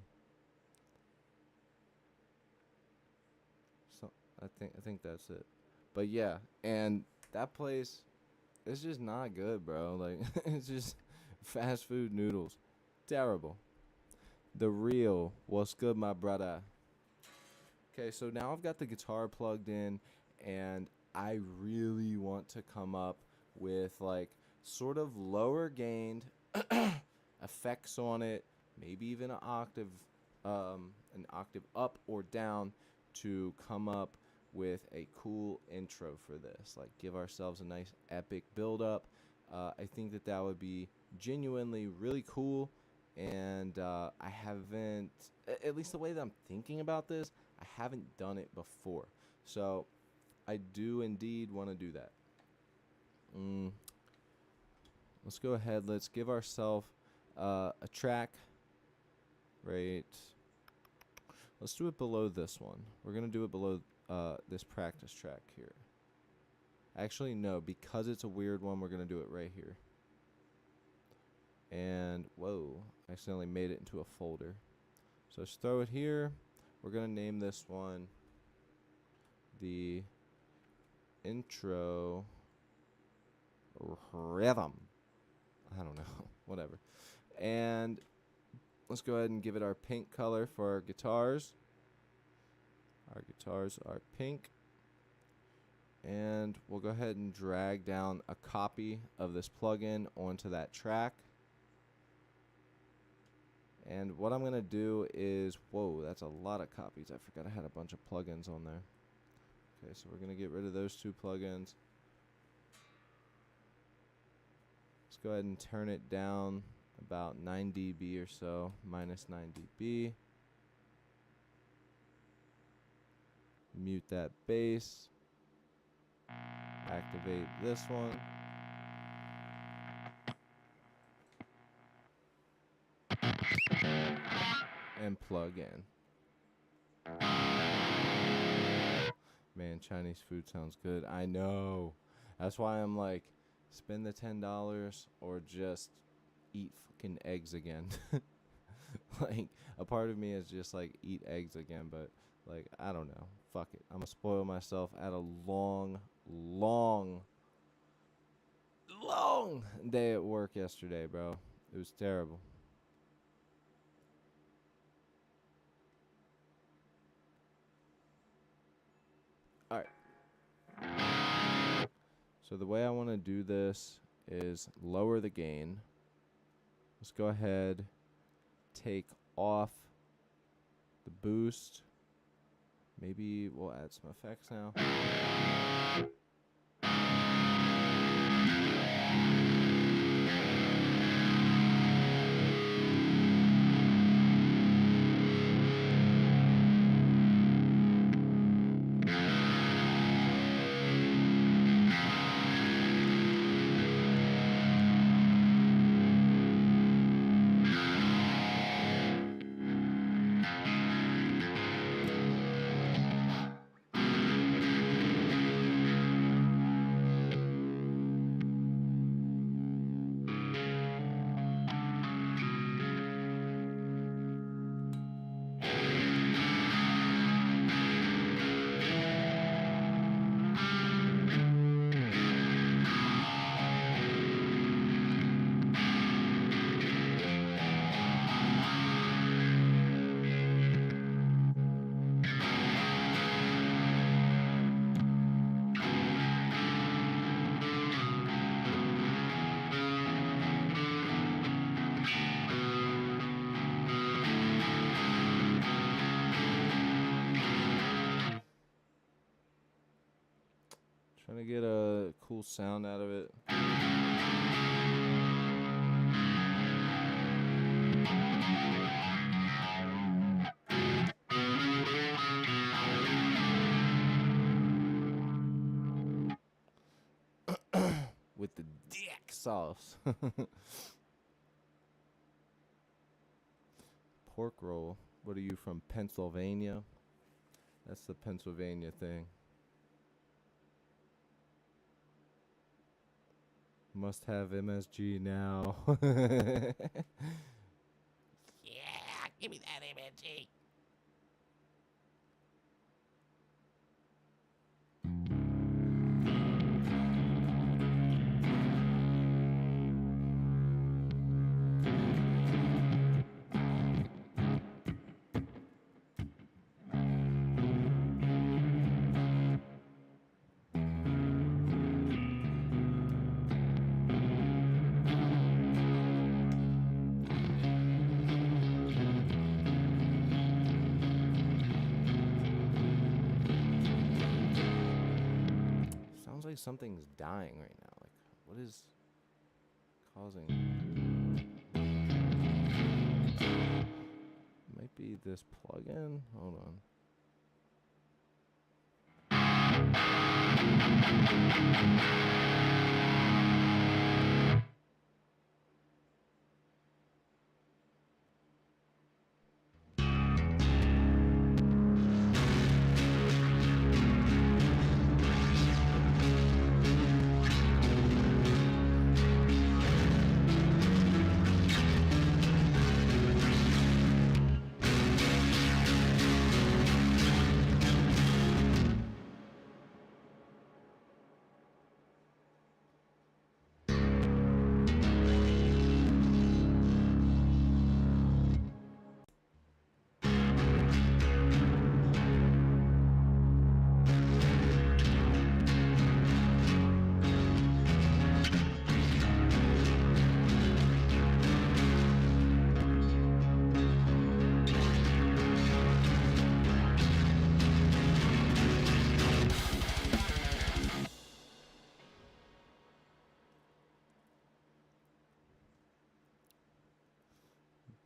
So I think that's it. But yeah, and that place is just not good, bro. Like it's just fast food noodles. Terrible. The real. What's good, my brother? Okay, so now I've got the guitar plugged in, and I really want to come up with like sort of lower gained effects on it, maybe even an octave up or down, to come up with a cool intro for this. Like give ourselves a nice epic build up. I think that would be genuinely really cool. and I haven't, at least the way that I'm thinking about this, I haven't done it before. So I do indeed want to do that. Let's go ahead. Let's give ourselves a track. Right. Let's do it below this one. We're going to do it below this practice track here. Actually, no, because it's a weird one, we're going to do it right here. And, whoa, I accidentally made it into a folder. So let's throw it here. We're going to name this one the intro rhythm. I don't know, whatever. And let's go ahead and give it our pink color for our guitars. Our guitars are pink. And we'll go ahead and drag down a copy of this plugin onto that track. And what I'm going to do is, whoa, that's a lot of copies. I forgot I had a bunch of plugins on there. Okay, so we're going to get rid of those 2 plugins. Let's go ahead and turn it down about 9 dB or so, minus 9 dB. Mute that bass. Activate this one. And plug in. Man, Chinese food sounds good. I know. That's why I'm like, spend the $10 or just eat fucking eggs again. Like, a part of me is just like, eat eggs again, but like, I don't know. Fuck it. I'm gonna spoil myself. I had a long day at work yesterday, bro. It was terrible. Alright. So the way I want to do this is lower the gain. Let's go ahead, take off the boost. Maybe we'll add some effects now. Trying to get a cool sound out of it. With the dick sauce. Pork roll. What are you, from Pennsylvania? That's the Pennsylvania thing. Must have MSG now. Yeah, give me that MSG. Sounds like something's dying right now. Like, what is causing? this plug in. Hold on.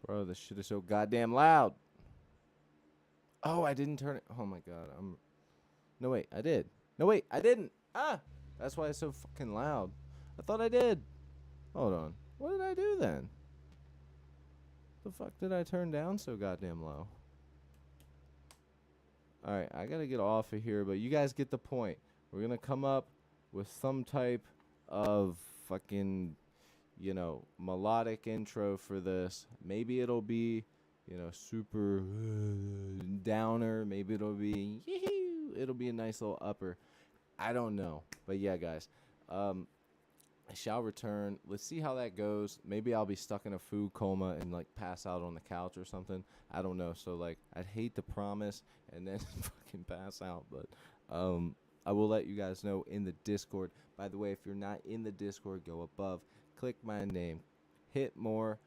Bro, this shit is so goddamn loud. Oh, I didn't turn it. Oh my god. No wait, I did. No wait, I didn't. Ah, that's why it's so fucking loud. I thought I did. Hold on. What did I do then? The fuck did I turn down so goddamn low? Alright, I gotta get off of here, but you guys get the point. We're gonna come up with some type of fucking, melodic intro for this. Maybe it'll be, super downer. Maybe it'll be, it'll be a nice little upper. I don't know. But yeah, guys. I shall return. Let's see how that goes. Maybe I'll be stuck in a food coma and like pass out on the couch or something. I don't know. So like I'd hate to promise and then fucking pass out, but I will let you guys know in the Discord. By the way, if you're not in the Discord, go above, click my name, hit more,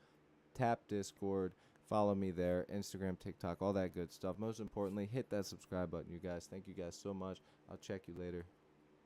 tap Discord, follow me there, Instagram, TikTok, all that good stuff. Most importantly, hit that subscribe button, you guys. Thank you guys so much. I'll check you later.